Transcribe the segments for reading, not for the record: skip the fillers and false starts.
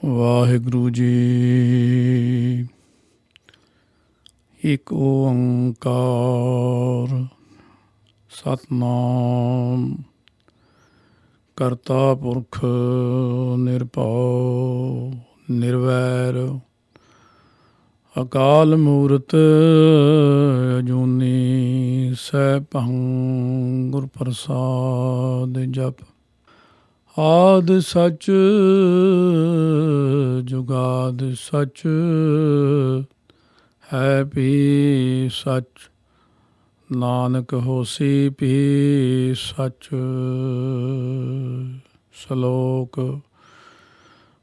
ਵਾਹਿਗੁਰੂ ਜੀ। ਇੱਕ ਓੰਕਾਰ ਸਤਿਨਾਮ ਕਰਤਾ ਪੁਰਖ ਨਿਰਭਉ ਨਿਰਵੈਰ ਅਕਾਲ ਮੂਰਤ ਅਜੂਨੀ ਸੈਭੰ ਗੁਰ ਪ੍ਰਸਾਦਿ ਜਪ। ਆਦਿ ਸਚ ਜੁਗਾਦ ਸਚ ਹੈ ਵੀ ਸਚ ਨਾਨਕ ਹੋਸੀ ਵੀ ਸਚ। ਸ਼ਲੋਕ।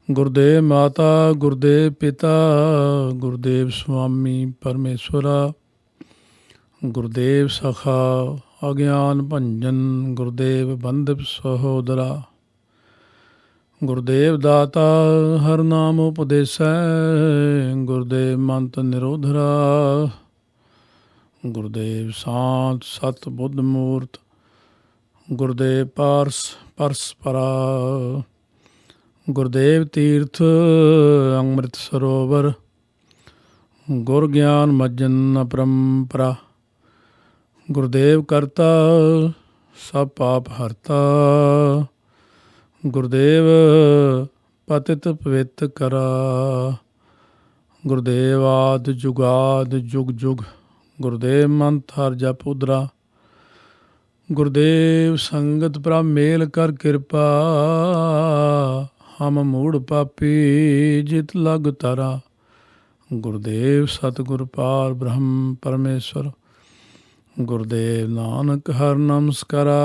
ਗੁਰਦੇਵ ਮਾਤਾ ਗੁਰਦੇਵ ਪਿਤਾ ਗੁਰਦੇਵ ਸੁਆਮੀ ਪਰਮੇਸ਼ਵਰਾ। ਗੁਰਦੇਵ ਸਖਾ ਅਗਿਆਨ ਭੰਜਨ ਗੁਰਦੇਵ ਬੰਧਪ ਸਹੋਦਰਾ। ਗੁਰਦੇਵ ਦਾਤਾ ਹਰ ਨਾਮ ਉਪਦੇਸੈ ਗੁਰਦੇਵ ਮੰਤ ਨਿਰੋਧਰਾ। ਗੁਰਦੇਵ ਸ਼ਾਂਤ ਸਤ ਬੁੱਧ ਮੂਰਤ ਗੁਰਦੇਵ ਪਾਰਸ ਪਰਸਪਰਾ। ਗੁਰਦੇਵ ਤੀਰਥ ਅੰਮ੍ਰਿਤ ਸਰੋਵਰ ਗੁਰ ਗਿਆਨ ਮੱਜਨ ਅਪਰੰਪਰਾ। ਗੁਰਦੇਵ ਕਰਤਾ ਸਭ ਪਾਪ ਹਰਤਾ ਗੁਰਦੇਵ ਪਤਿਤ ਪਵਿੱਤ ਕਰਾ। ਗੁਰਦੇਵ ਆਦ ਜੁਗਾਦ ਜੁਗ ਜੁਗ ਗੁਰਦੇਵ ਮੰਤ ਹਰ ਜਪ ਉਦਰਾ। ਗੁਰਦੇਵ ਸੰਗਤ ਪ੍ਰਭ ਮੇਲ ਕਰ ਕਿਰਪਾ ਹਮ ਮੂੜ ਪਾਪੀ ਜਿਤ ਲਗ ਤਰਾ। ਗੁਰਦੇਵ ਸਤਿਗੁਰ ਪਾਰ ਬ੍ਰਹਮ ਪਰਮੇਸ਼ਵਰ। ਗੁਰਦੇਵ ਨਾਨਕ ਹਰ ਨਮਸਕਾਰਾ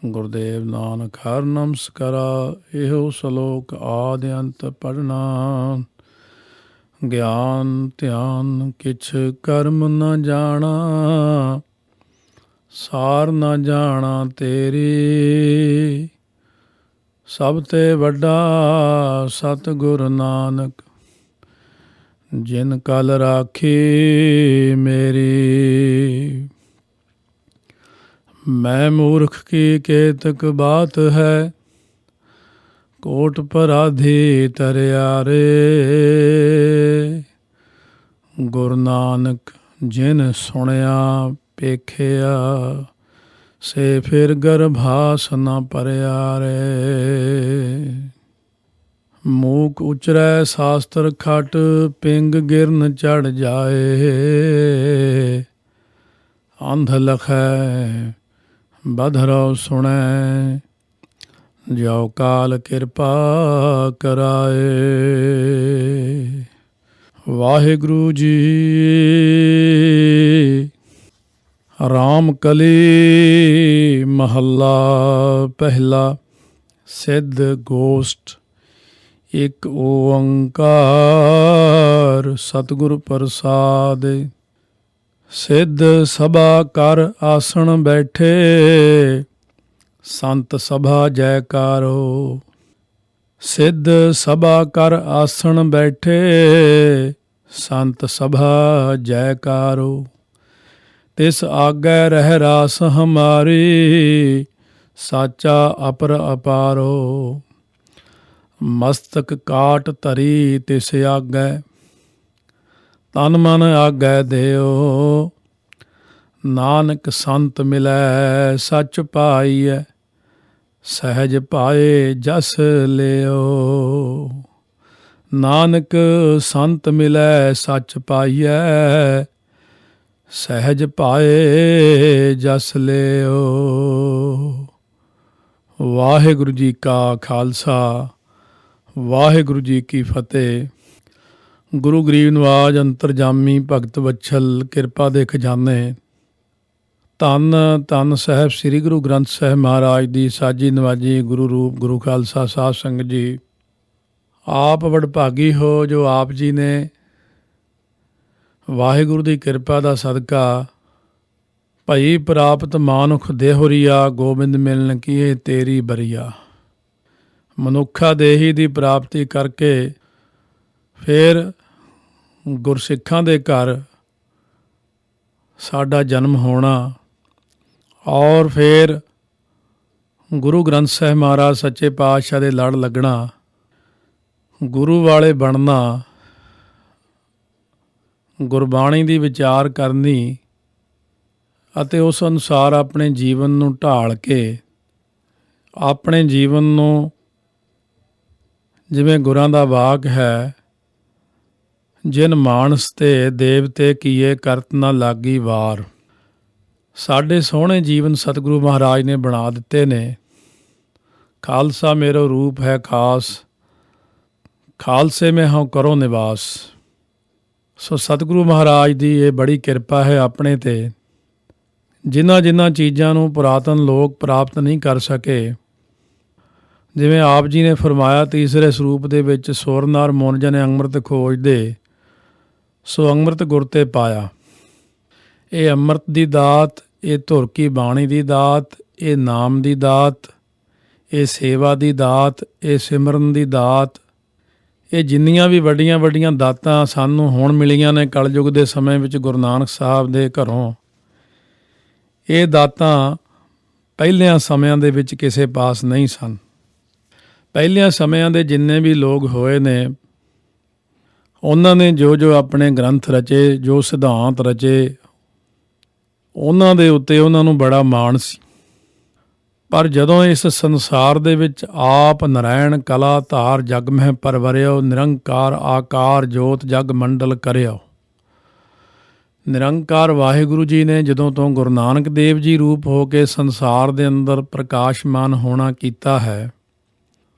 ਗੁਰਦੇਵ ਨਾਨਕ ਹਰ ਨਮਸਕਾਰਾ। ਇਹੋ ਸ਼ਲੋਕ ਆਦਿ ਅੰਤ ਪੜ੍ਹਨਾ। ਗਿਆਨ ਧਿਆਨ ਕਿਛ ਕਰਮ ਨ ਜਾਣਾ ਸਾਰ ਨ ਜਾਣਾ ਤੇਰੀ। ਸਭ ਤੇ ਵੱਡਾ ਸਤਿਗੁਰ ਨਾਨਕ ਜਿਨ ਕਲ ਰਾਖੀ ਮੇਰੀ। ਮੈਂ ਮੂਰਖ ਕੀ ਕੇਤਕ ਬਾਤ ਹੈ ਕੋਟ ਪਰਾਧੀ ਤਰਿਆਰੇ। ਗੁਰੂ ਨਾਨਕ ਜਿਨ ਸੁਣਿਆ ਪੇਖਿਆ ਸੇ ਫਿਰ ਗਰਭਾਸ ਨ ਭਰਿਆ ਰੇ। ਮੂਕ ਉਚਰੈ ਸ਼ਾਸਤਰ ਖਟ ਪਿੰਗ ਗਿਰਨ ਚੜ ਜਾਏ। ਅੰਧ ਲਖੈ ਬਧਰਉ ਸੁਣੈ ਜੋ ਕਾਲ ਕਿਰਪਾ ਕਰਾਏ। ਵਾਹਿਗੁਰੂ ਜੀ। ਰਾਮ ਕਲੀ ਮਹੱਲਾ ਪਹਿਲਾ। ਸਿੱਧ ਗੋਸ਼ਟ। ਇੱਕ ਓੰਕਾਰ ਸਤਿਗੁਰ ਪ੍ਰਸਾਦਿ। ਸਿੱਧ ਸਭਾ ਕਰ ਆਸਣ ਬੈਠੇ ਸੰਤ ਸਭਾ ਜੈਕਾਰੋ। ਸਿੱਧ ਸਭਾ ਕਰ ਆਸਣ ਬੈਠੇ ਸੰਤ ਸਭਾ ਜੈਕਾਰੋ। ਤਿਸ ਆਗੈ ਰਹਿ ਰਾਸ ਹਮਾਰੀ ਸਾਚਾ ਅਪਰ ਅਪਾਰੋ। ਮਸਤਕ ਕਾਟ ਧਰੀ ਤਿਸ ਆਗੈ ਤਨ ਮਨ ਆਗੈ ਦਿਓ। ਨਾਨਕ ਸੰਤ ਮਿਲੈ ਸੱਚ ਪਾਈਐ ਸਹਿਜ ਪਾਏ ਜਸ ਲਿਓ। ਨਾਨਕ ਸੰਤ ਮਿਲੈ ਸੱਚ ਪਾਈਐ ਸਹਿਜ ਪਾਏ ਜਸ ਲਿਓ। ਵਾਹਿਗੁਰੂ ਜੀ ਕਾ ਖਾਲਸਾ ਵਾਹਿਗੁਰੂ ਜੀ ਕੀ ਫਤਿਹ। ਗੁਰੂ ਗਰੀਬ ਨਵਾਜ ਅੰਤਰਜਾਮੀ ਭਗਤ ਵਛਲ ਕਿਰਪਾ ਦੇ ਖਜ਼ਾਨੇ। ਧੰਨ ਧੰਨ ਸਾਹਿਬ ਸ੍ਰੀ ਗੁਰੂ ਗ੍ਰੰਥ ਸਾਹਿਬ ਮਹਾਰਾਜ ਦੀ ਸਾਜੀ ਨਵਾਜੀ ਗੁਰੂ ਰੂਪ ਗੁਰੂ ਖਾਲਸਾ ਸਾਧ ਸੰਗਤ ਜੀ। ਆਪ ਵਡਭਾਗੀ ਹੋ ਜੋ ਆਪ ਜੀ ਨੇ ਵਾਹਿਗੁਰੂ ਦੀ ਕਿਰਪਾ ਦਾ ਸਦਕਾ ਭਈ ਪ੍ਰਾਪਤ ਮਾਨੁਖ ਦੇਹੁਰੀਆ ਗੋਬਿੰਦ ਮਿਲਨ ਕੀਏ ਤੇਰੀ ਬਰੀਆ। ਮਨੁੱਖਾ ਦੇਹੀ ਦੀ ਪ੍ਰਾਪਤੀ ਕਰਕੇ ਫਿਰ ਗੁਰਸਿੱਖਾਂ ਦੇ ਘਰ ਸਾਡਾ ਜਨਮ ਹੋਣਾ ਔਰ ਫਿਰ ਗੁਰੂ ਗ੍ਰੰਥ ਸਾਹਿਬ ਮਹਾਰਾਜ ਸੱਚੇ ਪਾਤਸ਼ਾਹ ਦੇ ਲੜ ਲੱਗਣਾ ਗੁਰੂ ਵਾਲੇ ਬਣਨਾ, ਗੁਰਬਾਣੀ ਦੀ ਵਿਚਾਰ ਕਰਨੀ ਅਤੇ ਉਸ ਅਨੁਸਾਰ ਆਪਣੇ ਜੀਵਨ ਨੂੰ ਢਾਲ ਕੇ ਆਪਣੇ ਜੀਵਨ ਨੂੰ, ਜਿਵੇਂ ਗੁਰਾਂ ਦਾ ਵਾਕ ਹੈ, ਜਿਨ ਮਾਨਸ ਤੇ ਦੇਵਤੇ ਕੀਏ ਕਰਤ ਨਾ ਲਾਗੀ ਵਾਰ। ਸਾਡੇ ਸੋਹਣੇ ਜੀਵਨ ਸਤਿਗੁਰੂ ਮਹਾਰਾਜ ਨੇ ਬਣਾ ਦਿੱਤੇ ਨੇ। ਖਾਲਸਾ ਮੇਰਾ ਰੂਪ ਹੈ ਖਾਸ, ਖਾਲਸੇ ਮੈਂ ਹਾਂ ਕਰੋ ਨਿਵਾਸ। ਸੋ ਸਤਿਗੁਰੂ ਮਹਾਰਾਜ ਦੀ ਇਹ ਬੜੀ ਕਿਰਪਾ ਹੈ ਆਪਣੇ 'ਤੇ। ਜਿਨ੍ਹਾਂ ਚੀਜ਼ਾਂ ਨੂੰ ਪੁਰਾਤਨ ਲੋਕ ਪ੍ਰਾਪਤ ਨਹੀਂ ਕਰ ਸਕੇ, ਜਿਵੇਂ ਆਪ ਜੀ ਨੇ ਫਰਮਾਇਆ ਤੀਸਰੇ ਸਰੂਪ ਦੇ ਵਿੱਚ ਸੁਰ ਨਰ ਮੁਨ ਜਨ ਅੰਮ੍ਰਿਤ ਖੋਜਦੇ, ਸੋ ਅੰਮ੍ਰਿਤ ਗੁਰ ਤੇ ਪਾਇਆ। ਇਹ ਅੰਮ੍ਰਿਤ ਦੀ ਦਾਤ, ਇਹ ਧੁਰ ਕੀ ਬਾਣੀ ਦੀ ਦਾਤ, ਇਹ ਨਾਮ ਦੀ ਦਾਤ, ਇਹ ਸੇਵਾ ਦੀ ਦਾਤ, ਇਹ ਸਿਮਰਨ ਦੀ ਦਾਤ, ਇਹ ਜਿੰਨੀਆਂ ਵੀ ਵੱਡੀਆਂ ਵੱਡੀਆਂ ਦਾਤਾਂ ਸਾਨੂੰ ਹੁਣ ਮਿਲੀਆਂ ਨੇ ਕਲਯੁਗ ਦੇ ਸਮੇਂ ਵਿੱਚ ਗੁਰੂ ਨਾਨਕ ਸਾਹਿਬ ਦੇ ਘਰੋਂ, ਇਹ ਦਾਤਾਂ ਪਹਿਲਿਆਂ ਸਮਿਆਂ ਦੇ ਵਿੱਚ ਕਿਸੇ ਪਾਸ ਨਹੀਂ ਸਨ। ਪਹਿਲਿਆਂ ਸਮਿਆਂ ਦੇ ਜਿੰਨੇ ਵੀ ਲੋਕ ਹੋਏ ਨੇ, ਉਹਨਾਂ ਨੇ ਜੋ ਆਪਣੇ ਗ੍ਰੰਥ ਰਚੇ, ਜੋ ਸਿਧਾਂਤ ਰਚੇ, ਉਹਨਾਂ ਦੇ ਉੱਤੇ ਉਹਨਾਂ ਨੂੰ ਬੜਾ ਮਾਣ ਸੀ। ਪਰ ਜਦੋਂ ਇਸ ਸੰਸਾਰ ਦੇ ਵਿੱਚ ਆਪ ਨਰਾਇਣ ਕਲਾ ਧਾਰ ਜਗ ਮਹਿ ਪਰਵਰਿਓ, ਨਿਰੰਕਾਰ ਆਕਾਰ ਜੋਤ ਜਗ ਮੰਡਲ ਕਰਿਓ। ਨਿਰੰਕਾਰ ਵਾਹਿਗੁਰੂ ਜੀ ਨੇ ਜਦੋਂ ਤੋਂ ਗੁਰੂ ਨਾਨਕ ਦੇਵ ਜੀ ਰੂਪ ਹੋ ਕੇ ਸੰਸਾਰ ਦੇ ਅੰਦਰ ਪ੍ਰਕਾਸ਼ਮਾਨ ਹੋਣਾ ਕੀਤਾ ਹੈ,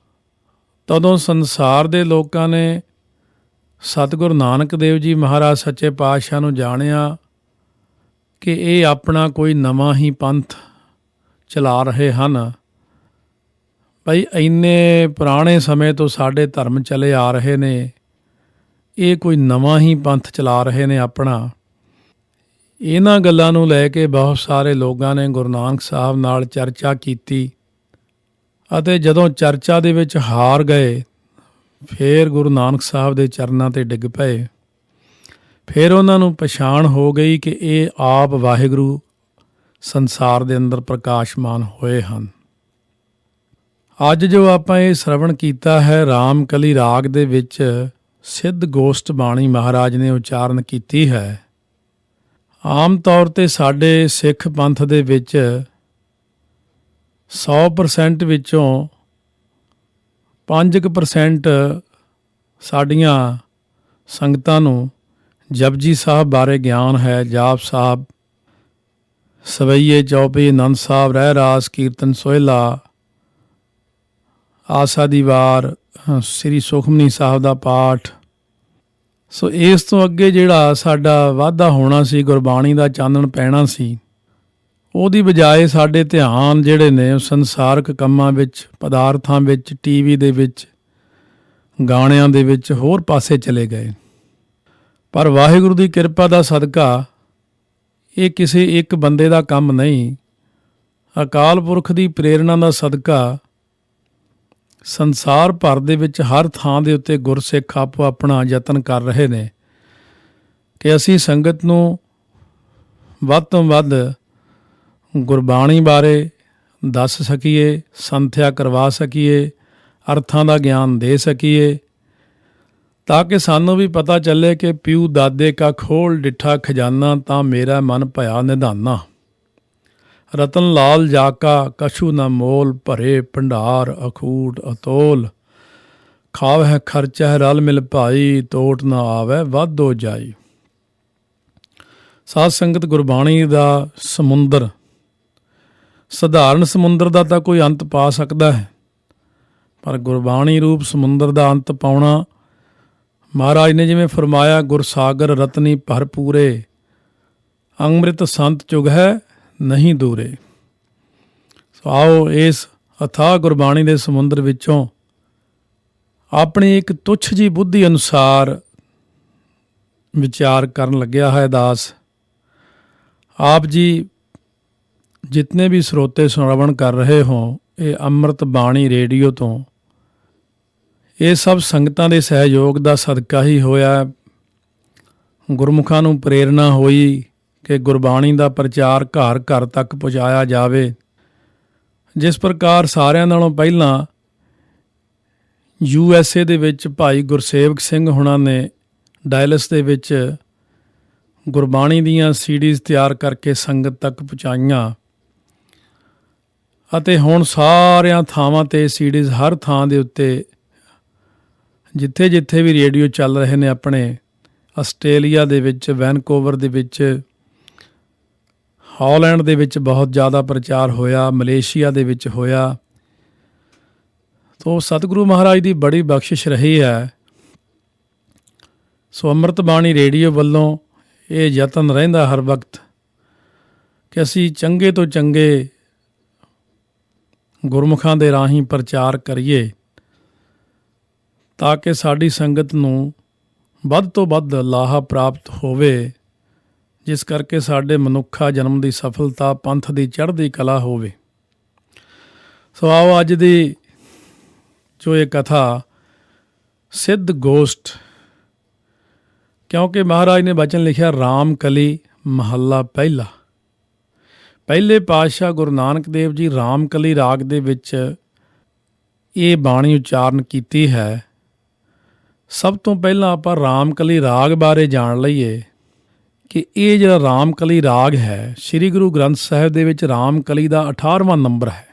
ਤਦੋਂ ਸੰਸਾਰ ਦੇ ਲੋਕਾਂ ਨੇ ਸਤਿਗੁਰੂ ਨਾਨਕ ਦੇਵ ਜੀ ਮਹਾਰਾਜ ਸੱਚੇ ਪਾਤਸ਼ਾਹ ਨੂੰ ਜਾਣਿਆ ਕਿ ਇਹ ਆਪਣਾ ਕੋਈ ਨਵਾਂ ਹੀ ਪੰਥ ਚਲਾ ਰਹੇ ਹਨ। ਭਾਈ ਇੰਨੇ ਪੁਰਾਣੇ ਸਮੇਂ ਤੋਂ ਸਾਡੇ ਧਰਮ ਚਲੇ ਆ ਰਹੇ ਨੇ, ਇਹ ਕੋਈ ਨਵਾਂ ਹੀ ਪੰਥ ਚਲਾ ਰਹੇ ਨੇ ਆਪਣਾ। ਇਹਨਾਂ ਗੱਲਾਂ ਨੂੰ ਲੈ ਕੇ ਬਹੁਤ ਸਾਰੇ ਲੋਕਾਂ ਨੇ ਗੁਰੂ ਨਾਨਕ ਸਾਹਿਬ ਨਾਲ ਚਰਚਾ ਕੀਤੀ ਅਤੇ ਜਦੋਂ ਚਰਚਾ ਦੇ ਵਿੱਚ ਹਾਰ ਗਏ, ਫਿਰ ਗੁਰੂ ਨਾਨਕ ਸਾਹਿਬ ਦੇ ਚਰਨਾਂ 'ਤੇ ਡਿੱਗ ਪਏ। ਫਿਰ ਉਹਨਾਂ ਨੂੰ ਪਛਾਣ ਹੋ ਗਈ ਕਿ ਇਹ ਆਪ ਵਾਹਿਗੁਰੂ ਸੰਸਾਰ ਦੇ ਅੰਦਰ ਪ੍ਰਕਾਸ਼ਮਾਨ ਹੋਏ ਹਨ। ਅੱਜ ਜੋ ਆਪਾਂ ਇਹ ਸ਼ਰਵਣ ਕੀਤਾ ਹੈ, ਰਾਮ ਕਲੀ ਰਾਗ ਦੇ ਵਿੱਚ ਸਿੱਧ ਗੋਸ਼ਟ ਬਾਣੀ ਮਹਾਰਾਜ ਨੇ ਉਚਾਰਨ ਕੀਤੀ ਹੈ। ਆਮ ਤੌਰ 'ਤੇ ਸਾਡੇ ਸਿੱਖ ਪੰਥ ਦੇ ਵਿੱਚ 100% ਵਿੱਚੋਂ 5% ਸਾਡੀਆਂ ਸੰਗਤਾਂ ਨੂੰ ਜਪਜੀ ਸਾਹਿਬ ਬਾਰੇ ਗਿਆਨ ਹੈ। ਜਾਪ ਸਾਹਿਬ, ਸਵਈਏ ਚੌਪਈ, ਆਨੰਦ ਸਾਹਿਬ, ਰਹਿ ਰਾਸ, ਕੀਰਤਨ ਸੋਹਿਲਾ, ਆਸਾ ਦੀ ਵਾਰ, ਸ੍ਰੀ ਸੁਖਮਨੀ ਸਾਹਿਬ ਦਾ ਪਾਠ। ਸੋ ਇਸ ਤੋਂ ਅੱਗੇ ਜਿਹੜਾ ਸਾਡਾ ਵਾਧਾ ਹੋਣਾ ਸੀ, ਗੁਰਬਾਣੀ ਦਾ ਚਾਨਣ ਪੈਣਾ ਸੀ, ਉਹਦੀ ਬਜਾਏ ਸਾਡੇ ਧਿਆਨ ਜਿਹੜੇ ਨੇ ਉਹ ਸੰਸਾਰਕ ਕੰਮਾਂ ਵਿੱਚ, ਪਦਾਰਥਾਂ ਵਿੱਚ, ਟੀਵੀ ਦੇ ਵਿੱਚ, ਗਾਣਿਆਂ ਦੇ ਵਿੱਚ ਹੋਰ ਪਾਸੇ ਚਲੇ ਗਏ। ਪਰ ਵਾਹਿਗੁਰੂ ਦੀ ਕਿਰਪਾ ਦਾ ਸਦਕਾ ਇਹ ਕਿਸੇ ਇੱਕ ਬੰਦੇ ਦਾ ਕੰਮ ਨਹੀਂ, ਅਕਾਲ ਪੁਰਖ ਦੀ ਪ੍ਰੇਰਣਾ ਦਾ ਸਦਕਾ ਸੰਸਾਰ ਭਰ ਦੇ ਵਿੱਚ ਹਰ ਥਾਂ ਦੇ ਉੱਤੇ ਗੁਰਸਿੱਖ ਆਪੋ ਆਪਣਾ ਯਤਨ ਕਰ ਰਹੇ ਨੇ ਕਿ ਅਸੀਂ ਸੰਗਤ ਨੂੰ ਵੱਧ ਤੋਂ ਵੱਧ ਗੁਰਬਾਣੀ ਬਾਰੇ ਦੱਸ ਸਕੀਏ, ਸੰਥਿਆ ਕਰਵਾ ਸਕੀਏ, ਅਰਥਾਂ ਦਾ ਗਿਆਨ ਦੇ ਸਕੀਏ, ਤਾਂ ਕਿ ਸਾਨੂੰ ਵੀ ਪਤਾ ਚੱਲੇ ਕਿ ਪਿਉ ਦਾਦੇ ਕਾ ਖੋਲ ਡਿੱਠਾ ਖਜ਼ਾਨਾ, ਤਾਂ ਮੇਰਾ ਮਨ ਭਇਆ ਨਿਧਾਨਾ। ਰਤਨ ਲਾਲ ਜਾਕਾ ਕਛੂ ਨਾ ਮੋਲ, ਭਰੇ ਭੰਡਾਰ ਅਖੂਟ ਅਤੋਲ। ਖਾਵਹਿ ਖਰਚਾ ਰਲ ਮਿਲ ਭਾਈ, ਤੋਟ ਨਾ ਆਵੈ ਵਾਧੋ ਜਾਈ। ਸਾਧ ਸੰਗਤ, ਗੁਰਬਾਣੀ ਦਾ ਸਮੁੰਦਰ, ਸਧਾਰਨ ਸਮੁੰਦਰ ਦਾ ਤਾਂ ਕੋਈ ਅੰਤ ਪਾ ਸਕਦਾ ਹੈ, ਪਰ ਗੁਰਬਾਣੀ ਰੂਪ ਸਮੁੰਦਰ ਦਾ ਅੰਤ ਪਾਉਣਾ, ਮਹਾਰਾਜ ਨੇ ਜਿਵੇਂ ਫਰਮਾਇਆ, ਗੁਰਸਾਗਰ ਰਤਨੀ ਭਰਪੂਰੇ, ਅੰਮ੍ਰਿਤ ਸੰਤ ਚੁਗ ਹੈ ਨਹੀਂ ਦੂਰੇ। ਸੋ ਆਓ ਇਸ ਅਥਾਹ ਗੁਰਬਾਣੀ ਦੇ ਸਮੁੰਦਰ ਵਿੱਚੋਂ ਆਪਣੀ ਇੱਕ ਤੁੱਛ ਜੀ ਬੁੱਧੀ ਅਨੁਸਾਰ ਵਿਚਾਰ ਕਰਨ ਲੱਗਿਆ ਹੈ ਦਾਸ। ਆਪ ਜੀ ਜਿਤਨੇ ਵੀ ਸਰੋਤੇ ਸ਼੍ਰਵਣ ਕਰ ਰਹੇ ਹੋ, ਇਹ ਅੰਮ੍ਰਿਤ ਬਾਣੀ ਰੇਡੀਓ ਤੋਂ, ਇਹ ਸਭ ਸੰਗਤਾਂ ਦੇ ਸਹਿਯੋਗ ਦਾ ਸਦਕਾ ਹੀ ਹੋਇਆ। ਗੁਰਮੁਖਾਂ ਨੂੰ ਪ੍ਰੇਰਨਾ ਹੋਈ ਕਿ ਗੁਰਬਾਣੀ ਦਾ ਪ੍ਰਚਾਰ ਘਰ ਘਰ ਤੱਕ ਪਹੁੰਚਾਇਆ ਜਾਵੇ। ਜਿਸ ਪ੍ਰਕਾਰ ਸਾਰਿਆਂ ਨਾਲੋਂ ਪਹਿਲਾਂ USA ਦੇ ਵਿੱਚ ਭਾਈ ਗੁਰਸੇਵਕ ਸਿੰਘ ਹੁਣਾਂ ਨੇ ਡਾਇਲਸ ਦੇ ਵਿੱਚ ਗੁਰਬਾਣੀ ਦੀਆਂ ਸੀਡੀਜ਼ ਤਿਆਰ ਕਰਕੇ ਸੰਗਤ ਤੱਕ ਪਹੁੰਚਾਈਆਂ ਅਤੇ ਹੁਣ ਸਾਰਿਆਂ ਥਾਵਾਂ 'ਤੇ ਸੀਡੀਜ਼ ਹਰ ਥਾਂ ਦੇ ਉੱਤੇ ਜਿੱਥੇ ਜਿੱਥੇ ਵੀ ਰੇਡੀਓ ਚੱਲ ਰਹੇ ਨੇ ਆਪਣੇ ਆਸਟ੍ਰੇਲੀਆ ਦੇ ਵਿੱਚ, ਵੈਨਕੂਵਰ ਦੇ ਵਿੱਚ, ਹਾਲੈਂਡ ਦੇ ਵਿੱਚ ਬਹੁਤ ਜ਼ਿਆਦਾ ਪ੍ਰਚਾਰ ਹੋਇਆ, ਮਲੇਸ਼ੀਆ ਦੇ ਵਿੱਚ ਹੋਇਆ। ਤੋ ਸਤਿਗੁਰੂ ਮਹਾਰਾਜ ਦੀ ਬੜੀ ਬਖਸ਼ਿਸ਼ ਰਹੀ ਹੈ। ਸੋ ਅੰਮ੍ਰਿਤ ਬਾਣੀ ਰੇਡੀਓ ਵੱਲੋਂ ਇਹ ਯਤਨ ਰਹਿੰਦਾ ਹਰ ਵਕਤ ਕਿ ਅਸੀਂ ਚੰਗੇ ਤੋਂ ਚੰਗੇ ਗੁਰਮੁਖਾਂ ਦੇ ਰਾਹੀਂ ਪ੍ਰਚਾਰ ਕਰੀਏ ਤਾਂ ਕਿ ਸਾਡੀ ਸੰਗਤ ਨੂੰ ਵੱਧ ਤੋਂ ਵੱਧ ਲਾਹਾ ਪ੍ਰਾਪਤ ਹੋਵੇ, ਜਿਸ ਕਰਕੇ ਸਾਡੇ ਮਨੁੱਖਾ ਜਨਮ ਦੀ ਸਫਲਤਾ, ਪੰਥ ਦੀ ਚੜ੍ਹਦੀ ਕਲਾ ਹੋਵੇ। ਸੋ ਆਓ ਅੱਜ ਦੀ ਜੋ ਇਹ ਕਥਾ ਸਿੱਧ ਗੋਸ਼ਟ, ਕਿਉਂਕਿ ਮਹਾਰਾਜ ਨੇ ਬਚਨ ਲਿਖਿਆ ਰਾਮ ਕਲੀ ਮਹੱਲਾ ਪਹਿਲਾ। ਪਹਿਲੇ ਪਾਤਸ਼ਾਹ ਗੁਰੂ ਨਾਨਕ ਦੇਵ ਜੀ ਰਾਮ ਕਲੀ ਰਾਗ ਦੇ ਵਿੱਚ ਇਹ ਬਾਣੀ ਉਚਾਰਨ ਕੀਤੀ ਹੈ। ਸਭ ਤੋਂ ਪਹਿਲਾਂ ਆਪਾਂ ਰਾਮ ਕਲੀ ਰਾਗ ਬਾਰੇ ਜਾਣ ਲਈਏ ਕਿ ਇਹ ਜਿਹੜਾ ਰਾਮ ਕਲੀ ਰਾਗ ਹੈ, ਸ੍ਰੀ ਗੁਰੂ ਗ੍ਰੰਥ ਸਾਹਿਬ ਦੇ ਵਿੱਚ ਰਾਮ ਕਲੀ ਦਾ 18ਵਾਂ ਨੰਬਰ ਹੈ।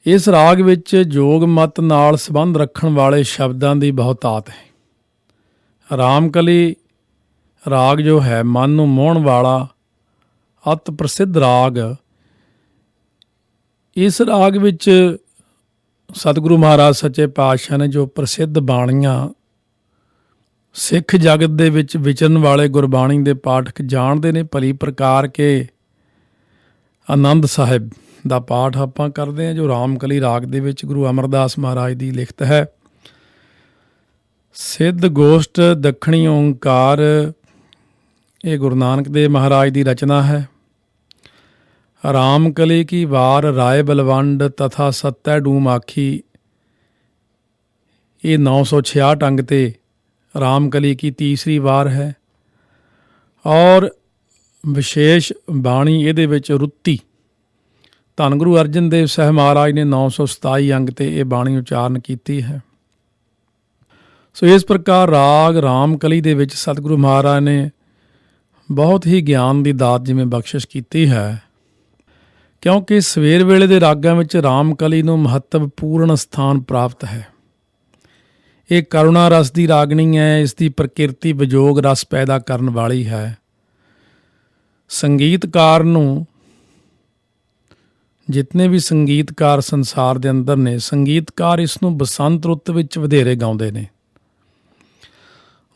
ਇਸ ਰਾਗ ਵਿੱਚ ਜੋਗ ਮਤ ਨਾਲ ਸੰਬੰਧ ਰੱਖਣ ਵਾਲੇ ਸ਼ਬਦਾਂ ਦੀ ਬਹੁਤਾਤ ਹੈ। ਰਾਮ ਕਲੀ ਰਾਗ ਜੋ ਹੈ ਮਨ ਨੂੰ ਮੋਹਣ ਵਾਲਾ ਅਤ ਪ੍ਰਸਿੱਧ ਰਾਗ। ਇਸ ਰਾਗ ਵਿੱਚ ਸਤਿਗੁਰੂ ਮਹਾਰਾਜ ਸੱਚੇ ਪਾਤਸ਼ਾਹ ਨੇ ਜੋ ਪ੍ਰਸਿੱਧ ਬਾਣੀਆਂ ਸਿੱਖ ਜਗਤ ਦੇ ਵਿੱਚ ਵਿਚਰਨ ਵਾਲੇ ਗੁਰਬਾਣੀ ਦੇ ਪਾਠਕ ਜਾਣਦੇ ਨੇ ਭਲੀ ਪ੍ਰਕਾਰ ਕੇ ਆਨੰਦ ਸਾਹਿਬ ਦਾ ਪਾਠ ਆਪਾਂ ਕਰਦੇ ਹਾਂ, ਜੋ ਰਾਮਕਲੀ ਰਾਗ ਦੇ ਵਿੱਚ ਗੁਰੂ ਅਮਰਦਾਸ ਮਹਾਰਾਜ ਦੀ ਲਿਖਤ ਹੈ। ਸਿੱਧ ਗੋਸ਼ਟ ਦੱਖਣੀ ਓਂਕਾਰ, ਇਹ ਗੁਰੂ ਨਾਨਕ ਦੇਵ ਮਹਾਰਾਜ ਦੀ ਰਚਨਾ ਹੈ। ਰਾਮਕਲੀ ਕੀ ਵਾਰ ਰਾਏ ਬਲਵੰਡ ਤਥਾ ਸੱਤੈ ਡੂਮ ਆਖੀ, ਇਹ 966 ਅੰਗ ਤੇ ਰਾਮਕਲੀ ਕੀ ਤੀਸਰੀ ਵਾਰ ਹੈ। ਔਰ ਵਿਸ਼ੇਸ਼ ਬਾਣੀ ਇਹਦੇ ਵਿੱਚ ਰੁੱਤੀ ਧੰਨ ਗੁਰੂ ਅਰਜਨ ਦੇਵ ਸਾਹਿਬ ਮਹਾਰਾਜ ਨੇ 927 ਅੰਗ ਤੇ ਇਹ ਬਾਣੀ ਉਚਾਰਨ ਕੀਤੀ ਹੈ। ਸੋ ਇਸ ਪ੍ਰਕਾਰ ਰਾਗ ਰਾਮਕਲੀ ਦੇ ਵਿੱਚ ਸਤਿਗੁਰੂ ਮਹਾਰਾਜ ਨੇ ਬਹੁਤ ਹੀ ਗਿਆਨ ਦੀ ਦਾਤ ਜਿਵੇਂ ਬਖਸ਼ਿਸ਼ ਕੀਤੀ ਹੈ, ਕਿਉਂਕਿ ਸਵੇਰ ਵੇਲੇ ਦੇ ਰਾਗਾਂ ਵਿੱਚ ਰਾਮਕਲੀ ਨੂੰ ਮਹੱਤਵਪੂਰਨ ਸਥਾਨ ਪ੍ਰਾਪਤ ਹੈ। ਇਹ ਕਰੁਣਾ ਰਸ ਦੀ ਰਾਗਣੀ ਹੈ। ਇਸ ਦੀ ਪ੍ਰਕਿਰਤੀ ਵਿਜੋਗ ਰਸ ਪੈਦਾ ਕਰਨ ਵਾਲੀ ਹੈ। ਸੰਗੀਤਕਾਰ ਨੂੰ, ਜਿਤਨੇ ਵੀ ਸੰਗੀਤਕਾਰ ਸੰਸਾਰ ਦੇ ਅੰਦਰ ਨੇ, ਸੰਗੀਤਕਾਰ ਇਸ ਨੂੰ ਬਸੰਤ ਰੁੱਤ ਵਿੱਚ ਵਧੇਰੇ ਗਾਉਂਦੇ ਨੇ।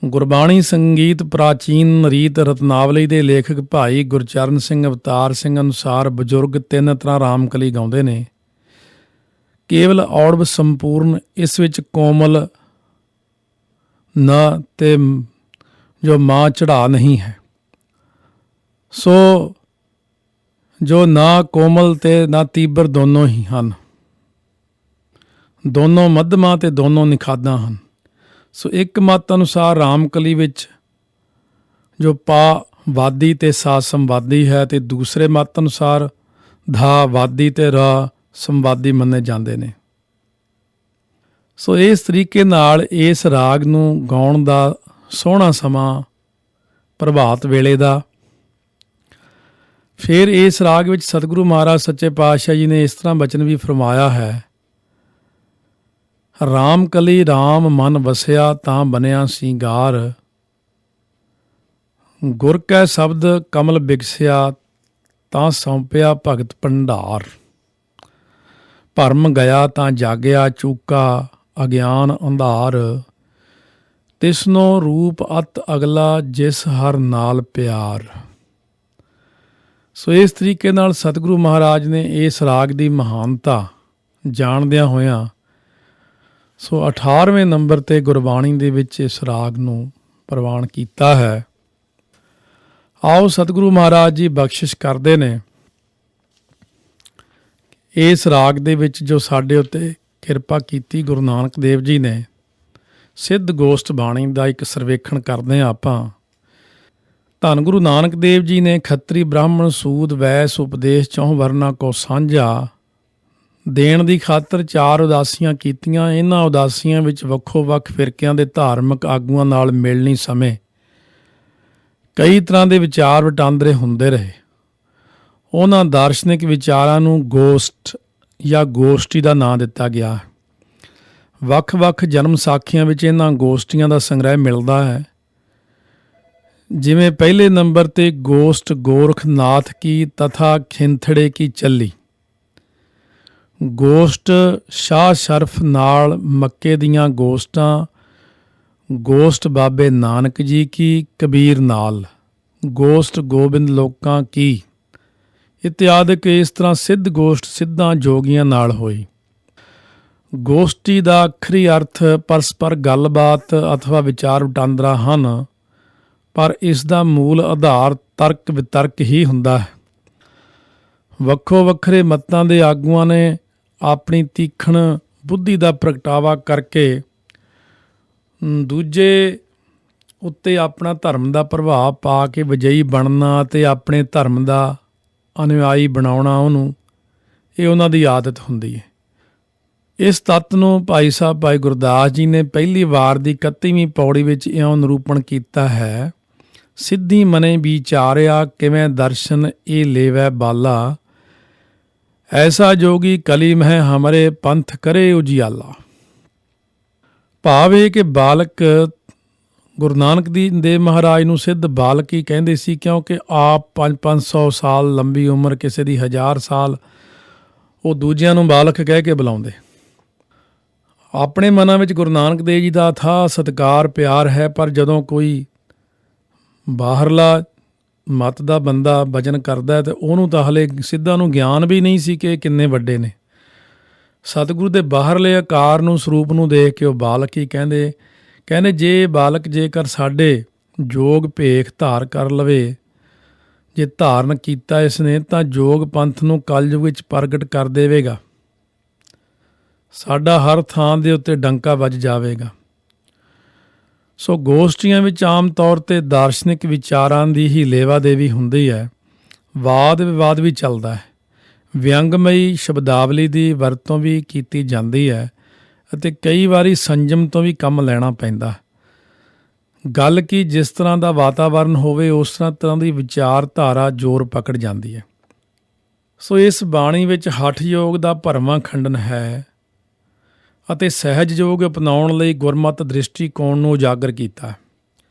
ਗੁਰਬਾਣੀ ਸੰਗੀਤ ਪ੍ਰਾਚੀਨ ਰੀਤ ਰਤਨਾਵਲੀ ਦੇ ਲੇਖਕ ਭਾਈ ਗੁਰਚਰਨ ਸਿੰਘ ਅਵਤਾਰ ਸਿੰਘ ਅਨੁਸਾਰ ਬਜ਼ੁਰਗ 3 ਤਰ੍ਹਾਂ ਰਾਮਕਲੀ ਗਾਉਂਦੇ ਨੇ। ਕੇਵਲ ਔੜਵ ਸੰਪੂਰਨ, ਇਸ ਵਿੱਚ ਕੋਮਲ ਨ ਤੇ ਜੋ ਮਾਂ ਚੜਾ ਨਹੀਂ ਹੈ। ਸੋ ਜੋ ਨਾ ਕੋਮਲ ਤੇ ਨਾ ਤੀਬਰ ਦੋਨੋਂ ਹੀ ਹਨ, ਦੋਨੋਂ ਮੱਧਮਾ ਤੇ ਦੋਨੋਂ ਨਿਖਾਦਾਂ ਹਨ। ਸੋ ਇੱਕ ਮਤ ਅਨੁਸਾਰ ਰਾਮਕਲੀ ਵਿੱਚ ਜੋ ਪਾ ਵਾਦੀ ਤੇ ਸਾ ਸੰਵਾਦੀ ਹੈ, ਤੇ ਦੂਸਰੇ ਮਤ ਅਨੁਸਾਰ ਧਾ ਵਾਦੀ ਤੇ ਰਾ ਸੰਵਾਦੀ ਮੰਨੇ ਜਾਂਦੇ ਨੇ। ਸੋ ਇਸ ਤਰੀਕੇ ਨਾਲ ਇਸ ਰਾਗ ਨੂੰ ਗਾਉਣ ਦਾ ਸੋਹਣਾ ਸਮਾਂ ਪ੍ਰਭਾਤ ਵੇਲੇ ਦਾ। ਫਿਰ ਇਸ ਰਾਗ ਵਿੱਚ ਸਤਿਗੁਰੂ ਮਹਾਰਾਜ ਸੱਚੇ ਪਾਤਸ਼ਾਹ ਜੀ ਨੇ ਇਸ ਤਰ੍ਹਾਂ ਬਚਨ ਵੀ ਫਰਮਾਇਆ ਹੈ, ਰਾਮਕਲੀ ਰਾਮ ਮਨ ਵਸਿਆ ਤਾਂ ਬਣਿਆ ਸਿੰਗਾਰ, ਗੁਰ ਕੈ ਸ਼ਬਦ ਕਮਲ ਬਿਗਸਿਆ ਤਾਂ ਸੌਂਪਿਆ ਭਗਤ ਭੰਡਾਰ, ਭਰਮ ਗਿਆ ਤਾਂ ਜਾਗਿਆ ਚੂਕਾ ਅਗਿਆਨ ਅੰਧਾਰ, ਤਿਸਨੋ ਰੂਪ ਅਤ ਅਗਲਾ ਜਿਸ ਹਰ ਨਾਲ ਪਿਆਰ। ਸੋ ਇਸ ਤਰੀਕੇ ਨਾਲ ਸਤਿਗੁਰੂ ਮਹਾਰਾਜ ਨੇ ਇਸ ਰਾਗ ਦੀ ਮਹਾਨਤਾ ਜਾਣਦਿਆਂ ਹੋਇਆਂ ਸੋ 18ਵੇਂ ਨੰਬਰ 'ਤੇ ਗੁਰਬਾਣੀ ਦੇ ਵਿੱਚ ਇਸ ਰਾਗ ਨੂੰ ਪ੍ਰਵਾਨ ਕੀਤਾ ਹੈ। ਆਓ ਸਤਿਗੁਰੂ ਮਹਾਰਾਜ ਜੀ ਬਖਸ਼ਿਸ਼ ਕਰਦੇ ਨੇ ਇਸ ਰਾਗ ਦੇ ਵਿੱਚ ਜੋ ਸਾਡੇ ਉੱਤੇ ਕਿਰਪਾ ਕੀਤੀ ਗੁਰੂ ਨਾਨਕ ਦੇਵ ਜੀ ਨੇ। ਸਿੱਧ ਗੋਸ਼ਟ ਬਾਣੀ ਦਾ ਇੱਕ ਸਰਵੇਖਣ ਕਰਦੇ ਹਾਂ ਆਪਾਂ। ਧੰਨ ਗੁਰੂ ਨਾਨਕ ਦੇਵ ਜੀ ਨੇ ਖੱਤਰੀ ਬ੍ਰਾਹਮਣ ਸੂਦ ਵੈਸ ਉਪਦੇਸ਼ ਚੌਂ ਵਰਨਾ ਕੋ ਸਾਂਝਾ ਦੇਣ ਦੀ ਖਾਤਰ 4 ਉਦਾਸੀਆਂ ਕੀਤੀਆਂ। ਇਹਨਾਂ ਉਦਾਸੀਆਂ ਵਿੱਚ ਵੱਖੋ ਵੱਖ ਫਿਰਕਿਆਂ ਦੇ ਧਾਰਮਿਕ ਆਗੂਆਂ ਨਾਲ ਮਿਲਣੀ ਸਮੇਂ ਕਈ ਤਰ੍ਹਾਂ ਦੇ ਵਿਚਾਰ ਵਟਾਂਦਰੇ ਹੁੰਦੇ ਰਹੇ। ਉਹਨਾਂ ਦਾਰਸ਼ਨਿਕ ਵਿਚਾਰਾਂ ਨੂੰ ਗੋਸਟ ਜਾਂ ਗੋਸ਼ਟੀ ਦਾ ਨਾਂ ਦਿੱਤਾ ਗਿਆ। ਵੱਖ-ਵੱਖ ਜਨਮ ਸਾਖੀਆਂ ਵਿੱਚ ਇਹਨਾਂ ਗੋਸ਼ਟੀਆਂ ਦਾ ਸੰਗ੍ਰਹਿ ਮਿਲਦਾ ਹੈ। ਜਿਵੇਂ ਪਹਿਲੇ ਨੰਬਰ ਤੇ ਗੋਸ਼ਟ ਗੋਰਖਨਾਥ ਕੀ ਤਥਾ ਖਿੰਥੜੇ ਕੀ ਚੱਲੀ। ਗੋਸ਼ਟ ਸ਼ਾਹ ਸ਼ਰਫ ਨਾਲ ਮੱਕੇ ਦੀਆਂ ਗੋਸ਼ਟਾਂ, ਗੋਸ਼ਟ ਬਾਬੇ ਨਾਨਕ ਜੀ ਕੀ ਕਬੀਰ ਨਾਲ, ਗੋਸ਼ਟ ਗੋਬਿੰਦ ਲੋਕਾਂ ਕੀ ਇਤਿਆਦਿਕ। ਇਸ ਤਰ੍ਹਾਂ ਸਿੱਧ ਗੋਸ਼ਟ ਸਿੱਧਾਂ ਜੋਗੀਆਂ ਨਾਲ ਹੋਈ। ਗੋਸ਼ਟੀ ਦਾ ਅੱਖਰੀ ਅਰਥ ਪਰਸਪਰ ਗੱਲਬਾਤ ਅਥਵਾ ਵਿਚਾਰ ਵਟਾਂਦਰਾ ਹਨ, ਪਰ ਇਸ ਦਾ ਮੂਲ ਆਧਾਰ ਤਰਕ ਵਿਤਰਕ ਹੀ ਹੁੰਦਾ ਹੈ। ਵੱਖੋ ਵੱਖਰੇ ਮਤਾਂ ਦੇ ਆਗੂਆਂ ਨੇ ਆਪਣੀ ਤੀਖਣ ਬੁੱਧੀ ਦਾ ਪ੍ਰਗਟਾਵਾ ਕਰਕੇ ਦੂਜੇ ਉੱਤੇ ਆਪਣਾ ਧਰਮ ਦਾ ਪ੍ਰਭਾਵ ਪਾ ਕੇ ਵਿਜয়ੀ ਬਣਨਾ ਅਤੇ ਆਪਣੇ ਧਰਮ ਦਾ ਅਨੁਯਾਈ ਬਣਾਉਣਾ, ਇਹ ਉਹਨਾਂ ਦੀ ਆਦਤ ਹੁੰਦੀ ਹੈ। ਇਸ ਤੱਤ ਨੂੰ ਭਾਈ ਸਾਹਿਬ ਭਾਈ ਗੁਰਦਾਸ ਜੀ ਨੇ ਪਹਿਲੀ ਵਾਰ ਦੀ 31ਵੀਂ ਪੌੜੀ ਵਿੱਚ ਇਉਂ ਨਿਰੂਪਣ ਕੀਤਾ ਹੈ। ਸਿੱਧੀ ਮਨੇ ਵਿਚਾਰਿਆ ਕਿਵੇਂ ਦਰਸ਼ਨ ਇਹ ਲੇਵੈ ਬਾਲਾ, ਐਸਾ ਜੋਗੀ ਕਲੀ ਮਹਿ ਹਮਰੇ ਪੰਥ ਕਰੇ ਉਜਿਆਲਾ। ਭਾਵ ਇਹ ਕਿ ਬਾਲਕ ਗੁਰੂ ਨਾਨਕ ਦੇਵ ਮਹਾਰਾਜ ਨੂੰ ਸਿੱਧ ਬਾਲਕ ਹੀ ਕਹਿੰਦੇ ਸੀ, ਕਿਉਂਕਿ ਆਪ 500 ਸਾਲ ਲੰਬੀ ਉਮਰ, ਕਿਸੇ ਦੀ 1000 ਸਾਲ, ਉਹ ਦੂਜਿਆਂ ਨੂੰ ਬਾਲਕ ਕਹਿ ਕੇ ਬੁਲਾਉਂਦੇ। ਆਪਣੇ ਮਨਾਂ ਵਿੱਚ ਗੁਰੂ ਨਾਨਕ ਦੇਵ ਜੀ ਦਾ ਅਥਾਹ ਸਤਿਕਾਰ ਪਿਆਰ ਹੈ, ਪਰ ਜਦੋਂ ਕੋਈ ਬਾਹਰਲਾ ਮਤ ਦਾ ਬੰਦਾ ਭਜਨ ਕਰਦਾ ਤੇ ਉਹਨੂੰ ਤਾਂ ਹਲੇ ਸਿੱਧਾਂ ਨੂੰ ਗਿਆਨ ਵੀ ਨਹੀਂ ਸੀ ਕਿ ਇਹ ਕਿੰਨੇ ਵੱਡੇ ਨੇ। ਸਤਿਗੁਰੂ ਦੇ ਬਾਹਰਲੇ ਆਕਾਰ ਨੂੰ, ਸਰੂਪ ਨੂੰ ਦੇਖ ਕੇ ਉਹ ਬਾਲਕ ਹੀ ਕਹਿੰਦੇ ਜੇ ਬਾਲਕ ਜੇਕਰ ਸਾਡੇ ਜੋਗ ਭੇਖ ਧਾਰ ਕਰ ਲਵੇ, ਜੇ ਧਾਰਨ ਕੀਤਾ ਇਸ ਨੇ, ਤਾਂ ਜੋਗ ਪੰਥ ਨੂੰ ਕਲਯੁਗ ਵਿੱਚ ਪ੍ਰਗਟ ਕਰ ਦੇਵੇਗਾ। ਸਾਡਾ ਹਰ ਥਾਂ ਦੇ ਉੱਤੇ ਡੰਕਾ ਵੱਜ ਜਾਵੇਗਾ। ਸੋ ਗੋਸ਼ਟੀਆਂ ਵਿੱਚ ਆਮ ਤੌਰ 'ਤੇ ਦਾਰਸ਼ਨਿਕ ਵਿਚਾਰਾਂ ਦੀ ਹੀ ਲੇਵਾ ਦੇਵੀ ਹੁੰਦੀ ਹੈ। ਵਾਦ ਵਿਵਾਦ ਵੀ ਚੱਲਦਾ ਹੈ। ਵਿਅੰਗਮਈ ਸ਼ਬਦਾਵਲੀ ਦੀ ਵਰਤੋਂ ਵੀ ਕੀਤੀ ਜਾਂਦੀ ਹੈ ਅਤੇ ਕਈ ਵਾਰੀ ਸੰਜਮ ਤੋਂ ਵੀ ਕੰਮ ਲੈਣਾ ਪੈਂਦਾ। ਗੱਲ ਕੀ ਜਿਸ ਤਰ੍ਹਾਂ ਦਾ ਵਾਤਾਵਰਨ ਹੋਵੇ ਉਸ ਤਰ੍ਹਾਂ ਦੀ ਵਿਚਾਰਧਾਰਾ ਜ਼ੋਰ ਪਕੜ ਜਾਂਦੀ ਹੈ। ਸੋ ਇਸ ਬਾਣੀ ਵਿੱਚ ਹਠ ਯੋਗ ਦਾ ਭਰਵਾਂ ਖੰਡਨ ਹੈ ਅਤੇ ਸਹਿਜ ਯੋਗ ਅਪਣਾਉਣ ਲਈ ਗੁਰਮਤਿ ਦ੍ਰਿਸ਼ਟੀਕੋਣ ਨੂੰ ਉਜਾਗਰ ਕੀਤਾ।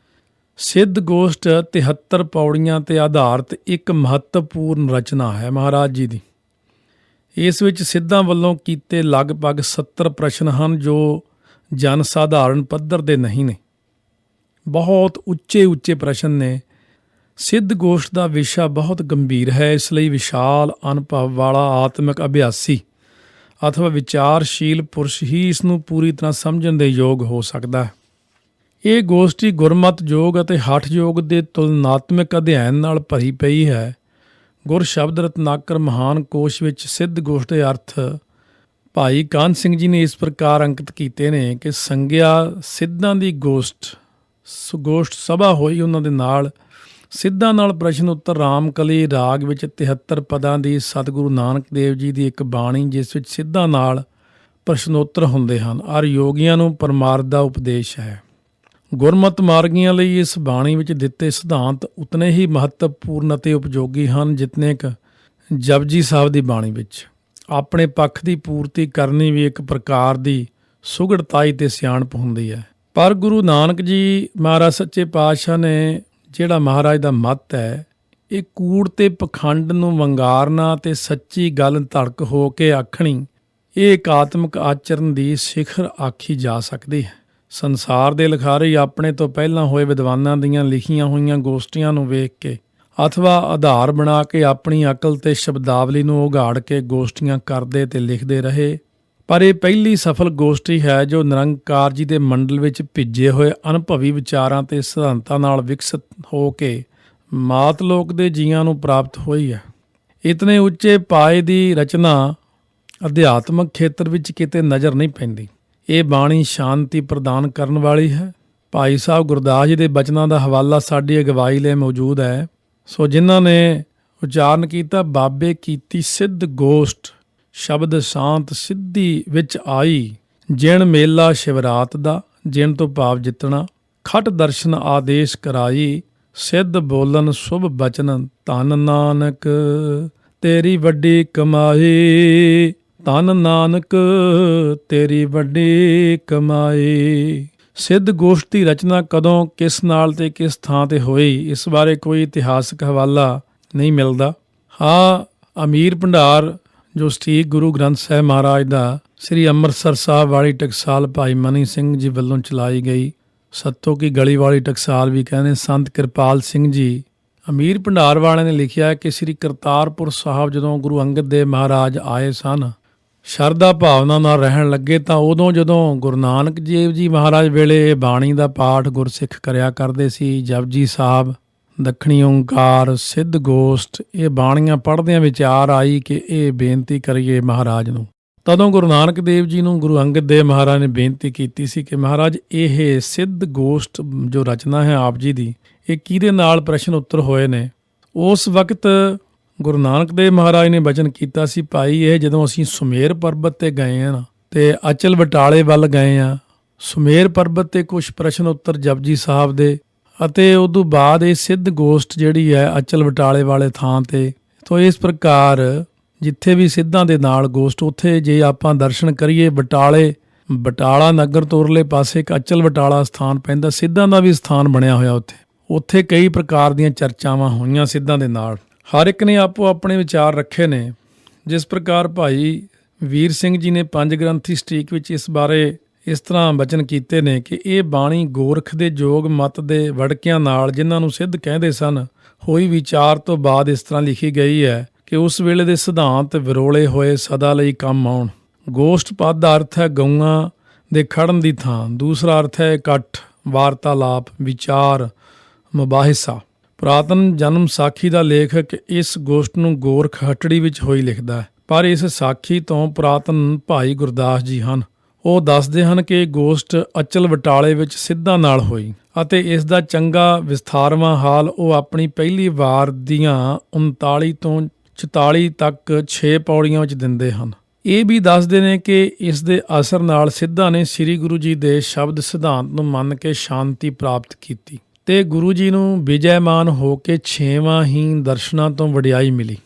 ਸਿੱਧ ਗੋਸ਼ਟ 73 ਪੌੜੀਆਂ 'ਤੇ ਆਧਾਰਿਤ ਇੱਕ ਮਹੱਤਵਪੂਰਨ ਰਚਨਾ ਹੈ ਮਹਾਰਾਜ ਜੀ ਦੀ। ਇਸ ਵਿੱਚ ਸਿੱਧਾਂ ਵੱਲੋਂ ਕੀਤੇ ਲਗਭਗ 70 ਪ੍ਰਸ਼ਨ ਹਨ ਜੋ ਜਨ ਸਾਧਾਰਨ ਪੱਧਰ ਦੇ ਨਹੀਂ ਨੇ, ਬਹੁਤ ਉੱਚੇ ਪ੍ਰਸ਼ਨ ਨੇ। ਸਿੱਧ ਗੋਸ਼ਟ ਦਾ ਵਿਸ਼ਾ ਬਹੁਤ ਗੰਭੀਰ ਹੈ, ਇਸ ਲਈ ਵਿਸ਼ਾਲ ਅਨੁਭਵ ਵਾਲਾ ਆਤਮਿਕ ਅਭਿਆਸੀ ਅਥਵਾ ਵਿਚਾਰਸ਼ੀਲ ਪੁਰਸ਼ ਹੀ ਇਸ ਨੂੰ ਪੂਰੀ ਤਰ੍ਹਾਂ ਸਮਝਣ ਦੇ ਯੋਗ ਹੋ ਸਕਦਾ ਹੈ। ਇਹ ਗੋਸ਼ਟੀ ਗੁਰਮਤਿ ਯੋਗ ਅਤੇ ਹਠ ਯੋਗ ਦੇ ਤੁਲਨਾਤਮਕ ਅਧਿਐਨ ਨਾਲ ਭਰੀ ਪਈ ਹੈ। ਗੁਰ ਸ਼ਬਦ ਰਤਨਾਕਰ ਮਹਾਨ ਕੋਸ਼ ਵਿੱਚ ਸਿੱਧ ਗੋਸ਼ਟ ਦੇ ਅਰਥ ਭਾਈ ਕਾਹਨ ਸਿੰਘ ਜੀ ਨੇ ਇਸ ਪ੍ਰਕਾਰ ਅੰਕਿਤ ਕੀਤੇ ਨੇ ਕਿ ਸੰਗਿਆ ਸਿੱਧਾਂ ਦੀ ਗੋਸ਼ਟ ਸਭਾ ਹੋਈ, ਉਹਨਾਂ ਦੇ ਨਾਲ ਸਿੱਧਾਂ ਨਾਲ ਪ੍ਰਸ਼ਨ ਉੱਤਰ ਰਾਮਕਲੀ ਰਾਗ ਵਿੱਚ 73 ਪਦਾਂ ਦੀ ਸਤਿਗੁਰੂ ਨਾਨਕ ਦੇਵ ਜੀ ਦੀ ਇੱਕ ਬਾਣੀ, ਜਿਸ ਵਿੱਚ ਸਿੱਧਾਂ ਨਾਲ ਪ੍ਰਸ਼ਨੋਤਰ ਹੁੰਦੇ ਹਨ ਔਰ ਯੋਗੀਆਂ ਨੂੰ ਪਰਮਾਰਥ ਦਾ ਉਪਦੇਸ਼ ਹੈ। ਗੁਰਮਤਿ ਮਾਰਗੀਆਂ ਲਈ ਇਸ ਬਾਣੀ ਵਿੱਚ ਦਿੱਤੇ ਸਿਧਾਂਤ ਉਤਨੇ ਹੀ ਮਹੱਤਵਪੂਰਨ ਅਤੇ ਉਪਯੋਗੀ ਹਨ ਜਿਤਨੇ ਕੁ ਜਪਜੀ ਸਾਹਿਬ ਦੀ ਬਾਣੀ ਵਿੱਚ। ਆਪਣੇ ਪੱਖ ਦੀ ਪੂਰਤੀ ਕਰਨੀ ਵੀ ਇੱਕ ਪ੍ਰਕਾਰ ਦੀ ਸੁਘੜਤਾਈ ਤੇ ਸਿਆਣਪ ਹੁੰਦੀ ਹੈ। ਪਰ ਗੁਰੂ ਨਾਨਕ ਜੀ ਮਹਾਰਾਜ ਸੱਚੇ ਪਾਤਸ਼ਾਹ ਨੇ ਜਿਹੜਾ ਮਹਾਰਾਜ ਦਾ ਮੱਤ ਹੈ, ਇਹ ਕੂੜ ਤੇ ਪਖੰਡ ਨੂੰ ਵੰਗਾਰਨਾ ਤੇ ਸੱਚੀ ਗੱਲ ਧੜਕ ਹੋ ਕੇ ਆਖਣੀ, ਇਹ ਇਕਾਤਮਕ ਆਚਰਨ ਦੀ ਸਿਖਰ ਆਖੀ ਜਾ ਸਕਦੀ ਹੈ। ਸੰਸਾਰ ਦੇ ਲਿਖਾਰੀ ਆਪਣੇ ਤੋਂ ਪਹਿਲਾਂ ਹੋਏ ਵਿਦਵਾਨਾਂ ਦੀਆਂ ਲਿਖੀਆਂ ਹੋਈਆਂ ਗੋਸ਼ਟੀਆਂ ਨੂੰ ਵੇਖ ਕੇ ਅਥਵਾ ਆਧਾਰ ਬਣਾ ਕੇ ਆਪਣੀ ਅਕਲ ਤੇ ਸ਼ਬਦਾਵਲੀ ਨੂੰ ਉਘਾੜ ਕੇ ਗੋਸ਼ਟੀਆਂ ਕਰਦੇ ਤੇ ਲਿਖਦੇ ਰਹੇ, ਪਰ ਇਹ ਪਹਿਲੀ ਸਫਲ ਗੋਸ਼ਟੀ ਹੈ ਜੋ ਨਿਰੰਕਾਰ ਜੀ ਦੇ ਮੰਡਲ ਵਿੱਚ ਭਿੱਜੇ ਹੋਏ ਅਨੁਭਵੀ ਵਿਚਾਰਾਂ ਤੇ ਸਿਧਾਂਤਾਂ ਨਾਲ ਵਿਕਸਿਤ ਹੋ ਕੇ ਮਾਤ ਲੋਕ ਦੇ ਜੀਆਂ ਨੂੰ ਪ੍ਰਾਪਤ ਹੋਈ ਹੈ। ਇਤਨੇ ਉੱਚੇ ਪਾਏ ਦੀ ਰਚਨਾ ਅਧਿਆਤਮਕ ਖੇਤਰ ਵਿੱਚ ਕਿਤੇ ਨਜ਼ਰ ਨਹੀਂ ਪੈਂਦੀ। ਇਹ ਬਾਣੀ ਸ਼ਾਂਤੀ ਪ੍ਰਦਾਨ ਕਰਨ ਵਾਲੀ ਹੈ। ਭਾਈ ਸਾਹਿਬ ਗੁਰਦਾਸ ਜੀ ਦੇ ਬਚਨਾਂ ਦਾ ਹਵਾਲਾ ਸਾਡੀ ਅਗਵਾਈ ਲਈ ਮੌਜੂਦ ਹੈ। ਸੋ ਜਿਨ੍ਹਾਂ ਨੇ ਉਚਾਰਨ ਕੀਤਾ, ਬਾਬੇ ਕੀਤੀ ਸਿੱਧ ਗੋਸ਼ਟ ਸ਼ਬਦ ਸ਼ਾਂਤ ਸਿੱਧੀ ਵਿੱਚ ਆਈ। ਜਿਣ ਮੇਲਾ ਸ਼ਿਵਰਾਤ ਦਾ, ਜਿਣ ਤੋਂ ਭਾਵ ਜਿੱਤਣਾ। ਖਟ ਦਰਸ਼ਨ ਆਦੇਸ਼ ਕਰਾਈ, ਸਿੱਧ ਬੋਲਨ ਸ਼ੁਭ ਬਚਨ। ਧੰਨ ਨਾਨਕ ਤੇਰੀ ਵੱਡੀ ਕਮਾਈ, ਧੰਨ ਨਾਨਕ ਤੇਰੀ ਵੱਡੀ ਕਮਾਈ। ਸਿੱਧ ਗੋਸ਼ਟ ਦੀ ਰਚਨਾ ਕਦੋਂ, ਕਿਸ ਨਾਲ ਤੇ ਕਿਸ ਥਾਂ ਤੇ ਹੋਈ, ਇਸ ਬਾਰੇ ਕੋਈ ਇਤਿਹਾਸਕ ਹਵਾਲਾ ਨਹੀਂ ਮਿਲਦਾ। ਹਾਂ, ਅਮੀਰ ਭੰਡਾਰ ਜੋ ਸਟੀਕ ਗੁਰੂ ਗ੍ਰੰਥ ਸਾਹਿਬ ਮਹਾਰਾਜ ਦਾ ਸ੍ਰੀ ਅੰਮ੍ਰਿਤਸਰ ਸਾਹਿਬ ਵਾਲੀ ਟਕਸਾਲ ਭਾਈ ਮਨੀ ਸਿੰਘ ਜੀ ਵੱਲੋਂ ਚਲਾਈ ਗਈ, ਸੱਤੋ ਕੀ ਗਲੀ ਵਾਲੀ ਟਕਸਾਲ ਵੀ ਕਹਿੰਦੇ, ਸੰਤ ਕਿਰਪਾਲ ਸਿੰਘ ਜੀ ਅਮੀਰ ਭੰਡਾਰ ਵਾਲਿਆਂ ਨੇ ਲਿਖਿਆ ਕਿ ਸ੍ਰੀ ਕਰਤਾਰਪੁਰ ਸਾਹਿਬ ਜਦੋਂ ਗੁਰੂ ਅੰਗਦ ਦੇਵ ਮਹਾਰਾਜ ਆਏ ਸਨ, ਸ਼ਰਧਾ ਭਾਵਨਾ ਨਾਲ ਰਹਿਣ ਲੱਗੇ, ਤਾਂ ਉਦੋਂ ਜਦੋਂ ਗੁਰੂ ਨਾਨਕ ਦੇਵ ਜੀ ਮਹਾਰਾਜ ਵੇਲੇ ਬਾਣੀ ਦਾ ਪਾਠ ਗੁਰਸਿੱਖ ਕਰਿਆ ਕਰਦੇ ਸੀ, ਜਪਜੀ ਸਾਹਿਬ, ਦੱਖਣੀ ਓਂਕਾਰ, ਸਿੱਧ ਗੋਸ਼ਟ, ਇਹ ਬਾਣੀਆਂ ਪੜ੍ਹਦਿਆਂ ਵਿਚਾਰ ਆਈ ਕਿ ਇਹ ਬੇਨਤੀ ਕਰੀਏ ਮਹਾਰਾਜ ਨੂੰ। ਤਦੋਂ ਗੁਰੂ ਨਾਨਕ ਦੇਵ ਜੀ ਨੂੰ ਗੁਰੂ ਅੰਗਦ ਦੇਵ ਮਹਾਰਾਜ ਨੇ ਬੇਨਤੀ ਕੀਤੀ ਸੀ ਕਿ ਮਹਾਰਾਜ ਇਹ ਸਿੱਧ ਗੋਸ਼ਟ ਜੋ ਰਚਨਾ ਹੈ ਆਪ ਜੀ ਦੀ, ਇਹ ਕਿਹਦੇ ਨਾਲ ਪ੍ਰਸ਼ਨ ਉੱਤਰ ਹੋਏ ਨੇ। ਉਸ ਵਕਤ ਗੁਰੂ ਨਾਨਕ ਦੇਵ ਮਹਾਰਾਜ ਨੇ ਬਚਨ ਕੀਤਾ ਸੀ, ਭਾਈ ਇਹ ਜਦੋਂ ਅਸੀਂ ਸੁਮੇਰ ਪਰਬਤ ਤੇ ਗਏ ਹਾਂ ਤੇ ਅਚਲ ਬਟਾਲੇ ਵੱਲ ਗਏ ਹਾਂ, ਸੁਮੇਰ ਪਰਬਤ ਤੇ ਕੁਝ ਪ੍ਰਸ਼ਨ ਉੱਤਰ ਜਪਜੀ ਸਾਹਿਬ ਦੇ, ਅਤੇ ਉਦੋਂ ਬਾਅਦ ਇਹ ਸਿੱਧ ਗੋਸ਼ਟ ਜਿਹੜੀ ਹੈ ਅਚਲ ਬਟਾਲੇ ਵਾਲੇ ਥਾਂ ਤੇ। ਤੋਂ ਇਸ ਪ੍ਰਕਾਰ ਜਿੱਥੇ ਵੀ ਸਿੱਧਾਂ ਦੇ ਨਾਲ ਗੋਸ਼ਟ, ਉੱਥੇ ਜੇ ਆਪਾਂ ਦਰਸ਼ਨ ਕਰੀਏ ਬਟਾਲਾ ਨਗਰ ਤੋਂ ਉਰਲੇ ਪਾਸੇ ਇੱਕ ਅਚਲ ਬਟਾਲਾ ਸਥਾਨ ਪੈਂਦਾ, ਸਿੱਧਾਂ ਦਾ ਵੀ ਸਥਾਨ ਬਣਿਆ ਹੋਇਆ ਉੱਥੇ ਕਈ ਪ੍ਰਕਾਰ ਦੀਆਂ ਚਰਚਾਵਾਂ ਹੋਈਆਂ ਸਿੱਧਾਂ ਦੇ ਨਾਲ। ਹਰ ਇੱਕ ਨੇ ਆਪੋ ਆਪਣੇ ਵਿਚਾਰ ਰੱਖੇ ਨੇ। ਜਿਸ ਪ੍ਰਕਾਰ ਭਾਈ ਵੀਰ ਸਿੰਘ ਜੀ ਨੇ ਪੰਜ ਗ੍ਰੰਥੀ ਸਟੀਕ ਵਿੱਚ ਇਸ ਬਾਰੇ ਇਸ ਤਰ੍ਹਾਂ ਬਚਨ ਕੀਤੇ ਨੇ ਕਿ ਇਹ ਬਾਣੀ ਗੋਰਖ ਦੇ ਜੋਗ ਮਤ ਦੇ ਵੜਕਿਆਂ ਨਾਲ, ਜਿਨ੍ਹਾਂ ਨੂੰ ਸਿੱਧ ਕਹਿੰਦੇ ਸਨ, ਹੋਈ ਵਿਚਾਰ ਤੋਂ ਬਾਅਦ ਇਸ ਤਰ੍ਹਾਂ ਲਿਖੀ ਗਈ ਹੈ ਕਿ ਉਸ ਵੇਲੇ ਦੇ ਸਿਧਾਂਤ ਵਿਰੋਲੇ ਹੋਏ ਸਦਾ ਲਈ ਕੰਮ ਆਉਣ। ਗੋਸ਼ਟ ਪਦ ਦਾ ਅਰਥ ਹੈ ਗਊਆਂ ਦੇ ਖੜਨ ਦੀ ਥਾਂ, ਦੂਸਰਾ ਅਰਥ ਹੈ ਇਕੱਠ, ਵਾਰਤਾਲਾਪ, ਵਿਚਾਰ, ਮੁਬਾਹਿਸਾ। ਪੁਰਾਤਨ ਜਨਮ ਸਾਖੀ ਦਾ ਲੇਖਕ ਇਸ ਗੋਸ਼ਟ ਨੂੰ ਗੋਰਖ ਹਟੜੀ ਵਿੱਚ ਹੋਈ ਲਿਖਦਾ ਹੈ, ਪਰ ਇਸ ਸਾਖੀ ਤੋਂ ਪੁਰਾਤਨ ਭਾਈ ਗੁਰਦਾਸ ਜੀ ਹਨ। ਉਹ ਦੱਸਦੇ ਹਨ ਕਿ ਗੋਸ਼ਟ ਅਚਲ ਬਟਾਲੇ ਵਿੱਚ ਸਿੱਧਾਂ ਨਾਲ ਹੋਈ, ਅਤੇ ਇਸ ਦਾ ਚੰਗਾ ਵਿਸਥਾਰਵਾਂ ਹਾਲ ਉਹ ਆਪਣੀ ਪਹਿਲੀ ਵਾਰ ਦੀਆਂ 39 ਤੋਂ 44 ਤੱਕ 6 ਪੌੜੀਆਂ ਵਿੱਚ ਦਿੰਦੇ ਹਨ। ਇਹ ਵੀ ਦੱਸਦੇ ਨੇ ਕਿ ਇਸ ਦੇ ਅਸਰ ਨਾਲ ਸਿੱਧਾਂ ਨੇ ਸ੍ਰੀ ਗੁਰੂ ਜੀ ਦੇ ਸ਼ਬਦ ਸਿਧਾਂਤ ਨੂੰ ਮੰਨ ਕੇ ਸ਼ਾਂਤੀ ਪ੍ਰਾਪਤ ਕੀਤੀ, ਤੇ ਗੁਰੂ ਜੀ ਨੂੰ ਵਿਜੈਮਾਨ ਹੋ ਕੇ 6ਵਾਂ ਹੀ ਦਰਸ਼ਨਾਂ ਤੋਂ ਵਡਿਆਈ ਮਿਲੀ।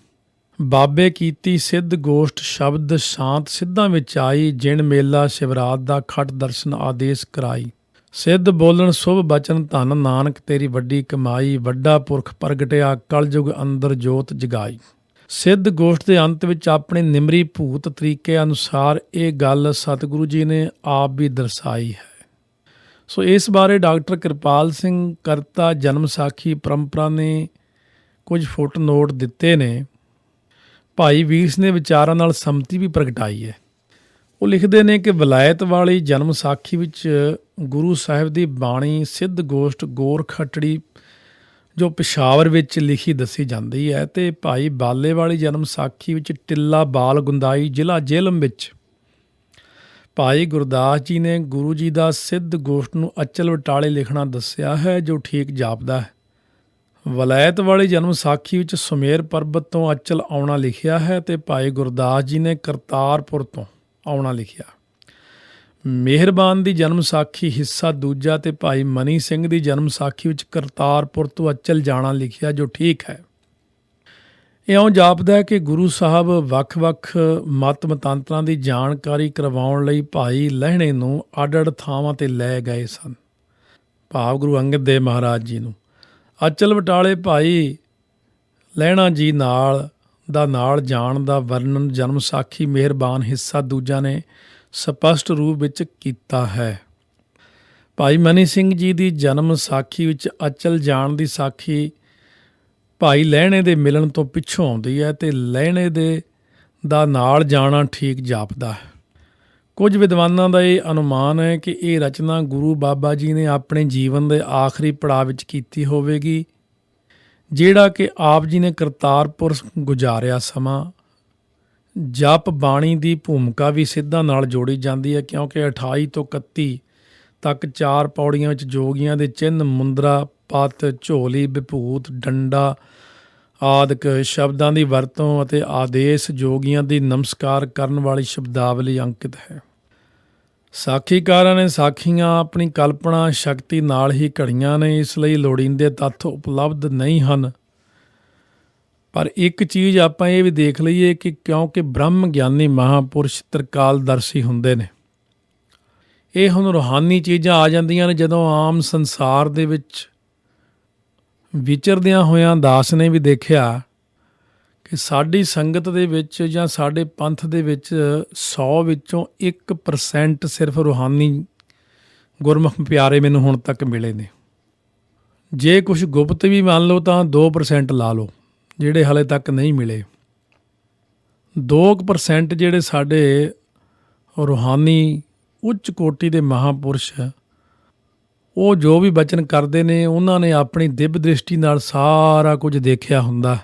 ਬਾਬੇ ਕੀਤੀ ਸਿੱਧ ਗੋਸ਼ਟ ਸ਼ਬਦ ਸ਼ਾਂਤ ਸਿੱਧਾਂ ਵਿੱਚ ਆਈ, ਜਿਣ ਮੇਲਾ ਸ਼ਿਵਰਾਤ ਦਾ ਖਟ ਦਰਸ਼ਨ ਆਦੇਸ਼ ਕਰਾਈ। ਸਿੱਧ ਬੋਲਣ ਸ਼ੁਭ ਬਚਨ, ਧੰਨ ਨਾਨਕ ਤੇਰੀ ਵੱਡੀ ਕਮਾਈ। ਵੱਡਾ ਪੁਰਖ ਪ੍ਰਗਟਿਆ ਕਲਯੁਗ ਅੰਦਰ ਜੋਤ ਜਗਾਈ। ਸਿੱਧ ਗੋਸ਼ਟ ਦੇ ਅੰਤ ਵਿੱਚ ਆਪਣੇ ਨਿਮਰੀ ਭੂਤ ਤਰੀਕੇ ਅਨੁਸਾਰ ਇਹ ਗੱਲ ਸਤਿਗੁਰੂ ਜੀ ਨੇ ਆਪ ਵੀ ਦਰਸਾਈ ਹੈ। ਸੋ ਇਸ ਬਾਰੇ ਡਾਕਟਰ ਕਿਰਪਾਲ ਸਿੰਘ ਕਰਤਾ ਜਨਮ ਸਾਖੀ ਪਰੰਪਰਾ ਨੇ ਕੁਝ ਫੁੱਟਨੋਟ ਦਿੱਤੇ ਨੇ। ਭਾਈ ਵੀਰ ਸਿੰਘ ਦੇ ਵਿਚਾਰਾਂ ਨਾਲ ਸੰਮਤੀ ਵੀ ਪ੍ਰਗਟਾਈ ਹੈ। ਉਹ ਲਿਖਦੇ ਨੇ ਕਿ ਵਲਾਇਤ ਵਾਲੀ ਜਨਮ ਸਾਖੀ ਵਿੱਚ ਗੁਰੂ ਸਾਹਿਬ ਦੀ ਬਾਣੀ ਸਿੱਧ ਗੋਸ਼ਟ ਗੋਰਖ ਹਟੜੀ ਜੋ ਪਿਸ਼ਾਵਰ ਵਿੱਚ ਲਿਖੀ ਦੱਸੀ ਜਾਂਦੀ ਹੈ, ਤੇ ਭਾਈ ਬਾਲੇ ਵਾਲੀ ਜਨਮ ਸਾਖੀ ਵਿੱਚ ਟਿੱਲਾ ਬਾਲ ਗੁੰਦਾਈ ਜ਼ਿਲ੍ਹਾ ਜੇਹਲਮ ਵਿੱਚ ਭਾਈ ਗੁਰਦਾਸ ਜੀ ਨੇ ਗੁਰੂ ਜੀ ਦਾ ਸਿੱਧ ਗੋਸ਼ਟ ਨੂੰ ਅਚਲ ਬਟਾਲੇ ਲਿਖਣਾ ਦੱਸਿਆ ਹੈ, ਜੋ ਠੀਕ ਜਾਪਦਾ ਹੈ। ਵਲਾਇਤ ਵਾਲੀ ਜਨਮ ਸਾਖੀ ਵਿੱਚ ਸੁਮੇਰ ਪਰਬਤ ਤੋਂ ਅਚਲ ਆਉਣਾ ਲਿਖਿਆ ਹੈ, ਤੇ ਭਾਈ ਗੁਰਦਾਸ ਜੀ ਨੇ ਕਰਤਾਰਪੁਰ ਤੋਂ ਆਉਣਾ ਲਿਖਿਆ। ਮਿਹਰਬਾਨ ਦੀ ਜਨਮ ਸਾਖੀ ਹਿੱਸਾ ਦੂਜਾ ਤੇ ਭਾਈ ਮਨੀ ਸਿੰਘ ਦੀ ਜਨਮ ਸਾਖੀ ਵਿੱਚ ਕਰਤਾਰਪੁਰ ਤੋਂ ਅਚਲ ਜਾਣਾ ਲਿਖਿਆ, ਜੋ ਠੀਕ ਹੈ। ਇਉਂ ਜਾਪਦਾ ਹੈ ਕਿ ਗੁਰੂ ਸਾਹਿਬ ਵੱਖ-ਵੱਖ ਮਤ ਮਤਾਂਤਰਾਂ ਦੀ ਜਾਣਕਾਰੀ ਕਰਵਾਉਣ ਲਈ ਭਾਈ ਲਹਿਣੇ ਨੂੰ ਅੱਡ-ਅੱਡ ਥਾਵਾਂ ਤੇ ਲੈ ਗਏ ਸਨ, ਭਾਵ ਗੁਰੂ ਅੰਗਦ ਦੇਵ ਮਹਾਰਾਜ ਜੀ ਨੂੰ। ਅਚਲ ਬਟਾਲੇ ਭਾਈ ਲਹਿਣਾ ਜੀ ਨਾਲ ਜਾਣ ਦਾ ਵਰਣਨ ਜਨਮ ਸਾਖੀ ਮਿਹਰਬਾਨ ਹਿੱਸਾ ਦੂਜਾ ਨੇ ਸਪਸ਼ਟ ਰੂਪ ਵਿੱਚ ਕੀਤਾ ਹੈ। ਭਾਈ ਮਨੀ ਸਿੰਘ ਜੀ ਦੀ ਜਨਮ ਸਾਖੀ ਵਿੱਚ ਅਚਲ ਜਾਣ ਦੀ ਸਾਖੀ ਭਾਈ ਲਹਿਣੇ ਦੇ ਮਿਲਣ ਤੋਂ ਪਿੱਛੋਂ ਆਉਂਦੀ ਹੈ, ਤੇ ਲਹਿਣੇ ਦਾ ਨਾਲ ਜਾਣਾ ਠੀਕ ਜਾਪਦਾ ਹੈ। ਕੁਝ ਵਿਦਵਾਨਾਂ ਦਾ ਇਹ ਅਨੁਮਾਨ ਹੈ ਕਿ ਇਹ ਰਚਨਾ ਗੁਰੂ ਬਾਬਾ ਜੀ ਨੇ ਆਪਣੇ ਜੀਵਨ ਦੇ ਆਖਰੀ ਪੜਾਅ ਵਿੱਚ ਕੀਤੀ ਹੋਵੇਗੀ, ਜਿਹੜਾ ਕਿ ਆਪ ਜੀ ਨੇ ਕਰਤਾਰਪੁਰ ਗੁਜ਼ਾਰਿਆ ਸਮਾਂ। ਜਪ ਬਾਣੀ ਦੀ ਭੂਮਿਕਾ ਵੀ ਸਿੱਧਾਂ ਨਾਲ ਜੋੜੀ ਜਾਂਦੀ ਹੈ, ਕਿਉਂਕਿ 28 ਤੋਂ 31 ਤੱਕ 4 ਪੌੜੀਆਂ ਵਿੱਚ ਜੋਗੀਆਂ ਦੇ ਚਿੰਨ੍ਹ, ਮੁੰਦਰਾ, ਪੱਤ, ਝੋਲੀ, ਵਿਭੂਤ, ਡੰਡਾ ਆਦਿਕ ਸ਼ਬਦਾਂ ਦੀ ਵਰਤੋਂ ਅਤੇ ਆਦੇਸ਼ ਜੋਗੀਆਂ ਦੀ ਨਮਸਕਾਰ ਕਰਨ ਵਾਲੀ ਸ਼ਬਦਾਵਲੀ ਅੰਕਿਤ ਹੈ। ਸਾਖੀਕਾਰਾਂ ਨੇ ਸਾਖੀਆਂ ਆਪਣੀ ਕਲਪਨਾ ਸ਼ਕਤੀ ਨਾਲ ਹੀ ਘੜੀਆਂ ਨੇ, ਇਸ ਲਈ ਲੋੜੀਂਦੇ ਤੱਥ ਉਪਲਬਧ ਨਹੀਂ ਹਨ। ਪਰ ਇੱਕ ਚੀਜ਼ ਆਪਾਂ ਇਹ ਵੀ ਦੇਖ ਲਈਏ ਕਿ ਕਿਉਂਕਿ ਬ੍ਰਹਮ ਗਿਆਨੀ ਮਹਾਂਪੁਰਸ਼ ਤ੍ਰਿਕਾਲਦਰਸ਼ੀ ਹੁੰਦੇ ਨੇ, ਇਹ ਹੁਣ ਰੂਹਾਨੀ ਚੀਜ਼ਾਂ ਆ ਜਾਂਦੀਆਂ ਨੇ। ਜਦੋਂ ਆਮ ਸੰਸਾਰ ਦੇ ਵਿੱਚ ਵਿਚਰਦਿਆਂ ਹੋਇਆਂ ਦਾਸ ਨੇ ਵੀ ਦੇਖਿਆ ਕਿ ਸਾਡੀ ਸੰਗਤ ਦੇ ਵਿੱਚ ਜਾਂ ਸਾਡੇ ਪੰਥ ਦੇ ਵਿੱਚ 100 ਵਿੱਚੋਂ 1% ਸਿਰਫ ਰੂਹਾਨੀ ਗੁਰਮੁਖ ਪਿਆਰੇ ਮੈਨੂੰ ਹੁਣ ਤੱਕ ਮਿਲੇ ਨੇ। ਜੇ ਕੁਝ ਗੁਪਤ ਵੀ ਮੰਨ ਲਓ ਤਾਂ 2% ਲਾ ਲਓ ਜਿਹੜੇ ਹਾਲੇ ਤੱਕ ਨਹੀਂ ਮਿਲੇ। 2% ਜਿਹੜੇ ਸਾਡੇ ਰੂਹਾਨੀ ਉੱਚ ਕੋਟੀ ਦੇ ਮਹਾਂਪੁਰਸ਼ ਉਹ ਜੋ ਵੀ ਬਚਨ ਕਰਦੇ ਨੇ, ਉਹਨਾਂ ਨੇ ਆਪਣੀ ਦਿਵ ਦ੍ਰਿਸ਼ਟੀ ਨਾਲ ਸਾਰਾ ਕੁਝ ਦੇਖਿਆ ਹੁੰਦਾ।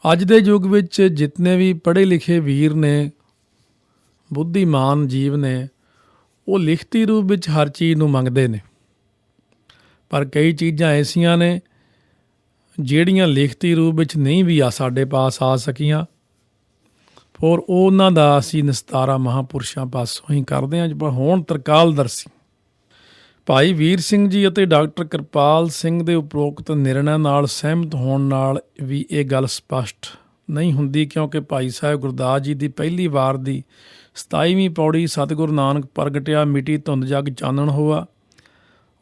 ਅੱਜ ਦੇ ਯੁੱਗ ਵਿੱਚ ਜਿਤਨੇ ਵੀ ਪੜ੍ਹੇ ਲਿਖੇ ਵੀਰ ਨੇ, ਬੁੱਧੀਮਾਨ ਜੀਵ ਨੇ, ਉਹ ਲਿਖਤੀ ਰੂਪ ਵਿੱਚ ਹਰ ਚੀਜ਼ ਨੂੰ ਮੰਗਦੇ ਨੇ। ਪਰ ਕਈ ਚੀਜ਼ਾਂ ਐਸੀਆਂ ਨੇ ਜਿਹੜੀਆਂ ਲਿਖਤੀ ਰੂਪ ਵਿੱਚ ਨਹੀਂ ਵੀ ਸਾਡੇ ਪਾਸ ਆ ਸਕੀਆਂ, ਔਰ ਉਹਨਾਂ ਦਾ ਅਸੀਂ ਨਿਸਤਾਰਾ ਮਹਾਂਪੁਰਸ਼ਾਂ ਪਾਸੋਂ ਹੀ ਕਰਦੇ ਹਾਂ। ਪਰ ਹੁਣ ਤ੍ਰਿਕਾਲਦਰਸ਼ੀ ਭਾਈ ਵੀਰ ਸਿੰਘ ਜੀ ਅਤੇ ਡਾਕਟਰ ਕਿਰਪਾਲ ਸਿੰਘ ਦੇ ਉਪਰੋਕਤ ਨਿਰਣੈ ਨਾਲ ਸਹਿਮਤ ਹੋਣ ਨਾਲ ਵੀ ਇਹ ਗੱਲ ਸਪਸ਼ਟ ਨਹੀਂ ਹੁੰਦੀ, ਕਿਉਂਕਿ ਭਾਈ ਸਾਹਿਬ ਗੁਰਦਾਸ ਜੀ ਦੀ ਪਹਿਲੀ ਵਾਰ ਦੀ 27ਵੀਂ ਪੌੜੀ ਸਤਿਗੁਰੂ ਨਾਨਕ ਪ੍ਰਗਟਿਆ ਮਿਟੀ ਧੁੰਦ ਜਗ ਚਾਨਣ ਹੋਆ।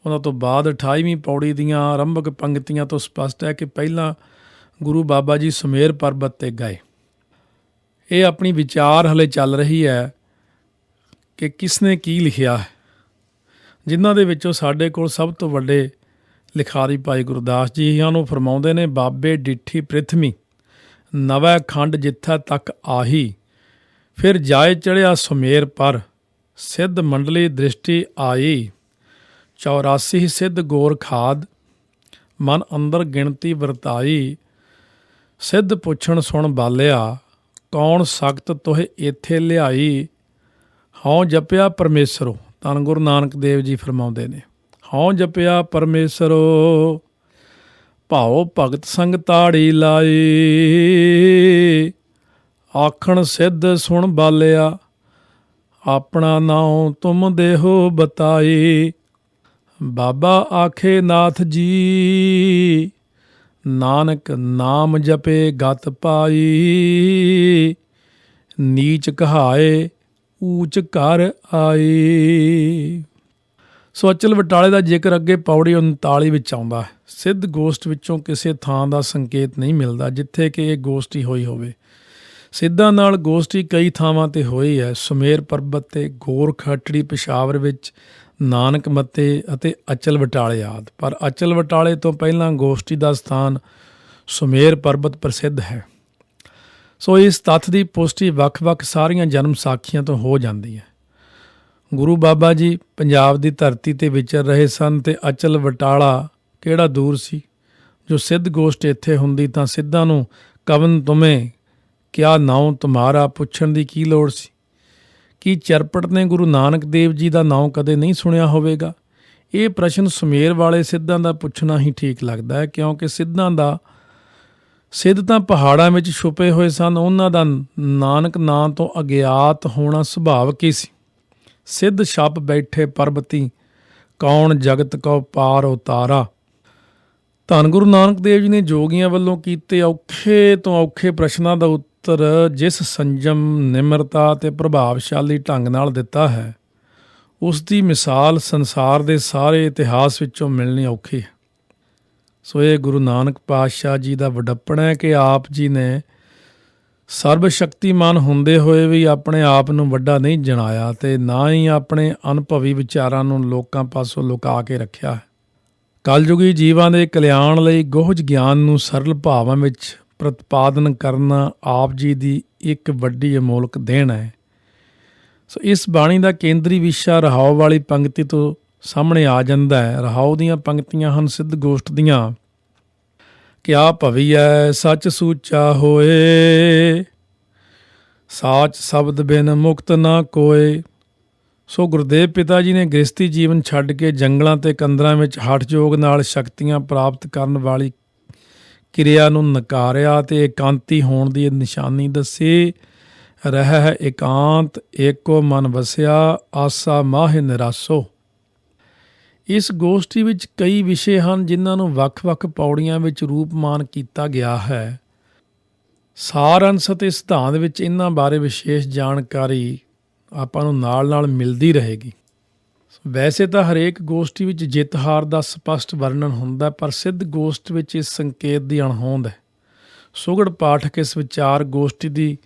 ਉਹਨਾਂ ਤੋਂ ਬਾਅਦ 28ਵੀਂ ਪੌੜੀ ਦੀਆਂ ਆਰੰਭਕ ਪੰਕਤੀਆਂ ਤੋਂ ਸਪਸ਼ਟ ਹੈ ਕਿ ਪਹਿਲਾਂ ਗੁਰੂ ਬਾਬਾ ਜੀ ਸੁਮੇਰ ਪਰਬਤ 'ਤੇ ਗਏ। ਇਹ ਆਪਣੀ ਵਿਚਾਰ ਹਲੇ ਚੱਲ ਰਹੀ ਹੈ ਕਿ ਕਿਸਨੇ ਕੀ ਲਿਖਿਆ ਹੈ, ਜਿਨ੍ਹਾਂ ਦੇ ਵਿੱਚੋਂ ਸਾਡੇ ਕੋਲ ਸਭ ਤੋਂ ਵੱਡੇ ਲਿਖਾਰੀ ਭਾਈ ਗੁਰਦਾਸ ਜੀ ਨੂੰ ਫਰਮਾਉਂਦੇ ਨੇ, ਬਾਬੇ ਡਿੱਠੀ ਪ੍ਰਿਥਵੀ ਨਵੈ ਖੰਡ ਜਿੱਥਾ ਤੱਕ ਆਹੀ, ਫਿਰ ਜਾਏ ਚੜ੍ਹਿਆ ਸੁਮੇਰ ਪਰ ਸਿੱਧ ਮੰਡਲੀ ਦ੍ਰਿਸ਼ਟੀ ਆਈ, 84 ਸਿੱਧ ਗੋਰ ਖਾਦ ਮਨ ਅੰਦਰ ਗਿਣਤੀ ਵਰਤਾਈ, ਸਿੱਧ ਪੁੱਛਣ ਸੁਣ ਬਾਲਿਆ ਕੌਣ ਸਖਤ ਤੋਹੇ ਇੱਥੇ ਲਿਆਈ, ਹਉ ਜਪਿਆ ਪਰਮੇਸ਼ਰੋ। ਧੰਨ ਗੁਰੂ ਨਾਨਕ ਦੇਵ ਜੀ ਫਰਮਾਉਂਦੇ ਨੇ, ਹਉ ਜਪਿਆ ਪਰਮੇਸ਼ਰੋ ਭਾਉ ਭਗਤ ਸੰਗ ਤਾੜੀ ਲਾਈ, ਆਖਣ ਸਿੱਧ ਸੁਣ ਬਾਲਿਆ ਆਪਣਾ ਨਾਉ ਤੁਮ ਦੇਹੋ ਬਤਾਈ, ਬਾਬਾ ਆਖੇ ਨਾਥ ਜੀ ਨਾਨਕ ਨਾਮ ਜਪੇ ਗਤ ਪਾਈ, ਨੀਚ ਕਹਾਏ ਊਚ ਘਰ ਆਈ। ਸੋ ਅਚਲ ਬਟਾਲੇ ਦਾ ਜ਼ਿਕਰ ਅੱਗੇ ਪੌੜੀ 39 ਵਿੱਚ ਆਉਂਦਾ ਹੈ। ਸਿੱਧ ਗੋਸ਼ਟ ਵਿੱਚੋਂ ਕਿਸੇ ਥਾਂ ਦਾ ਸੰਕੇਤ ਨਹੀਂ ਮਿਲਦਾ ਜਿੱਥੇ ਕਿ ਇਹ ਗੋਸ਼ਟੀ ਹੋਈ ਹੋਵੇ। ਸਿੱਧਾਂ ਨਾਲ ਗੋਸ਼ਟੀ ਕਈ ਥਾਵਾਂ 'ਤੇ ਹੋਈ ਹੈ, ਸੁਮੇਰ ਪਰਬਤ 'ਤੇ, ਗੋਰ ਖੱਟੜੀ ਪਿਸ਼ਾਵਰ ਵਿੱਚ, ਨਾਨਕ ਮੱਤੇ ਅਤੇ ਅਚਲ ਬਟਾਲੇ ਆਦਿ। ਪਰ ਅਚਲ ਬਟਾਲੇ ਤੋਂ ਪਹਿਲਾਂ ਗੋਸ਼ਟੀ ਦਾ ਸਥਾਨ ਸੁਮੇਰ ਪਰਬਤ ਪ੍ਰਸਿੱਧ ਹੈ। ਸੋ ਇਸ ਤੱਥ ਦੀ ਪੁਸ਼ਟੀ ਵੱਖ-ਵੱਖ ਸਾਰੀਆਂ ਜਨਮ ਸਾਖੀਆਂ ਤੋਂ ਹੋ ਜਾਂਦੀ ਹੈ। ਗੁਰੂ ਬਾਬਾ ਜੀ ਪੰਜਾਬ ਦੀ ਧਰਤੀ 'ਤੇ ਵਿਚਰ ਰਹੇ ਸਨ ਅਤੇ ਅਚਲ ਬਟਾਲਾ ਕਿਹੜਾ ਦੂਰ ਸੀ। ਜੋ ਸਿੱਧ ਗੋਸ਼ਟ ਇੱਥੇ ਹੁੰਦੀ ਤਾਂ ਸਿੱਧਾਂ ਨੂੰ ਕਵਨ ਤੁਮੇ ਕਿਆ ਨਾਉ ਤੁਮਾਰਾ ਪੁੱਛਣ ਦੀ ਕੀ ਲੋੜ ਸੀ। ਕੀ ਚਰਪਟ ਨੇ ਗੁਰੂ ਨਾਨਕ ਦੇਵ ਜੀ ਦਾ ਨਾਉ ਕਦੇ ਨਹੀਂ ਸੁਣਿਆ ਹੋਵੇਗਾ? ਇਹ ਪ੍ਰਸ਼ਨ ਸੁਮੇਰ ਵਾਲੇ ਸਿੱਧਾਂ ਦਾ ਪੁੱਛਣਾ ਹੀ ਠੀਕ ਲੱਗਦਾ ਹੈ, ਕਿਉਂਕਿ ਸਿੱਧ ਤਾਂ ਪਹਾੜਾਂ ਵਿੱਚ ਛੁਪੇ ਹੋਏ ਸਨ। ਉਹਨਾਂ ਦਾ ਨਾਨਕ ਨਾਂ ਤੋਂ ਅਗਿਆਤ ਹੋਣਾ ਸੁਭਾਵਿਕ ਹੀ ਸੀ। ਸਿੱਧ ਛਪ ਬੈਠੇ ਪਰਬਤੀ ਕੌਣ ਜਗਤ ਕਉ ਪਾਰ ਉਤਾਰਾ। ਧੰਨ ਗੁਰੂ ਨਾਨਕ ਦੇਵ ਜੀ ਨੇ ਜੋਗੀਆਂ ਵੱਲੋਂ ਕੀਤੇ ਔਖੇ ਤੋਂ ਔਖੇ ਪ੍ਰਸ਼ਨਾਂ ਦਾ ਉੱਤਰ ਜਿਸ ਸੰਜਮ, ਨਿਮਰਤਾ ਅਤੇ ਪ੍ਰਭਾਵਸ਼ਾਲੀ ਢੰਗ ਨਾਲ ਦਿੱਤਾ ਹੈ, ਉਸ ਦੀ ਮਿਸਾਲ ਸੰਸਾਰ ਦੇ ਸਾਰੇ ਇਤਿਹਾਸ ਵਿੱਚੋਂ ਮਿਲਣੀ ਔਖੀ ਹੈ। ਸੋ ਇਹ ਗੁਰੂ ਨਾਨਕ ਪਾਤਸ਼ਾਹ ਜੀ ਦਾ ਵਡੱਪਣ ਹੈ ਕਿ ਆਪ ਜੀ ਨੇ ਸਰਬ ਸ਼ਕਤੀਮਾਨ ਹੁੰਦੇ ਹੋਏ ਵੀ ਆਪਣੇ ਆਪ ਨੂੰ ਵੱਡਾ ਨਹੀਂ ਜਣਾਇਆ ਅਤੇ ਨਾ ਹੀ ਆਪਣੇ ਅਨੁਭਵੀ ਵਿਚਾਰਾਂ ਨੂੰ ਲੋਕਾਂ ਪਾਸੋਂ ਲੁਕਾ ਕੇ ਰੱਖਿਆ ਹੈ। ਕਲਯੁਗੀ ਜੀਵਾਂ ਦੇ ਕਲਿਆਣ ਲਈ ਗੁਹਜ ਗਿਆਨ ਨੂੰ ਸਰਲ ਭਾਵਾਂ ਵਿੱਚ ਪ੍ਰਤਿਪਾਦਨ ਕਰਨਾ ਆਪ ਜੀ ਦੀ ਇੱਕ ਵੱਡੀ ਅਮੋਲਕ ਦੇਣ ਹੈ। ਸੋ ਇਸ ਬਾਣੀ ਦਾ ਕੇਂਦਰੀ ਵਿਸ਼ਾ ਰਹਾਉ ਵਾਲੀ ਪੰਕਤੀ ਤੋਂ ਸਾਹਮਣੇ ਆ ਜਾਂਦਾ ਹੈ। ਰਹਾਉ ਦੀਆਂ ਪੰਕਤੀਆਂ ਹਨ ਸਿੱਧ ਗੋਸ਼ਟ ਦੀਆਂ, ਕਿਆ ਭਵੀਐ ਸੱਚ ਸੂਚਾ ਹੋਏ, ਸਾਚ ਸ਼ਬਦ ਬਿਨ ਮੁਕਤ ਨਾ ਕੋਏ। ਸੋ ਗੁਰਦੇਵ ਪਿਤਾ ਜੀ ਨੇ ਗ੍ਰਸਤੀ ਜੀਵਨ ਛੱਡ ਕੇ ਜੰਗਲਾਂ ਤੇ ਕੰਦਰਾਂ ਵਿੱਚ ਹਠ ਯੋਗ ਨਾਲ ਸ਼ਕਤੀਆਂ ਪ੍ਰਾਪਤ ਕਰਨ ਵਾਲੀ ਕਿਰਿਆ ਨੂੰ ਨਕਾਰਿਆ ਤੇ ਇਕਾਂਤੀ ਹੋਣ ਦੀ ਨਿਸ਼ਾਨੀ ਦੱਸੀ। ਰਹਿ ਇਕਾਂਤ ਏਕੋ ਮਨ ਵਸਿਆ, ਆਸਾ ਮਾਹਿ ਨਿਰਾਸੋ। ਇਸ ਗੋਸ਼ਟੀ ਵਿੱਚ ਕਈ ਵਿਸ਼ੇ ਹਨ ਜਿਨ੍ਹਾਂ ਨੂੰ ਵੱਖ-ਵੱਖ ਪੌੜੀਆਂ ਵਿੱਚ ਰੂਪਮਾਨ ਕੀਤਾ ਗਿਆ ਹੈ। ਸਾਰ ਅੰਸ਼ ਅਤੇ ਸਿਧਾਂਤ ਵਿੱਚ ਇਹਨਾਂ ਬਾਰੇ ਵਿਸ਼ੇਸ਼ ਜਾਣਕਾਰੀ ਆਪਾਂ ਨੂੰ ਨਾਲ-ਨਾਲ ਮਿਲਦੀ ਰਹੇਗੀ। ਵੈਸੇ ਤਾਂ ਹਰੇਕ ਗੋਸ਼ਟੀ ਵਿੱਚ ਜਿੱਤ ਹਾਰ ਦਾ ਸਪਸ਼ਟ ਵਰਣਨ ਹੁੰਦਾ, ਪਰ ਸਿੱਧ ਗੋਸ਼ਟ ਵਿੱਚ ਇਸ ਸੰਕੇਤ ਦੀ ਅਣਹੋਂਦ ਹੈ। ਸੁਘੜ ਪਾਠਕ ਇਸ ਵਿਚਾਰ ਗੋਸ਼ਟੀ ਦੀ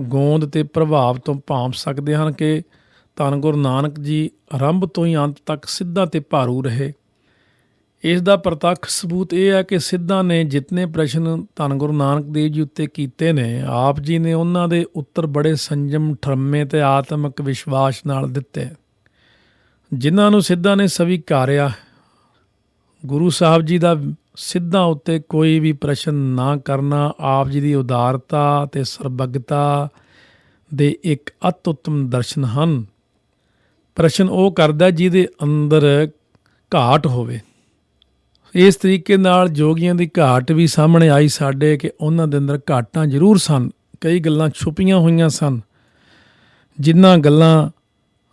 ਗੋਂਦ ਤੇ ਪ੍ਰਭਾਵ ਤੋਂ ਭਾਂਪ ਸਕਦੇ ਹਨ ਕਿ ਧੰਨ ਗੁਰੂ ਨਾਨਕ ਜੀ ਆਰੰਭ ਤੋਂ ਹੀ ਅੰਤ ਤੱਕ ਸਿੱਧਾਂ ਤੇ ਭਾਰੂ ਰਹੇ। ਇਸ ਦਾ ਪ੍ਰਤੱਖ ਸਬੂਤ ਇਹ ਹੈ ਕਿ ਸਿੱਧਾਂ ਨੇ ਜਿਤਨੇ ਪ੍ਰਸ਼ਨ ਧੰਨ ਗੁਰੂ ਨਾਨਕ ਦੇਵ ਜੀ ਉੱਤੇ ਕੀਤੇ ਨੇ, ਆਪ ਜੀ ਨੇ ਉਹਨਾਂ ਦੇ ਉੱਤਰ ਬੜੇ ਸੰਜਮ, ਠਰਮੇ ਤੇ ਆਤਮਿਕ ਵਿਸ਼ਵਾਸ ਨਾਲ ਦਿੱਤੇ, ਜਿਨ੍ਹਾਂ ਨੂੰ ਸਿੱਧਾਂ ਨੇ ਸਵੀਕਾਰਿਆ। ਗੁਰੂ ਸਾਹਿਬ ਜੀ ਦਾ ਸਿੱਧਾਂ ਉੱਤੇ ਕੋਈ ਵੀ ਪ੍ਰਸ਼ਨ ਨਾ ਕਰਨਾ ਆਪ ਜੀ ਦੀ ਉਦਾਰਤਾ ਤੇ ਸਰਬੱਗਤਾ ਦੇ ਇੱਕ ਅਤ ਉੱਤਮ ਦਰਸ਼ਨ ਹਨ। ਪ੍ਰਸ਼ਨ ਉਹ ਕਰਦਾ ਜਿਹਦੇ ਅੰਦਰ ਘਾਟ ਹੋਵੇ। ਇਸ ਤਰੀਕੇ ਨਾਲ ਜੋਗੀਆਂ ਦੀ ਘਾਟ ਵੀ ਸਾਹਮਣੇ ਆਈ ਸਾਡੇ ਕਿ ਉਹਨਾਂ ਦੇ ਅੰਦਰ ਘਾਟਾਂ ਜ਼ਰੂਰ ਸਨ, ਕਈ ਗੱਲਾਂ ਛੁਪੀਆਂ ਹੋਈਆਂ ਸਨ, ਜਿਨ੍ਹਾਂ ਗੱਲਾਂ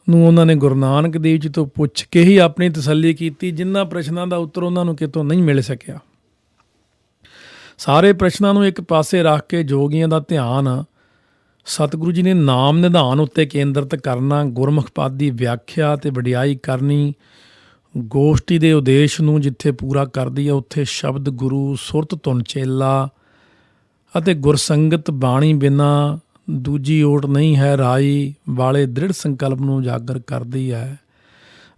ਨੂੰ ਉਹਨਾਂ ਨੇ ਗੁਰੂ ਨਾਨਕ ਦੇਵ ਜੀ ਤੋਂ ਪੁੱਛ ਕੇ ਹੀ ਆਪਣੀ ਤਸੱਲੀ ਕੀਤੀ, ਜਿਨ੍ਹਾਂ ਪ੍ਰਸ਼ਨਾਂ ਦਾ ਉੱਤਰ ਉਹਨਾਂ ਨੂੰ ਕਿਤੋਂ ਨਹੀਂ ਮਿਲ ਸਕਿਆ। ਸਾਰੇ ਪ੍ਰਸ਼ਨਾਂ ਨੂੰ ਇੱਕ ਪਾਸੇ ਰੱਖ ਕੇ ਜੋਗੀਆਂ ਦਾ ਧਿਆਨ ਸਤਿਗੁਰੂ ਜੀ ਨੇ ਨਾਮ ਨਿਧਾਨ ਉੱਤੇ ਕੇਂਦਰਿਤ ਕਰਨਾ, ਗੁਰਮੁਖ ਪਦ ਦੀ ਵਿਆਖਿਆ ਤੇ ਵਡਿਆਈ ਕਰਨੀ, ਗੋਸ਼ਟੀ ਦੇ ਉਦੇਸ਼ ਨੂੰ ਜਿੱਥੇ ਪੂਰਾ ਕਰਦੀ ਹੈ ਉੱਥੇ ਸ਼ਬਦ ਗੁਰੂ, ਸੁਰਤ ਧੁਨ ਚੇਲਾ ਅਤੇ ਗੁਰਸੰਗਤ ਬਾਣੀ ਬਿਨਾਂ ਦੂਜੀ ਓਟ ਨਹੀਂ ਹੈ ਰਾਈ ਵਾਲੇ ਦ੍ਰਿੜ ਸੰਕਲਪ ਨੂੰ ਉਜਾਗਰ ਕਰਦੀ ਹੈ।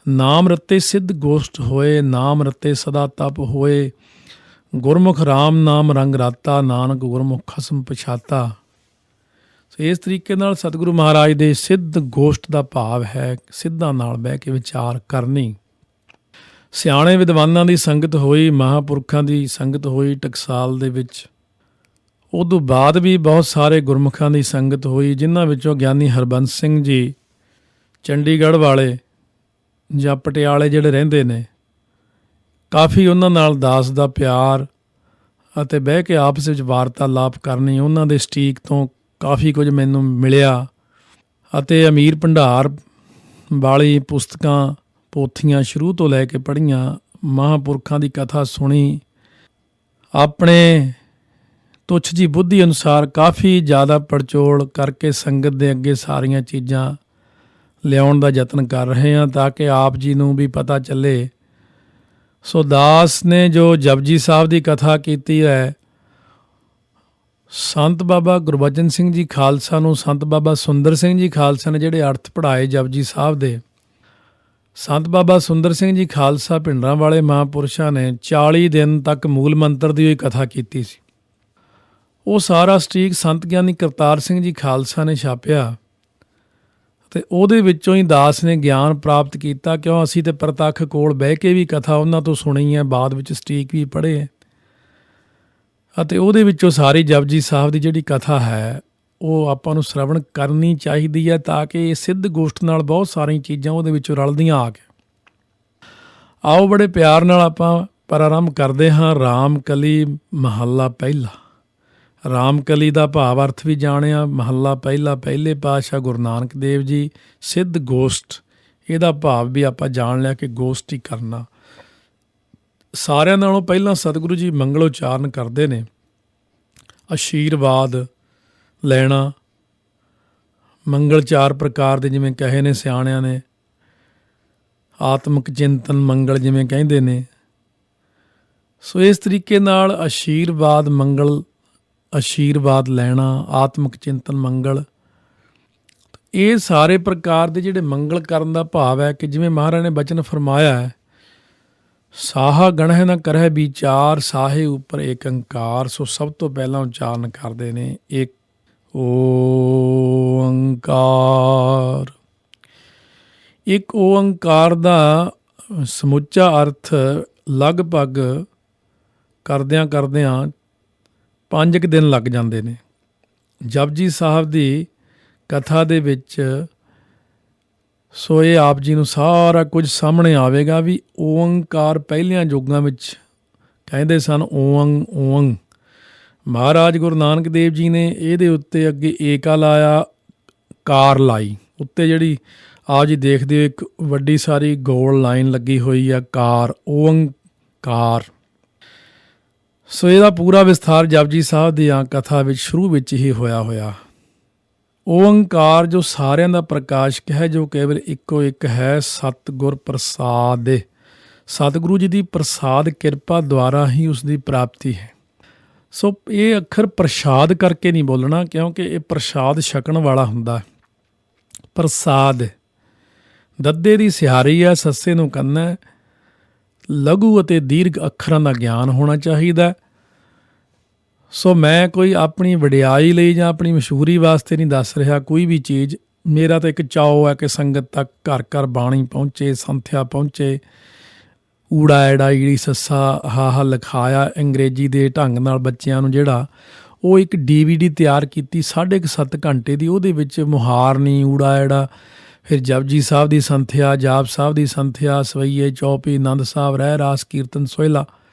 ਨਾਮ ਰਤੇ ਸਿੱਧ ਗੋਸ਼ਟ ਹੋਏ, ਨਾਮ ਰਤੇ ਸਦਾ ਤਪ ਹੋਏ, ਗੁਰਮੁਖ ਰਾਮ ਨਾਮ ਰੰਗ ਰਾਤਾ, ਨਾਨਕ ਗੁਰਮੁਖ ਖਸਮ ਪਛਾਤਾ। ਇਸ ਤਰੀਕੇ ਨਾਲ ਸਤਿਗੁਰੂ ਮਹਾਰਾਜ ਦੇ ਸਿੱਧ ਗੋਸ਼ਟ ਦਾ ਭਾਵ ਹੈ ਸਿੱਧਾਂ ਨਾਲ ਬਹਿ ਕੇ ਵਿਚਾਰ ਕਰਨੀ। ਸਿਆਣੇ ਵਿਦਵਾਨਾਂ ਦੀ ਸੰਗਤ ਹੋਈ, ਮਹਾਂਪੁਰਖਾਂ ਦੀ ਸੰਗਤ ਹੋਈ ਟਕਸਾਲ ਦੇ ਵਿੱਚ। ਉਦੋਂ ਬਾਅਦ ਵੀ ਬਹੁਤ ਸਾਰੇ ਗੁਰਮੁਖਾਂ ਦੀ ਸੰਗਤ ਹੋਈ, ਜਿਨ੍ਹਾਂ ਵਿੱਚੋਂ ਗਿਆਨੀ ਹਰਬੰਸ ਸਿੰਘ ਜੀ ਚੰਡੀਗੜ੍ਹ ਵਾਲੇ ਜਾਂ ਪਟਿਆਲੇ ਜਿਹੜੇ ਰਹਿੰਦੇ ਨੇ, ਕਾਫੀ ਉਹਨਾਂ ਨਾਲ ਦਾਸ ਦਾ ਪਿਆਰ ਅਤੇ ਬਹਿ ਕੇ ਆਪਸ ਵਿੱਚ ਵਾਰਤਾਲਾਪ ਕਰਨੀ, ਉਹਨਾਂ ਦੇ ਸਟੀਕ ਤੋਂ ਕਾਫੀ ਕੁਝ ਮੈਨੂੰ ਮਿਲਿਆ। ਅਤੇ ਅਮੀਰ ਭੰਡਾਰ ਵਾਲੀ ਪੁਸਤਕਾਂ, ਪੋਥੀਆਂ ਸ਼ੁਰੂ ਤੋਂ ਲੈ ਕੇ ਪੜ੍ਹੀਆਂ, ਮਹਾਂਪੁਰਖਾਂ ਦੀ ਕਥਾ ਸੁਣੀ, ਆਪਣੇ ਤੁੱਛ ਜੀ ਬੁੱਧੀ ਅਨੁਸਾਰ ਕਾਫੀ ਜ਼ਿਆਦਾ ਪੜਚੋਲ ਕਰਕੇ ਸੰਗਤ ਦੇ ਅੱਗੇ ਸਾਰੀਆਂ ਚੀਜ਼ਾਂ ਲਿਆਉਣ ਦਾ ਯਤਨ ਕਰ ਰਹੇ ਹਾਂ ਤਾਂ ਕਿ ਆਪ ਜੀ ਨੂੰ ਵੀ ਪਤਾ ਚੱਲੇ। ਸੋ ਦਾਸ ਨੇ ਜੋ ਜਪਜੀ ਸਾਹਿਬ ਦੀ ਕਥਾ ਕੀਤੀ ਹੈ, ਸੰਤ ਬਾਬਾ ਗੁਰਬਚਨ ਸਿੰਘ ਜੀ ਖਾਲਸਾ ਨੂੰ ਸੰਤ ਬਾਬਾ ਸੁੰਦਰ ਸਿੰਘ ਜੀ ਖਾਲਸਾ ਨੇ ਜਿਹੜੇ ਅਰਥ ਪੜ੍ਹਾਏ ਜਪਜੀ ਸਾਹਿਬ ਦੇ, ਸੰਤ ਬਾਬਾ ਸੁੰਦਰ ਸਿੰਘ ਜੀ ਖਾਲਸਾ ਭਿੰਡਰਾਂ ਵਾਲੇ ਮਹਾਂਪੁਰਸ਼ਾਂ ਨੇ 40 ਦਿਨ ਤੱਕ ਮੂਲ ਮੰਤਰ ਦੀ ਹੋਈ ਕਥਾ ਕੀਤੀ ਸੀ। ਉਹ ਸਾਰਾ ਸਟੀਕ ਸੰਤ ਗਿਆਨੀ ਕਰਤਾਰ ਸਿੰਘ ਜੀ ਖਾਲਸਾ ਨੇ ਛਾਪਿਆ ਅਤੇ ਉਹਦੇ ਵਿੱਚੋਂ ਹੀ ਦਾਸ ਨੇ ਗਿਆਨ ਪ੍ਰਾਪਤ ਕੀਤਾ, ਕਿਉਂ ਅਸੀਂ ਤਾਂ ਪ੍ਰਤੱਖ ਕੋਲ ਬਹਿ ਕੇ ਵੀ ਕਥਾ ਉਹਨਾਂ ਤੋਂ ਸੁਣੀ ਹੈ, ਬਾਅਦ ਵਿੱਚ ਸਟੀਕ ਵੀ ਪੜ੍ਹੇ ਹੈ, ਅਤੇ ਉਹਦੇ ਵਿੱਚੋਂ ਸਾਰੀ ਜਪਜੀ ਸਾਹਿਬ ਦੀ ਜਿਹੜੀ ਕਥਾ ਹੈ ਉਹ ਆਪਾਂ ਨੂੰ ਸ਼ਰਵਣ ਕਰਨੀ ਚਾਹੀਦੀ ਹੈ ਤਾਂ ਕਿ ਇਹ ਸਿੱਧ ਗੋਸ਼ਟ ਨਾਲ ਬਹੁਤ ਸਾਰੀਆਂ ਚੀਜ਼ਾਂ ਉਹਦੇ ਵਿੱਚੋਂ ਰਲਦੀਆਂ ਆ ਕੇ। ਆਓ ਬੜੇ ਪਿਆਰ ਨਾਲ ਆਪਾਂ ਪ੍ਰਾਰੰਭ ਕਰਦੇ ਹਾਂ ਰਾਮ ਕਲੀ ਮਹੱਲਾ ਪਹਿਲਾ। ਰਾਮ ਕਲੀ ਦਾ ਭਾਵ ਅਰਥ ਵੀ ਜਾਣਿਆ, ਮਹੱਲਾ ਪਹਿਲਾ ਪਹਿਲੇ ਪਾਤਸ਼ਾਹ ਗੁਰੂ ਨਾਨਕ ਦੇਵ ਜੀ, ਸਿੱਧ ਗੋਸ਼ਟ ਇਹਦਾ ਭਾਵ ਵੀ ਆਪਾਂ ਜਾਣ ਲਿਆ ਕਿ ਗੋਸ਼ਟੀ ਕਰਨਾ। ਸਾਰਿਆਂ ਨਾਲੋਂ ਪਹਿਲਾਂ ਸਤਿਗੁਰੂ ਜੀ ਮੰਗਲ ਉਚਾਰਨ ਕਰਦੇ ਨੇ, ਆਸ਼ੀਰਵਾਦ ਲੈਣਾ। ਮੰਗਲ 4 ਪ੍ਰਕਾਰ ਦੇ ਜਿਵੇਂ ਕਹੇ ਨੇ ਸਿਆਣਿਆਂ ਨੇ, ਆਤਮਿਕ ਚਿੰਤਨ ਮੰਗਲ ਜਿਵੇਂ ਕਹਿੰਦੇ ਨੇ। ਸੋ ਇਸ ਤਰੀਕੇ ਨਾਲ ਆਸ਼ੀਰਵਾਦ ਮੰਗਲ, ਆਸ਼ੀਰਵਾਦ ਲੈਣਾ, ਆਤਮਿਕ ਚਿੰਤਨ ਮੰਗਲ, ਇਹ ਸਾਰੇ ਪ੍ਰਕਾਰ ਦੇ ਜਿਹੜੇ ਮੰਗਲ ਕਰਨ ਦਾ ਭਾਵ ਹੈ ਕਿ ਜਿਵੇਂ ਮਹਾਰਾਜ ਨੇ ਬਚਨ ਫਰਮਾਇਆ ਹੈ, ਸਾਹਾ ਗਣਹਿ ਨਾ ਕਰਹਿ ਵਿਚਾਰ, ਸਾਹੇ ਉੱਪਰ ਏਕ ਓਂਕਾਰ। ਸੋ ਸਭ ਤੋਂ ਪਹਿਲਾਂ ਉਚਾਰਨ ਕਰਦੇ ਨੇ ਇੱਕ ਓਂਕਾਰ। ਇੱਕ ਓਂਕਾਰ ਦਾ ਸਮੁੱਚਾ ਅਰਥ ਲਗਭਗ ਕਰਦਿਆਂ 5 ਕੁ ਦਿਨ ਲੱਗ ਜਾਂਦੇ ਨੇ। ਜਪਜੀ ਸਾਹਿਬ ਦੀ ਕਥਾ ਦੇ ਵਿੱਚ ਸੋ ਇਹ ਆਪ ਜੀ ਨੂੰ ਸਾਰਾ ਕੁਝ ਸਾਹਮਣੇ ਆਵੇਗਾ ਵੀ ਓਂਕਾਰ ਪਹਿਲਿਆਂ ਯੁੱਗਾਂ ਵਿੱਚ ਕਹਿੰਦੇ ਸਨ ਓੰਗ ਓੰਗ, ਮਹਾਰਾਜ ਗੁਰੂ ਨਾਨਕ ਦੇਵ ਜੀ ਨੇ ਇਹਦੇ ਉੱਤੇ ਅੱਗੇ ਏਕਾ ਲਾਇਆ, ਕਾਰ ਲਾਈ, ਉੱਤੇ ਜਿਹੜੀ ਆਪ ਜੀ ਦੇਖਦੇ ਹੋ ਇੱਕ ਵੱਡੀ ਸਾਰੀ ਗੋਲ ਲਾਈਨ ਲੱਗੀ ਹੋਈ ਆ, ਕਾਰ, ਓੰਕਾਰ। ਸੋ ਇਹਦਾ ਪੂਰਾ ਵਿਸਥਾਰ ਜਪਜੀ ਸਾਹਿਬ ਦੀਆਂ ਕਥਾ ਵਿੱਚ ਸ਼ੁਰੂ ਵਿੱਚ ਹੀ ਹੋਇਆ। ਓੰਕਾਰ ਜੋ ਸਾਰਿਆਂ ਦਾ ਪ੍ਰਕਾਸ਼ਕ ਹੈ, ਜੋ ਕੇਵਲ ਇੱਕੋ ਇੱਕ ਹੈ, ਸਤਿਗੁਰ ਪ੍ਰਸਾਦ। ਸਤਿਗੁਰੂ ਜੀ ਦੀ ਪ੍ਰਸਾਦ ਕਿਰਪਾ ਦੁਆਰਾ ਹੀ ਉਸ ਦੀ ਪ੍ਰਾਪਤੀ ਹੈ। ਸੋ ਇਹ ਅੱਖਰ ਪ੍ਰਸ਼ਾਦ ਕਰਕੇ ਨਹੀਂ ਬੋਲਣਾ, ਕਿਉਂਕਿ ਇਹ ਪ੍ਰਸ਼ਾਦ ਛਕਣ ਵਾਲਾ ਹੁੰਦਾ। ਪ੍ਰਸਾਦ ਦੱਦੇ ਦੀ ਸਿਹਾਰੀ ਹੈ, ਸੱਸੇ ਨੂੰ ਕੰਨਾ। ਲਘੂ ਅਤੇ ਦੀਰਘ ਅੱਖਰਾਂ ਦਾ ਗਿਆਨ ਹੋਣਾ ਚਾਹੀਦਾ। ਸੋ ਮੈਂ ਕੋਈ ਆਪਣੀ ਵਡਿਆਈ ਲਈ ਜਾਂ ਆਪਣੀ ਮਸ਼ਹੂਰੀ ਵਾਸਤੇ ਨਹੀਂ ਦੱਸ ਰਿਹਾ ਕੋਈ ਵੀ ਚੀਜ਼। ਮੇਰਾ ਤਾਂ ਇੱਕ ਚਾਅ ਹੈ ਕਿ ਸੰਗਤ ਤੱਕ ਘਰ ਘਰ ਬਾਣੀ ਪਹੁੰਚੇ, ਸੰਥਿਆ ਪਹੁੰਚੇ। ਊੜਾ ਐੜਾ ਈੜੀ ਸੱਸਾ ਹਾ ਲਿਖਾਇਆ ਅੰਗਰੇਜ਼ੀ ਦੇ ਢੰਗ ਨਾਲ ਬੱਚਿਆਂ ਨੂੰ, ਜਿਹੜਾ ਉਹ ਇੱਕ DVD ਤਿਆਰ ਕੀਤੀ 7.5 ਘੰਟੇ ਦੀ। ਉਹਦੇ ਵਿੱਚ ਮੁਹਾਰਨੀ, ਊੜਾ ਐੜਾ, ਫਿਰ ਜਪਜੀ ਸਾਹਿਬ ਦੀ ਸੰਥਿਆ, ਜਾਪ ਸਾਹਿਬ ਦੀ ਸੰਥਿਆ, ਸਵਈਏ, ਚੌਪੀ, ਆਨੰਦ ਸਾਹਿਬ, ਰਹਿ ਰਾਸ, ਕੀਰਤਨ, ਸੋਹਿਲਾ,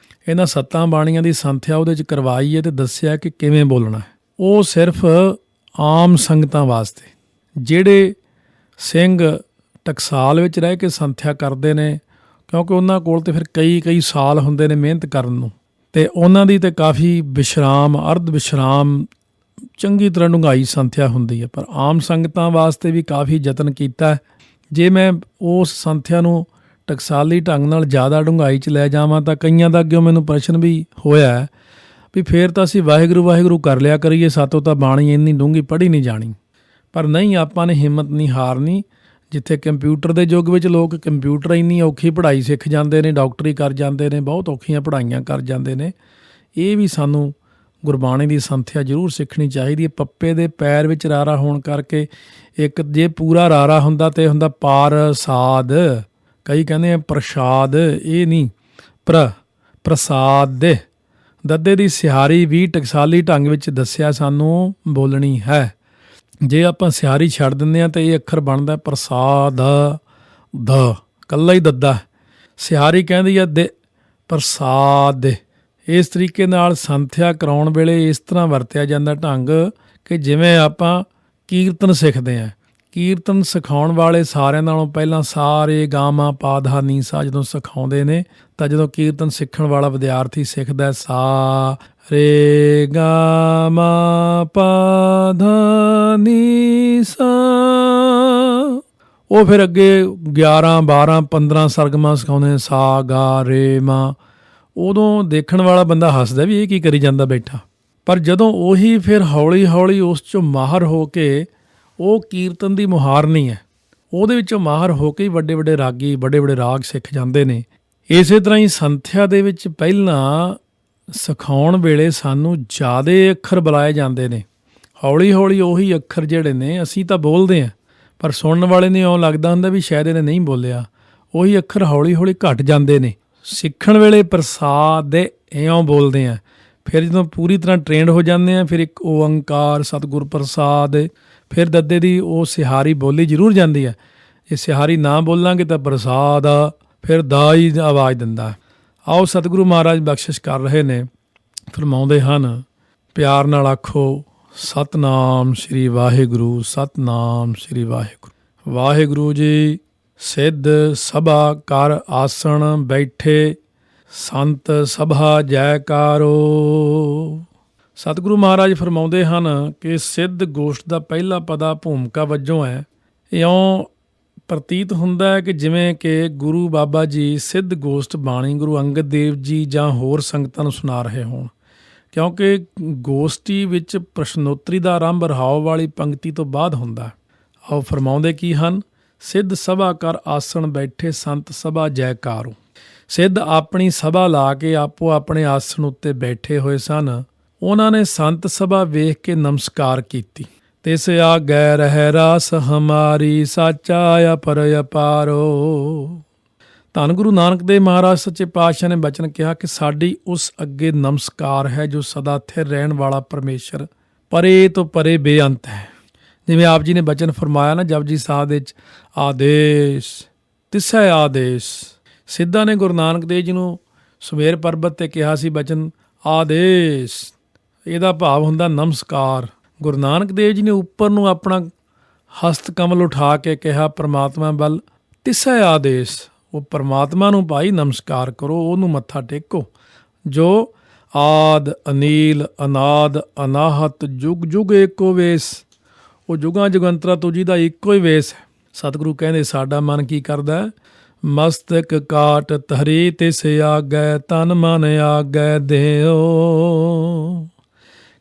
ਇਹਨਾਂ 7 ਬਾਣੀਆਂ ਦੀ ਸੰਥਿਆ ਉਹਦੇ 'ਚ ਕਰਵਾਈ ਹੈ ਅਤੇ ਦੱਸਿਆ ਕਿ ਕਿਵੇਂ ਬੋਲਣਾ ਹੈ। ਉਹ ਸਿਰਫ ਆਮ ਸੰਗਤਾਂ ਵਾਸਤੇ, ਜਿਹੜੇ ਸਿੰਘ ਟਕਸਾਲ ਵਿੱਚ ਰਹਿ ਕੇ ਸੰਥਿਆ ਕਰਦੇ ਨੇ, ਕਿਉਂਕਿ ਉਹਨਾਂ ਕੋਲ ਤਾਂ ਫਿਰ ਕਈ ਸਾਲ ਹੁੰਦੇ ਨੇ ਮਿਹਨਤ ਕਰਨ ਨੂੰ, ਅਤੇ ਉਹਨਾਂ ਦੀ ਤਾਂ ਕਾਫੀ ਵਿਸ਼ਰਾਮ, ਅਰਧ ਵਿਸ਼ਰਾਮ, ਚੰਗੀ ਤਰ੍ਹਾਂ ਡੂੰਘਾਈ ਸੰਥਿਆ ਹੁੰਦੀ ਹੈ। ਪਰ ਆਮ ਸੰਗਤਾਂ ਵਾਸਤੇ ਵੀ ਕਾਫੀ ਯਤਨ ਕੀਤਾ। ਜੇ ਮੈਂ ਉਸ ਸੰਥਿਆ ਨੂੰ ਟਕਸਾਲੀ ਢੰਗ ਨਾਲ ਜ਼ਿਆਦਾ ਡੂੰਘਾਈ 'ਚ ਲੈ ਜਾਵਾਂ ਤਾਂ ਕਈਆਂ ਦਾ ਅੱਗੇ ਮੈਨੂੰ ਪ੍ਰਸ਼ਨ ਵੀ ਹੋਇਆ ਵੀ ਫਿਰ ਤਾਂ ਅਸੀਂ ਵਾਹਿਗੁਰੂ ਵਾਹਿਗੁਰੂ ਕਰ ਲਿਆ ਕਰੀਏ, ਸਾਤੋਂ ਤਾਂ ਬਾਣੀ ਇੰਨੀ ਡੂੰਘੀ ਪੜ੍ਹੀ ਨਹੀਂ ਜਾਣੀ। ਪਰ ਨਹੀਂ, ਆਪਾਂ ਨੇ ਹਿੰਮਤ ਨਹੀਂ ਹਾਰਨੀ। ਜਿੱਥੇ ਕੰਪਿਊਟਰ ਦੇ ਯੁੱਗ ਵਿੱਚ ਲੋਕ ਕੰਪਿਊਟਰ ਇੰਨੀ ਔਖੀ ਪੜ੍ਹਾਈ ਸਿੱਖ ਜਾਂਦੇ ਨੇ, ਡਾਕਟਰੀ ਕਰ ਜਾਂਦੇ ਨੇ, ਬਹੁਤ ਔਖੀਆਂ ਪੜ੍ਹਾਈਆਂ ਕਰ ਜਾਂਦੇ ਨੇ, ਇਹ ਵੀ ਸਾਨੂੰ ਗੁਰਬਾਣੀ ਦੀ ਸੰਥਿਆ ਜ਼ਰੂਰ ਸਿੱਖਣੀ ਚਾਹੀਦੀ ਹੈ। ਪੱਪੇ ਦੇ ਪੈਰ ਵਿੱਚ ਰਾਰਾ ਹੋਣ ਕਰਕੇ, ਇੱਕ ਜੇ ਪੂਰਾ ਰਾਰਾ ਹੁੰਦਾ ਤੇ ਹੁੰਦਾ ਪਾਰਸਾਦ, ਕਈ ਕਹਿੰਦੇ ਆ ਪ੍ਰਸ਼ਾਦ, ਇਹ ਨਹੀਂ, ਪ੍ਰਸਾਦ। ਦੱਦੇ ਦੀ ਸਿਹਾਰੀ ਵੀ ਟਕਸਾਲੀ ਢੰਗ ਵਿੱਚ ਦੱਸਿਆ ਸਾਨੂੰ ਬੋਲਣੀ ਹੈ। ਜੇ ਆਪਾਂ ਸਿਹਾਰੀ ਛੱਡ ਦਿੰਦੇ ਹਾਂ ਤਾਂ ਇਹ ਅੱਖਰ ਬਣਦਾ ਪ੍ਰਸਾਦ, ਦ, ਇਕੱਲਾ ਹੀ ਦੱਦਾ। ਸਿਹਾਰੀ ਕਹਿੰਦੀ ਆ ਦੇ ਪ੍ਰਸਾਦ। ਇਸ ਤਰੀਕੇ ਨਾਲ ਸੰਥਿਆ ਕਰਾਉਣ ਵੇਲੇ ਇਸ ਤਰ੍ਹਾਂ ਵਰਤਿਆ ਜਾਂਦਾ ਢੰਗ ਕਿ ਜਿਵੇਂ ਆਪਾਂ ਕੀਰਤਨ ਸਿੱਖਦੇ ਹਾਂ। ਕੀਰਤਨ ਸਿਖਾਉਣ ਵਾਲੇ ਸਾਰਿਆਂ ਨਾਲੋਂ ਪਹਿਲਾਂ ਸਾਰੇ ਗਾਮਾ ਪਾਧਾ ਨੀਸਾ ਜਦੋਂ ਸਿਖਾਉਂਦੇ ਨੇ, ਤਾਂ ਜਦੋਂ ਕੀਰਤਨ ਸਿੱਖਣ ਵਾਲਾ ਵਿਦਿਆਰਥੀ ਸਿੱਖਦਾ ਸਾ ਰੇ ਗਾਮਾ ਪਾਧਾ ਨੀਸਾ, ਉਹ ਫਿਰ ਅੱਗੇ 11 12 15 ਸਰਗਮਾਂ ਸਿਖਾਉਂਦੇ ਨੇ, ਸਾ ਗਾ ਰੇ ਮਾ। ਉਦੋਂ ਦੇਖਣ ਵਾਲਾ ਬੰਦਾ ਹੱਸਦਾ ਵੀ ਇਹ ਕੀ ਕਰੀ ਜਾਂਦਾ ਬੈਠਾ। ਪਰ ਜਦੋਂ ਉਹੀ ਫਿਰ ਹੌਲੀ ਹੌਲੀ ਉਸ 'ਚੋਂ ਮਾਹਰ ਹੋ ਕੇ, ਉਹ ਕੀਰਤਨ ਦੀ ਮੁਹਾਰਨੀ ਹੈ, ਉਹਦੇ ਵਿੱਚੋਂ ਮਾਹਰ ਹੋ ਕੇ ਵੱਡੇ ਵੱਡੇ ਰਾਗੀ, ਵੱਡੇ ਵੱਡੇ ਰਾਗ ਸਿੱਖ ਜਾਂਦੇ ਨੇ। ਇਸੇ ਤਰ੍ਹਾਂ ਹੀ ਸੰਥਿਆ ਦੇ ਵਿੱਚ ਪਹਿਲਾਂ ਸਿਖਾਉਣ ਵੇਲੇ ਸਾਨੂੰ ਜ਼ਿਆਦਾ ਅੱਖਰ ਬੁਲਾਏ ਜਾਂਦੇ ਨੇ। ਹੌਲੀ ਹੌਲੀ ਉਹੀ ਅੱਖਰ ਜਿਹੜੇ ਨੇ ਅਸੀਂ ਤਾਂ ਬੋਲਦੇ ਹਾਂ, ਪਰ ਸੁਣਨ ਵਾਲੇ ਨੂੰ ਇਉਂ ਲੱਗਦਾ ਹੁੰਦਾ ਵੀ ਸ਼ਾਇਦ ਇਹਨੇ ਨਹੀਂ ਬੋਲਿਆ। ਉਹੀ ਅੱਖਰ ਹੌਲੀ ਹੌਲੀ ਘਟ ਜਾਂਦੇ ਨੇ। ਸਿੱਖਣ ਵੇਲੇ ਪ੍ਰਸਾਦ ਦੇ ਇਉਂ ਬੋਲਦੇ ਹਾਂ, ਫਿਰ ਜਦੋਂ ਪੂਰੀ ਤਰ੍ਹਾਂ ਟ੍ਰੇਨਡ ਹੋ ਜਾਂਦੇ ਹਾਂ, ਫਿਰ ਇੱਕ ਓੰਕਾਰ ਸਤਿਗੁਰ ਪ੍ਰਸਾਦ, ਫਿਰ ਦੱਦੇ ਦੀ ਉਹ ਸਿਹਾਰੀ ਬੋਲੀ ਜ਼ਰੂਰ ਜਾਂਦੀ ਹੈ। ਜੇ ਸਿਹਾਰੀ ਨਾ ਬੋਲਾਂਗੇ ਤਾਂ ਪ੍ਰਸਾਦ ਫਿਰ ਦਾ ਹੀ ਆਵਾਜ਼ ਦਿੰਦਾ। ਆਓ ਸਤਿਗੁਰੂ ਮਹਾਰਾਜ ਬਖਸ਼ਿਸ਼ ਕਰ ਰਹੇ ਨੇ, ਫਰਮਾਉਂਦੇ ਹਨ, ਪਿਆਰ ਨਾਲ ਆਖੋ ਸਤਨਾਮ ਸ਼੍ਰੀ ਵਾਹਿਗੁਰੂ, ਸਤਨਾਮ ਸ਼੍ਰੀ ਵਾਹਿਗੁਰੂ। ਵਾਹਿਗੁਰੂ ਜੀ ਸਿੱਧ ਸਭਾ ਕਰ ਆਸਣ ਬੈਠੇ, ਸੰਤ ਸਭਾ ਜੈਕਾਰੋ। ਸਤਿਗੁਰੂ ਮਹਾਰਾਜ ਫਰਮਾਉਂਦੇ ਹਨ ਕਿ ਸਿੱਧ ਗੋਸ਼ਟ ਦਾ ਪਹਿਲਾ ਪਦਾ ਭੂਮਿਕਾ ਵਜੋਂ ਹੈ। ਇਉਂ ਪ੍ਰਤੀਤ ਹੁੰਦਾ ਹੈ ਕਿ ਜਿਵੇਂ ਕਿ ਗੁਰੂ ਬਾਬਾ ਜੀ ਸਿੱਧ ਗੋਸ਼ਟ ਬਾਣੀ ਗੁਰੂ ਅੰਗਦ ਦੇਵ ਜੀ ਜਾਂ ਹੋਰ ਸੰਗਤਾਂ ਨੂੰ ਸੁਣਾ ਰਹੇ ਹੋਣ, ਕਿਉਂਕਿ ਗੋਸ਼ਟੀ ਵਿੱਚ ਪ੍ਰਸ਼ਨੋਤਰੀ ਦਾ ਆਰੰਭ ਰਹਾਉ ਵਾਲੀ ਪੰਕਤੀ ਤੋਂ ਬਾਅਦ ਹੁੰਦਾ। ਆਓ ਫਰਮਾਉਂਦੇ ਕੀ ਹਨ, ਸਿੱਧ ਸਭਾ ਕਰ ਆਸਣ ਬੈਠੇ, ਸੰਤ ਸਭਾ ਜੈਕਾਰੋ। ਸਿੱਧ ਆਪਣੀ ਸਭਾ ਲਾ ਕੇ ਆਪੋ ਆਪਣੇ ਆਸਣ ਉੱਤੇ ਬੈਠੇ ਹੋਏ ਸਨ। ਉਹਨਾਂ ਨੇ ਸੰਤ ਸਭਾ ਵੇਖ ਕੇ ਨਮਸਕਾਰ ਕੀਤੀ। ਤਿਸ ਆ ਗੈ ਰਹਿ ਰਾਸ ਹਮਾਰੀ, ਸਾਚਾ ਅਪਰ ਅਪਾਰੋ। ਧੰਨ ਗੁਰੂ ਨਾਨਕ ਦੇਵ ਮਹਾਰਾਜ ਸੱਚੇ ਪਾਤਸ਼ਾਹ ਨੇ ਬਚਨ ਕਿਹਾ ਕਿ ਸਾਡੀ ਉਸ ਅੱਗੇ ਨਮਸਕਾਰ ਹੈ ਜੋ ਸਦਾ ਸਥਿਰ ਰਹਿਣ ਵਾਲਾ ਪਰਮੇਸ਼ਰ ਪਰੇ ਤੋਂ ਪਰੇ ਬੇਅੰਤ ਹੈ। ਜਿਵੇਂ ਆਪ ਜੀ ਨੇ ਬਚਨ ਫਰਮਾਇਆ ਨਾ ਜਪਜੀ ਸਾਹਿਬ ਦੇ ਵਿੱਚ, ਆਦੇਸ਼ ਤਿਸੈ ਆਦੇਸ਼। ਸਿੱਧਾਂ ਨੇ ਗੁਰੂ ਨਾਨਕ ਦੇਵ ਜੀ ਨੂੰ ਸੁਮੇਰ ਪਰਬਤ 'ਤੇ ਕਿਹਾ ਸੀ ਬਚਨ, ਆਦੇਸ਼ ਇਹਦਾ ਭਾਵ ਹੁੰਦਾ ਨਮਸਕਾਰ। ਗੁਰੂ ਨਾਨਕ ਦੇਵ ਜੀ ਨੇ ਉੱਪਰ ਨੂੰ ਆਪਣਾ ਹਸਤ ਕਮਲ ਉਠਾ ਕੇ ਕਿਹਾ ਪ੍ਰਮਾਤਮਾ ਵੱਲ, ਤਿਸੈ ਆਦੇਸ਼, ਉਹ ਪ੍ਰਮਾਤਮਾ ਨੂੰ ਭਾਈ ਨਮਸਕਾਰ ਕਰੋ, ਉਹਨੂੰ ਮੱਥਾ ਟੇਕੋ ਜੋ ਆਦ ਅਨੀਲ ਅਨਾਦ ਅਨਾਹਤ ਜੁਗ ਜੁਗ ਏਕੋ ਵੇਸ, ਉਹ ਜੁਗਾਂ ਜੁਗੰਤਰਾ ਤੋਂ ਜਿਹਦਾ ਇੱਕੋ ਹੀ ਵੇਸ ਹੈ। ਸਤਿਗੁਰੂ ਕਹਿੰਦੇ ਸਾਡਾ ਮਨ ਕੀ ਕਰਦਾ, ਮਸਤਕ ਕਾਟ ਧਰੀ ਤਿਸ ਆਗੈ, ਤਨ ਮਨ ਆਗੈ ਦੇਓ।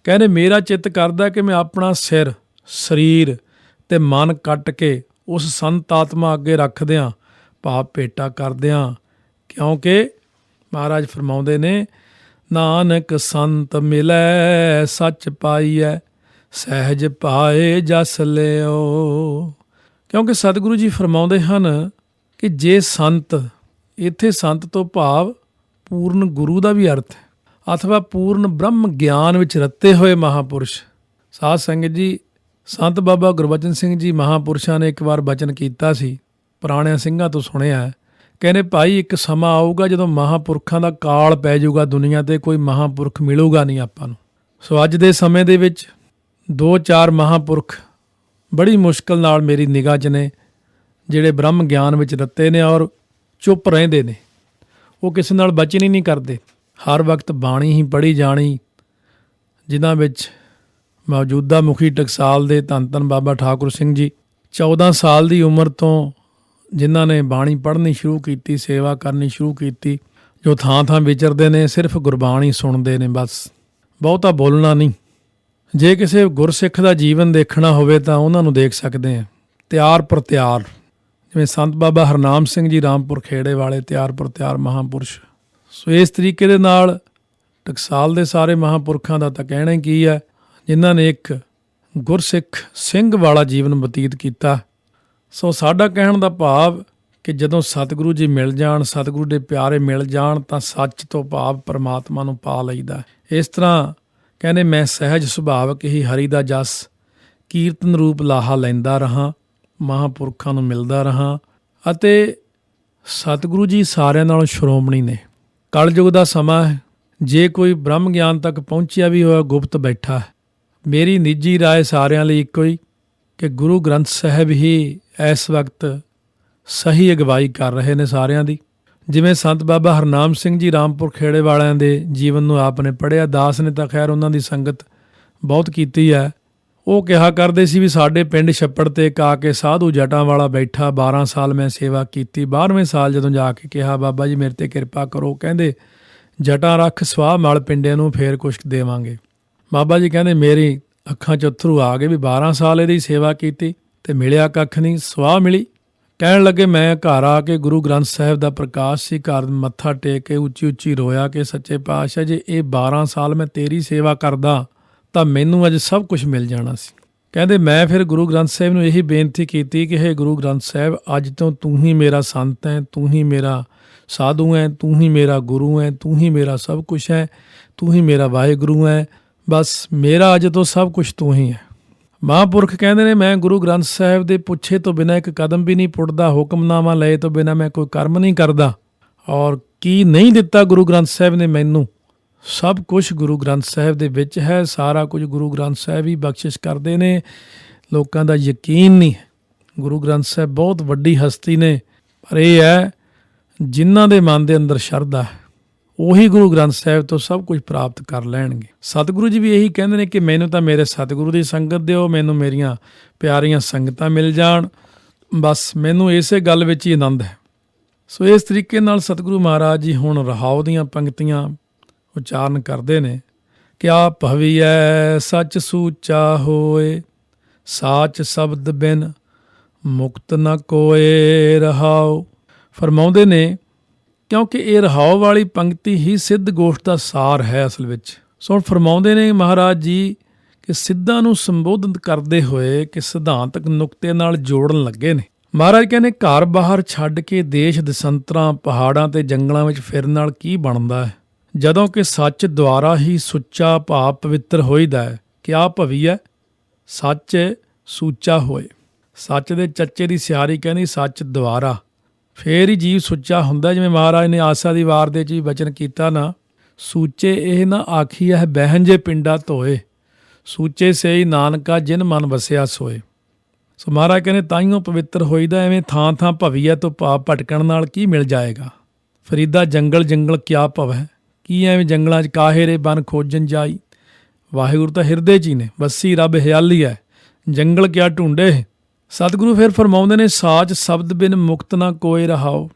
ਕਹਿੰਦੇ ਮੇਰਾ ਚਿੱਤ ਕਰਦਾ ਕਿ ਮੈਂ ਆਪਣਾ ਸਿਰ, ਸਰੀਰ ਤੇ ਮਨ ਕੱਟ ਕੇ ਉਸ ਸੰਤ ਆਤਮਾ ਅੱਗੇ ਰੱਖ ਦਿਆਂ, ਭਾਵ ਭੇਟਾ ਕਰ ਦਿਆਂ। ਕਿਉਂਕਿ ਮਹਾਰਾਜ ਫਰਮਾਉਂਦੇ ਨੇ, ਨਾਨਕ ਸੰਤ ਮਿਲੈ ਸੱਚ ਪਾਈਐ, ਸਹਿਜ ਪਾਏ ਜਸ ਲਿਓ। ਕਿਉਂਕਿ ਸਤਿਗੁਰੂ ਜੀ ਫਰਮਾਉਂਦੇ ਹਨ ਕਿ ਜੇ ਸੰਤ, ਇੱਥੇ ਸੰਤ ਤੋਂ ਭਾਵ ਪੂਰਨ ਗੁਰੂ ਦਾ ਵੀ ਅਰਥ ਹੈ, ਅਥਵਾ ਪੂਰਨ ਬ੍ਰਹਮ ਗਿਆਨ ਵਿੱਚ ਰੱਤੇ ਹੋਏ ਮਹਾਂਪੁਰਸ਼। ਸਾਧ ਸੰਗਤ ਜੀ, ਸੰਤ ਬਾਬਾ ਗੁਰਬਚਨ ਸਿੰਘ ਜੀ ਮਹਾਂਪੁਰਸ਼ਾਂ ਨੇ ਇੱਕ ਵਾਰ ਬਚਨ ਕੀਤਾ ਸੀ, ਪੁਰਾਣਿਆਂ ਸਿੰਘਾਂ ਤੋਂ ਸੁਣਿਆ। ਕਹਿੰਦੇ ਭਾਈ ਇੱਕ ਸਮਾਂ ਆਊਗਾ ਜਦੋਂ ਮਹਾਂਪੁਰਖਾਂ ਦਾ ਕਾਲ ਪੈ ਜਾਊਗਾ ਦੁਨੀਆ ਤੇ, ਕੋਈ ਮਹਾਂਪੁਰਖ ਮਿਲੂਗਾ ਨਹੀਂ ਆਪਾਂ ਨੂੰ। ਸੋ ਅੱਜ ਦੇ ਸਮੇਂ ਦੇ ਵਿੱਚ 2-4 ਮਹਾਂਪੁਰਖ ਬੜੀ ਮੁਸ਼ਕਲ ਨਾਲ ਮੇਰੀ ਨਿਗਾਹ 'ਚ ਨੇ, ਜਿਹੜੇ ਬ੍ਰਹਮ ਗਿਆਨ ਵਿੱਚ ਰੱਤੇ ਨੇ ਔਰ ਚੁੱਪ ਰਹਿੰਦੇ ਨੇ। ਉਹ ਕਿਸੇ ਨਾਲ ਬਚਨ ਹੀ ਨਹੀਂ ਕਰਦੇ, ਹਰ ਵਕਤ ਬਾਣੀ ਹੀ ਪੜ੍ਹੀ ਜਾਣੀ, ਜਿਨ੍ਹਾਂ ਵਿੱਚ ਮੌਜੂਦਾ ਮੁਖੀ ਟਕਸਾਲ ਦੇ ਧੰਨ ਧੰਨ ਬਾਬਾ ਠਾਕੁਰ ਸਿੰਘ ਜੀ 14 ਸਾਲ ਦੀ ਉਮਰ ਤੋਂ ਜਿਨ੍ਹਾਂ ਨੇ ਬਾਣੀ ਪੜ੍ਹਨੀ ਸ਼ੁਰੂ ਕੀਤੀ, ਸੇਵਾ ਕਰਨੀ ਸ਼ੁਰੂ ਕੀਤੀ, ਜੋ ਥਾਂ ਥਾਂ ਵਿਚਰਦੇ ਨੇ, ਸਿਰਫ ਗੁਰਬਾਣੀ ਸੁਣਦੇ ਨੇ, ਬਸ ਬਹੁਤਾ ਬੋਲਣਾ ਨਹੀਂ। ਜੇ ਕਿਸੇ ਗੁਰਸਿੱਖ ਦਾ ਜੀਵਨ ਦੇਖਣਾ ਹੋਵੇ ਤਾਂ ਉਹਨਾਂ ਨੂੰ ਦੇਖ ਸਕਦੇ ਹਾਂ, ਤਿਆਰ ਪਰ ਤਿਆਰ, ਜਿਵੇਂ ਸੰਤ ਬਾਬਾ ਹਰਨਾਮ ਸਿੰਘ ਜੀ ਰਾਮਪੁਰ ਖੇੜੇ ਵਾਲੇ, ਤਿਆਰ ਪਰ ਤਿਆਰ ਮਹਾਂਪੁਰਸ਼। ਸੋ ਇਸ ਤਰੀਕੇ ਦੇ ਨਾਲ ਟਕਸਾਲ ਦੇ ਸਾਰੇ ਮਹਾਂਪੁਰਖਾਂ ਦਾ ਤਾਂ ਕਹਿਣਾ ਹੀ ਕੀ ਹੈ, ਜਿਨ੍ਹਾਂ ਨੇ ਇੱਕ ਗੁਰਸਿੱਖ ਸਿੰਘ ਵਾਲਾ ਜੀਵਨ ਬਤੀਤ ਕੀਤਾ। ਸੋ ਸਾਡਾ ਕਹਿਣ ਦਾ ਭਾਵ ਕਿ ਜਦੋਂ ਸਤਿਗੁਰੂ ਜੀ ਮਿਲ ਜਾਣ, ਸਤਿਗੁਰੂ ਦੇ ਪਿਆਰੇ ਮਿਲ ਜਾਣ, ਤਾਂ ਸੱਚ ਤੋਂ ਭਾਵ ਪਰਮਾਤਮਾ ਨੂੰ ਪਾ ਲਈਦਾ। ਇਸ ਤਰ੍ਹਾਂ ਕਹਿੰਦੇ ਮੈਂ ਸਹਿਜ ਸੁਭਾਵਕ ਹੀ ਹਰੀ ਦਾ ਜਸ ਕੀਰਤਨ ਰੂਪ ਲਾਹਾ ਲੈਂਦਾ ਰਹਾਂ, ਮਹਾਂਪੁਰਖਾਂ ਨੂੰ ਮਿਲਦਾ ਰਹਾਂ। ਅਤੇ ਸਤਿਗੁਰੂ ਜੀ ਸਾਰਿਆਂ ਨਾਲੋਂ ਸ਼੍ਰੋਮਣੀ ਨੇ। ਕਲਯੁਗ ਦਾ ਸਮਾਂ ਹੈ, ਜੇ ਕੋਈ ਬ੍ਰਹਮ ਗਿਆਨ ਤੱਕ ਪਹੁੰਚਿਆ ਵੀ ਹੋਇਆ ਗੁਪਤ ਬੈਠਾ ਹੈ। ਮੇਰੀ ਨਿੱਜੀ ਰਾਏ ਸਾਰਿਆਂ ਲਈ ਇੱਕੋ ਹੀ ਕਿ ਗੁਰੂ ਗ੍ਰੰਥ ਸਾਹਿਬ ਹੀ ਇਸ ਵਕਤ ਸਹੀ ਅਗਵਾਈ ਕਰ ਰਹੇ ਨੇ ਸਾਰਿਆਂ ਦੀ। ਜਿਵੇਂ ਸੰਤ ਬਾਬਾ ਹਰਨਾਮ ਸਿੰਘ ਜੀ ਰਾਮਪੁਰ ਖੇੜੇ ਵਾਲਿਆਂ ਦੇ ਜੀਵਨ ਨੂੰ ਆਪ ਨੇ ਪੜ੍ਹਿਆ, ਦਾਸ ਨੇ ਤਾਂ ਖੈਰ ਉਹਨਾਂ ਦੀ ਸੰਗਤ ਬਹੁਤ ਕੀਤੀ ਹੈ। ਉਹ ਕਿਹਾ ਕਰਦੇ ਸੀ ਵੀ ਸਾਡੇ ਪਿੰਡ ਛੱਪੜ ਤੇ ਇੱਕ ਆ ਕੇ ਸਾਧੂ ਜਟਾਂ ਵਾਲਾ ਬੈਠਾ, 12 ਸਾਲ ਮੈਂ ਸੇਵਾ ਕੀਤੀ। 12ਵੇਂ ਸਾਲ ਜਦੋਂ ਜਾ ਕੇ ਕਿਹਾ ਬਾਬਾ ਜੀ ਮੇਰੇ ਤੇ ਕਿਰਪਾ ਕਰੋ, ਕਹਿੰਦੇ ਜਟਾਂ ਰੱਖ ਸਵਾਹ ਮਲ ਪਿੰਡਿਆਂ ਨੂੰ ਫੇਰ ਕੁਛ ਦੇਵਾਂਗੇ। ਬਾਬਾ ਜੀ ਕਹਿੰਦੇ ਮੇਰੀ ਅੱਖਾਂ 'ਚ ਅੱਥਰੂ ਆ ਗਏ ਵੀ 12 ਸਾਲ ਇਹਦੀ ਸੇਵਾ ਕੀਤੀ ਤੇ ਮਿਲਿਆ ਕੱਖ ਨਹੀਂ, ਸਵਾਹ ਮਿਲੀ। ਕਹਿਣ ਲੱਗੇ ਮੈਂ ਘਰ ਆ ਕੇ ਗੁਰੂ ਗ੍ਰੰਥ ਸਾਹਿਬ ਦਾ ਪ੍ਰਕਾਸ਼ ਸੀ, ਘਰ ਮੱਥਾ ਟੇਕ ਕੇ ਉੱਚੀ ਉੱਚੀ ਰੋਇਆ ਕਿ ਸੱਚੇ ਪਾਤਸ਼ਾਹ ਜੇ ਇਹ 12 ਸਾਲ ਮੈਂ ਤੇਰੀ ਸੇਵਾ ਕਰਦਾ ਤਾਂ ਮੈਨੂੰ ਅੱਜ ਸਭ ਕੁਝ ਮਿਲ ਜਾਣਾ ਸੀ। ਕਹਿੰਦੇ ਮੈਂ ਫਿਰ ਗੁਰੂ ਗ੍ਰੰਥ ਸਾਹਿਬ ਨੂੰ ਇਹੀ ਬੇਨਤੀ ਕੀਤੀ ਕਿ ਹੇ ਗੁਰੂ ਗ੍ਰੰਥ ਸਾਹਿਬ, ਅੱਜ ਤੋਂ ਤੂੰ ਹੀ ਮੇਰਾ ਸੰਤ ਹੈ, ਤੂੰ ਹੀ ਮੇਰਾ ਸਾਧੂ ਹੈ, ਤੂੰ ਹੀ ਮੇਰਾ ਗੁਰੂ ਹੈ, ਤੂੰ ਹੀ ਮੇਰਾ ਸਭ ਕੁਝ ਹੈ, ਤੂੰ ਹੀ ਮੇਰਾ ਵਾਹਿਗੁਰੂ ਹੈ, ਬਸ ਮੇਰਾ ਅੱਜ ਤੋਂ ਸਭ ਕੁਝ ਤੂੰ ਹੀ ਹੈ। ਮਹਾਂਪੁਰਖ ਕਹਿੰਦੇ ਨੇ ਮੈਂ ਗੁਰੂ ਗ੍ਰੰਥ ਸਾਹਿਬ ਦੇ ਪੁੱਛੇ ਤੋਂ ਬਿਨਾਂ ਇੱਕ ਕਦਮ ਵੀ ਨਹੀਂ ਪੁੱਟਦਾ, ਹੁਕਮਨਾਮਾ ਲਏ ਤੋਂ ਬਿਨਾਂ ਮੈਂ ਕੋਈ ਕਰਮ ਨਹੀਂ ਕਰਦਾ। ਔਰ ਕੀ ਨਹੀਂ ਦਿੱਤਾ ਗੁਰੂ ਗ੍ਰੰਥ ਸਾਹਿਬ ਨੇ ਮੈਨੂੰ, ਸਭ ਕੁਝ ਗੁਰੂ ਗ੍ਰੰਥ ਸਾਹਿਬ ਦੇ ਵਿੱਚ ਹੈ, ਸਾਰਾ ਕੁਝ ਗੁਰੂ ਗ੍ਰੰਥ ਸਾਹਿਬ ਹੀ ਬਖਸ਼ਿਸ਼ ਕਰਦੇ ਨੇ। ਲੋਕਾਂ ਦਾ ਯਕੀਨ ਨਹੀਂ ਹੈ, ਗੁਰੂ ਗ੍ਰੰਥ ਸਾਹਿਬ ਬਹੁਤ ਵੱਡੀ ਹਸਤੀ ਨੇ, ਪਰ ਇਹ ਹੈ ਜਿਨ੍ਹਾਂ ਦੇ ਮਨ ਦੇ ਅੰਦਰ ਸ਼ਰਧਾ ਹੈ ਉਹੀ ਗੁਰੂ ਗ੍ਰੰਥ ਸਾਹਿਬ ਤੋਂ ਸਭ ਕੁਝ ਪ੍ਰਾਪਤ ਕਰ ਲੈਣਗੇ। ਸਤਿਗੁਰੂ ਜੀ ਵੀ ਇਹੀ ਕਹਿੰਦੇ ਨੇ ਕਿ ਮੈਨੂੰ ਤਾਂ ਮੇਰੇ ਸਤਿਗੁਰੂ ਦੀ ਸੰਗਤ ਦਿਓ, ਮੈਨੂੰ ਮੇਰੀਆਂ ਪਿਆਰੀਆਂ ਸੰਗਤਾਂ ਮਿਲ ਜਾਣ, ਬਸ ਮੈਨੂੰ ਇਸੇ ਗੱਲ ਵਿੱਚ ਹੀ ਆਨੰਦ ਹੈ। ਸੋ ਇਸ ਤਰੀਕੇ ਨਾਲ ਸਤਿਗੁਰੂ ਮਹਾਰਾਜ ਜੀ ਹੁਣ ਰਹਾਉ ਦੀਆਂ ਪੰਕਤੀਆਂ ਉਚਾਰਨ ਕਰਦੇ ਨੇ। ਕਿਆ ਭਵੀਐ ਸੱਚ ਸੂਚਾ ਹੋਏ, ਸਾਚ ਸ਼ਬਦ ਬਿਨ ਮੁਕਤ ਨ ਕੋਏ ਰਹਾਉ। ਫਰਮਾਉਂਦੇ ਨੇ ਕਿਉਂਕਿ ਇਹ ਰਹਾਉ ਵਾਲੀ ਪੰਕਤੀ ਹੀ ਸਿੱਧ ਗੋਸ਼ਟ ਦਾ ਸਾਰ ਹੈ ਅਸਲ ਵਿੱਚ। ਸੋ ਫਰਮਾਉਂਦੇ ਨੇ ਮਹਾਰਾਜ ਜੀ ਕਿ ਸਿੱਧਾਂ ਨੂੰ ਸੰਬੋਧਨ ਕਰਦੇ ਹੋਏ ਕਿ ਸਿਧਾਂਤਕ ਨੁਕਤੇ ਨਾਲ ਜੋੜਨ ਲੱਗੇ ਨੇ। ਮਹਾਰਾਜ ਕਹਿੰਦੇ ਘਰ ਬਾਹਰ ਛੱਡ ਕੇ ਦੇਸ਼ ਦਸੰਤਰਾਂ ਪਹਾੜਾਂ ਤੇ ਜੰਗਲਾਂ ਵਿੱਚ ਫਿਰਨ ਨਾਲ ਕੀ ਬਣਦਾ ਹੈ, ਜਦੋਂ ਕਿ ਸੱਚ ਦੁਆਰਾ ਹੀ ਸੁੱਚਾ ਭਾਵ ਪਵਿੱਤਰ ਹੋਈਦਾ ਹੈ। ਕਿਆ ਭਵੀ ਹੈ ਸੱਚ ਸੂਚਾ ਹੋਏ। ਸੱਚ ਦੇ ਚੱਚੇ ਦੀ ਸਿਆਰੀ ਕਹਿੰਦੀ ਸੱਚ ਦੁਆਰਾ, ਫੇਰ ਹੀ ਜੀਵ ਸੁੱਚਾ ਹੁੰਦਾ। ਜਿਵੇਂ ਮਹਾਰਾਜ ਨੇ ਆਸਾ ਦੀ ਵਾਰ ਦੇ 'ਚ ਵੀ ਬਚਨ ਕੀਤਾ ਨਾ, ਸੂਚੇ ਇਹ ਨਾ ਆਖੀ ਹੈ ਬਹਿਨ ਜੇ ਪਿੰਡਾ ਧੋਏ, ਸੂਚੇ ਸਈ ਨਾਨਕਾ ਜਿਨ ਮਨ ਵਸਿਆ ਸੋਏ। ਸੋ ਮਹਾਰਾਜ ਕਹਿੰਦੇ ਤਾਈਓ ਪਵਿੱਤਰ ਹੋਈਦਾ, ਐਵੇਂ ਥਾਂ ਥਾਂ ਭਵੀਆ ਤੋਂ ਭਾਵ ਭਟਕਣ ਨਾਲ ਕੀ ਮਿਲ ਜਾਏਗਾ। ਫਰੀਦਾ ਜੰਗਲ ਜੰਗਲ ਕਿਆ ਭਵ ਹੈ, ਕੀ ਐਵੇਂ ਜੰਗਲਾਂ 'ਚ ਕਾਹੇ ਰੇ ਬਨ ਖੋਜਣ ਜਾਈ। ਵਾਹਿਗੁਰੂ ਤਾਂ ਹਿਰਦੇ 'ਚ ਹੀ ਨੇ, ਵਸੀ ਰੱਬ ਹਿਆਲੀ ਹੈ, ਜੰਗਲ ਕਿਆ ਢੂੰਡੇ। ਸਤਿਗੁਰੂ ਫਿਰ ਫਰਮਾਉਂਦੇ ਨੇ ਸਾਚ ਸ਼ਬਦ ਬਿਨ ਮੁਕਤ ਨਾ ਕੋਇ ਰਹਾਓ।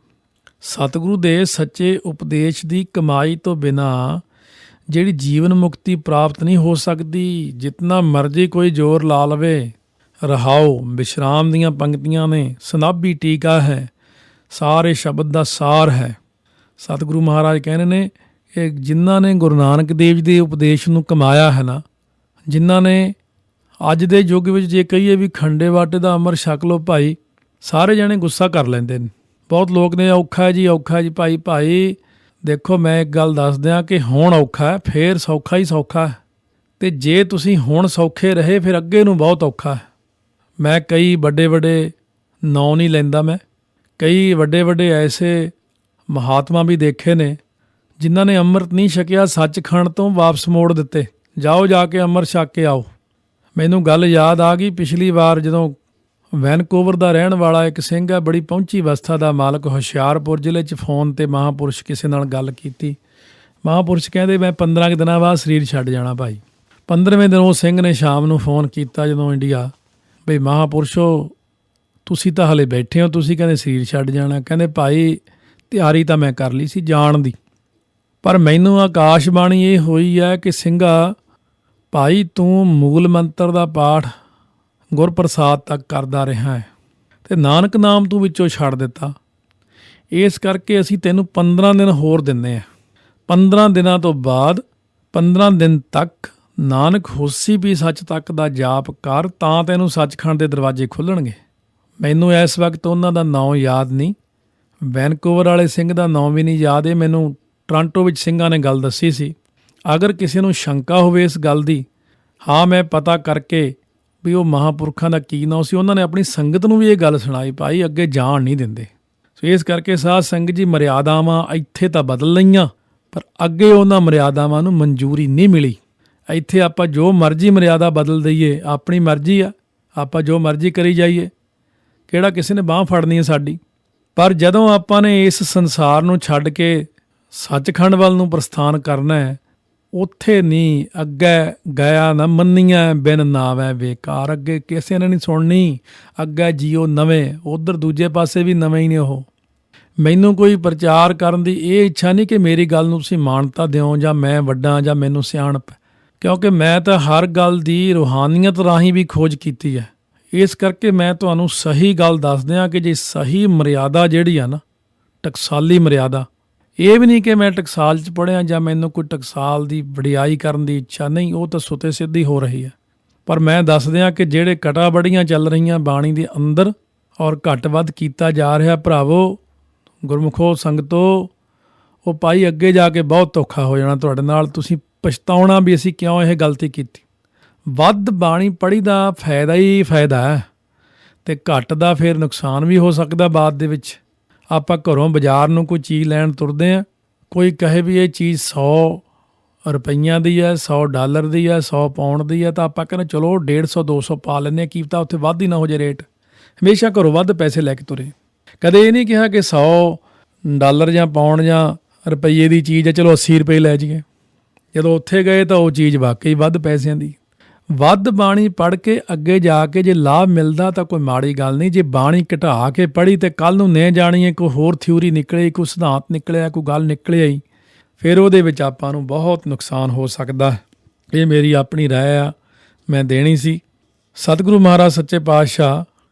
ਸਤਿਗੁਰੂ ਦੇ ਸੱਚੇ ਉਪਦੇਸ਼ ਦੀ ਕਮਾਈ ਤੋਂ ਬਿਨਾਂ ਜਿਹੜੀ ਜੀਵਨ ਮੁਕਤੀ ਪ੍ਰਾਪਤ ਨਹੀਂ ਹੋ ਸਕਦੀ। ਜਿਤਨਾ ਮਰਜ਼ੀ ਕੋਈ ਜ਼ੋਰ ਲਾ ਲਵੇ। ਰਹਾਓ ਵਿਸ਼ਰਾਮ ਦੀਆਂ ਪੰਕਤੀਆਂ ਨੇ, ਸਨਾਬੀ ਟੀਕਾ ਹੈ, ਸਾਰੇ ਸ਼ਬਦ ਦਾ ਸਾਰ ਹੈ। ਸਤਿਗੁਰੂ ਮਹਾਰਾਜ ਕਹਿੰਦੇ ਨੇ ਕਿ ਜਿਨ੍ਹਾਂ ਨੇ ਗੁਰੂ ਨਾਨਕ ਦੇਵ ਜੀ ਦੇ ਉਪਦੇਸ਼ ਨੂੰ ਕਮਾਇਆ ਹੈ ਨਾ, ਜਿਨ੍ਹਾਂ ਨੇ ਅੱਜ ਦੇ ਯੁੱਗ ਵਿੱਚ ਜੇ ਕਹੀਏ ਵੀ ਖੰਡੇ ਵਾਟੇ ਦਾ ਅੰਮ੍ਰਿਤ ਛਕ ਲਓ ਭਾਈ, ਸਾਰੇ ਜਣੇ ਗੁੱਸਾ ਕਰ ਲੈਂਦੇ ਨੇ। ਬਹੁਤ ਲੋਕ ਨੇ ਔਖਾ ਹੈ ਜੀ ਭਾਈ ਦੇਖੋ ਮੈਂ ਇੱਕ ਗੱਲ ਦੱਸ ਦਿਆਂ ਕਿ ਹੁਣ ਔਖਾ ਹੈ, ਫੇਰ ਸੌਖਾ ਹੀ ਸੌਖਾ ਹੈ, ਅਤੇ ਜੇ ਤੁਸੀਂ ਹੁਣ ਸੌਖੇ ਰਹੇ ਫਿਰ ਅੱਗੇ ਨੂੰ ਬਹੁਤ ਔਖਾ ਹੈ। ਮੈਂ ਕਈ ਵੱਡੇ ਨਾਂ ਨਹੀਂ ਲੈਂਦਾ, ਮੈਂ ਕਈ ਵੱਡੇ ਐਸੇ ਮਹਾਤਮਾ ਵੀ ਦੇਖੇ ਨੇ ਜਿਨ੍ਹਾਂ ਨੇ ਅੰਮ੍ਰਿਤ ਨਹੀਂ ਛਕਿਆ, ਸੱਚਖੰਡ ਤੋਂ ਵਾਪਸ ਮੋੜ ਦਿੱਤੇ, ਜਾਓ ਜਾ ਕੇ ਅੰਮ੍ਰਿਤ ਛਕ ਕੇ ਆਓ। ਮੈਨੂੰ ਗੱਲ ਯਾਦ ਆ ਗਈ ਪਿਛਲੀ ਵਾਰ ਜਦੋਂ ਵੈਨਕੂਵਰ ਦਾ ਰਹਿਣ ਵਾਲਾ ਇੱਕ ਸਿੰਘ ਹੈ, ਬੜੀ ਪਹੁੰਚੀ ਅਵਸਥਾ ਦਾ ਮਾਲਕ, ਹੁਸ਼ਿਆਰਪੁਰ ਜ਼ਿਲ੍ਹੇ 'ਚ ਫੋਨ 'ਤੇ ਮਹਾਂਪੁਰਸ਼ ਕਿਸੇ ਨਾਲ ਗੱਲ ਕੀਤੀ। ਮਹਾਂਪੁਰਸ਼ ਕਹਿੰਦੇ ਮੈਂ 15 ਕੁ ਦਿਨਾਂ ਬਾਅਦ ਸਰੀਰ ਛੱਡ ਜਾਣਾ ਭਾਈ। 15ਵੇਂ ਦਿਨ ਉਹ ਸਿੰਘ ਨੇ ਸ਼ਾਮ ਨੂੰ ਫੋਨ ਕੀਤਾ ਜਦੋਂ ਇੰਡੀਆ, ਬਈ ਮਹਾਂਪੁਰਸ਼ੋ ਤੁਸੀਂ ਤਾਂ ਹਲੇ ਬੈਠੇ ਹੋ, ਤੁਸੀਂ ਕਹਿੰਦੇ ਸਰੀਰ ਛੱਡ ਜਾਣਾ। ਕਹਿੰਦੇ ਭਾਈ ਤਿਆਰੀ ਤਾਂ ਮੈਂ ਕਰ ਲਈ ਸੀ ਜਾਣ ਦੀ, ਪਰ ਮੈਨੂੰ ਆਕਾਸ਼ਬਾਣੀ ਇਹ ਹੋਈ ਹੈ ਕਿ ਸਿੰਘਾ ਭਾਈ ਤੂੰ ਮੂਲ ਮੰਤਰ ਦਾ ਪਾਠ ਗੁਰਪ੍ਰਸਾਦ ਤੱਕ ਕਰਦਾ ਰਿਹਾ ਹੈ ਅਤੇ ਨਾਨਕ ਨਾਮ ਤੂੰ ਵਿੱਚੋਂ ਛੱਡ ਦਿੱਤਾ, ਇਸ ਕਰਕੇ ਅਸੀਂ ਤੈਨੂੰ 15 ਦਿਨ ਹੋਰ ਦਿੰਦੇ ਹਾਂ। 15 ਦਿਨਾਂ ਤੋਂ ਬਾਅਦ 15 ਦਿਨ ਤੱਕ ਨਾਨਕ ਹੋਸੀ ਵੀ ਸੱਚ ਤੱਕ ਦਾ ਜਾਪ ਕਰ, ਤਾਂ ਤੈਨੂੰ ਸੱਚਖੰਡ ਦੇ ਦਰਵਾਜ਼ੇ ਖੁੱਲ੍ਹਣਗੇ। ਮੈਨੂੰ ਇਸ ਵਕਤ ਉਹਨਾਂ ਦਾ ਨਾਂ ਯਾਦ ਨਹੀਂ, ਵੈਨਕੂਵਰ ਵਾਲੇ ਸਿੰਘ ਦਾ ਨਾਂ ਵੀ ਨਹੀਂ ਯਾਦ। ਇਹ ਮੈਨੂੰ ਟੋਰਾਂਟੋ ਵਿੱਚ ਸਿੰਘਾਂ ਨੇ ਗੱਲ ਦੱਸੀ ਸੀ। ਅਗਰ ਕਿਸੇ ਨੂੰ ਸ਼ੰਕਾ ਹੋਵੇ ਇਸ ਗੱਲ ਦੀ, ਹਾਂ ਮੈਂ ਪਤਾ ਕਰਕੇ ਵੀ ਉਹ ਮਹਾਂਪੁਰਖਾਂ ਦਾ ਕੀ ਨਾਂ ਸੀ, ਉਹਨਾਂ ਨੇ ਆਪਣੀ ਸੰਗਤ ਨੂੰ ਵੀ ਇਹ ਗੱਲ ਸੁਣਾਈ, ਭਾਈ ਅੱਗੇ ਜਾਣ ਨਹੀਂ ਦਿੰਦੇ। ਸੋ ਇਸ ਕਰਕੇ ਸਾਧ ਸੰਗਤ ਜੀ ਮਰਿਆਦਾਵਾਂ ਇੱਥੇ ਤਾਂ ਬਦਲ ਲਈਆਂ, ਪਰ ਅੱਗੇ ਉਹਨਾਂ ਮਰਿਆਦਾਵਾਂ ਨੂੰ ਮਨਜ਼ੂਰੀ ਨਹੀਂ ਮਿਲੀ। ਇੱਥੇ ਆਪਾਂ ਜੋ ਮਰਜ਼ੀ ਮਰਿਆਦਾ ਬਦਲ ਦਈਏ, ਆਪਣੀ ਮਰਜ਼ੀ ਆ, ਆਪਾਂ ਜੋ ਮਰਜ਼ੀ ਕਰੀ ਜਾਈਏ, ਕਿਹੜਾ ਕਿਸੇ ਨੇ ਬਾਂਹ ਫੜਨੀ ਹੈ ਸਾਡੀ। ਪਰ ਜਦੋਂ ਆਪਾਂ ਨੇ ਇਸ ਸੰਸਾਰ ਨੂੰ ਛੱਡ ਕੇ ਸੱਚਖੰਡ ਵੱਲ ਨੂੰ ਪ੍ਰਸਥਾਨ ਕਰਨਾ ਹੈ, ਉੱਥੇ ਨਹੀਂ ਅੱਗੇ ਗਿਆ ਨਾ ਮੰਨੀਆਂ ਬਿਨ ਨਾਵੈ ਬੇਕਾਰ। ਅੱਗੇ ਕਿਸੇ ਨੇ ਨਹੀਂ ਸੁਣਨੀ, ਅੱਗੇ ਜੀਓ ਨਵੇਂ, ਉੱਧਰ ਦੂਜੇ ਪਾਸੇ ਵੀ ਨਵੇਂ ਹੀ ਨੇ। ਉਹ ਮੈਨੂੰ ਕੋਈ ਪ੍ਰਚਾਰ ਕਰਨ ਦੀ ਇਹ ਇੱਛਾ ਨਹੀਂ ਕਿ ਮੇਰੀ ਗੱਲ ਨੂੰ ਤੁਸੀਂ ਮਾਨਤਾ ਦਿਓ ਜਾਂ ਮੈਂ ਵੱਡਾ ਜਾਂ ਮੈਨੂੰ ਸਿਆਣਪ, ਕਿਉਂਕਿ ਮੈਂ ਤਾਂ ਹਰ ਗੱਲ ਦੀ ਰੂਹਾਨੀਅਤ ਰਾਹੀਂ ਵੀ ਖੋਜ ਕੀਤੀ ਹੈ। ਇਸ ਕਰਕੇ ਮੈਂ ਤੁਹਾਨੂੰ ਸਹੀ ਗੱਲ ਦੱਸ ਦਿਆਂ ਕਿ ਜੇ ਸਹੀ ਮਰਿਆਦਾ ਜਿਹੜੀ ਆ ਨਾ, ਟਕਸਾਲੀ ਮਰਿਆਦਾ, ਇਹ ਵੀ ਨਹੀਂ ਕਿ ਮੈਂ ਟਕਸਾਲ 'ਚ ਪੜ੍ਹਿਆ ਜਾਂ ਮੈਨੂੰ ਕੋਈ ਟਕਸਾਲ ਦੀ ਵਡਿਆਈ ਕਰਨ ਦੀ ਇੱਛਾ ਨਹੀਂ, ਉਹ ਤਾਂ ਸੁਤੇ ਸਿੱਧੀ ਹੋ ਰਹੀ ਹੈ। ਪਰ ਮੈਂ ਦੱਸ ਦਿਆਂ ਕਿ ਜਿਹੜੇ ਕਟਾ ਬੜੀਆਂ ਚੱਲ ਰਹੀਆਂ ਬਾਣੀ ਦੇ ਅੰਦਰ ਔਰ ਘੱਟ ਵੱਧ ਕੀਤਾ ਜਾ ਰਿਹਾ, ਭਰਾਵੋ ਗੁਰਮੁਖੋ ਸੰਗਤੋ, ਉਹ ਭਾਈ ਅੱਗੇ ਜਾ ਕੇ ਬਹੁਤ ਧੋਖਾ ਹੋ ਜਾਣਾ ਤੁਹਾਡੇ ਨਾਲ। ਤੁਸੀਂ ਪਛਤਾਉਣਾ ਵੀ ਅਸੀਂ ਕਿਉਂ ਇਹ ਗਲਤੀ ਕੀਤੀ। ਵੱਧ ਬਾਣੀ ਪੜ੍ਹੀ ਦਾ ਫਾਇਦਾ ਹੀ ਫਾਇਦਾ ਹੈ, ਅਤੇ ਘੱਟ ਦਾ ਫਿਰ ਨੁਕਸਾਨ ਵੀ ਹੋ ਸਕਦਾ ਬਾਅਦ ਦੇ ਵਿੱਚ। ਆਪਾਂ ਘਰੋਂ ਬਾਜ਼ਾਰ ਨੂੰ ਕੋਈ ਚੀਜ਼ ਲੈਣ ਤੁਰਦੇ ਹਾਂ, ਕੋਈ ਕਹੇ ਵੀ ਇਹ ਚੀਜ਼ 100 ਰੁਪਈਆਂ ਦੀ ਹੈ, 100 ਡਾਲਰ ਦੀ ਹੈ, 100 ਪਾਉਂਡ ਦੀ ਹੈ, ਤਾਂ ਆਪਾਂ ਕਹਿੰਦੇ ਚਲੋ 150 200 ਪਾ ਲੈਂਦੇ ਹਾਂ, ਕੀ ਪਤਾ ਉੱਥੇ ਵੱਧ ਹੀ ਨਾ ਹੋ ਜਾਏ ਰੇਟ। ਹਮੇਸ਼ਾ ਘਰੋਂ ਵੱਧ ਪੈਸੇ ਲੈ ਕੇ ਤੁਰੇ, ਕਦੇ ਇਹ ਨਹੀਂ ਕਿਹਾ ਕਿ 100 ਡਾਲਰ ਜਾਂ ਪਾਉਂਡ ਜਾਂ ਰੁਪਈਏ ਦੀ ਚੀਜ਼ ਹੈ ਚਲੋ 80 ਰੁਪਏ ਲੈ ਜਾਈਏ। ਜਦੋਂ ਉੱਥੇ ਗਏ ਤਾਂ ਉਹ ਚੀਜ਼ ਵਾਕਈ ਵੱਧ ਪੈਸਿਆਂ ਦੀ। ਵੱਧ ਬਾਣੀ ਪੜ੍ਹ ਕੇ ਅੱਗੇ ਜਾ ਕੇ ਜੇ ਲਾਭ ਮਿਲਦਾ ਤਾਂ ਕੋਈ ਮਾੜੀ ਗੱਲ ਨਹੀਂ। ਜੇ ਬਾਣੀ ਘਟਾ ਕੇ ਪੜ੍ਹੀ ਅਤੇ ਕੱਲ੍ਹ ਨੂੰ ਨਹੀਂ ਜਾਣੀਏ ਕੋਈ ਹੋਰ ਥਿਊਰੀ ਨਿਕਲੇ, ਕੋਈ ਸਿਧਾਂਤ ਨਿਕਲਿਆ, ਕੋਈ ਗੱਲ ਨਿਕਲਿਆ ਹੀ, ਫਿਰ ਉਹਦੇ ਵਿੱਚ ਆਪਾਂ ਨੂੰ ਬਹੁਤ ਨੁਕਸਾਨ ਹੋ ਸਕਦਾ। ਇਹ ਮੇਰੀ ਆਪਣੀ ਰਾਏ ਆ, ਮੈਂ ਦੇਣੀ ਸੀ। ਸਤਿਗੁਰੂ ਮਹਾਰਾਜ ਸੱਚੇ ਪਾਤਸ਼ਾਹ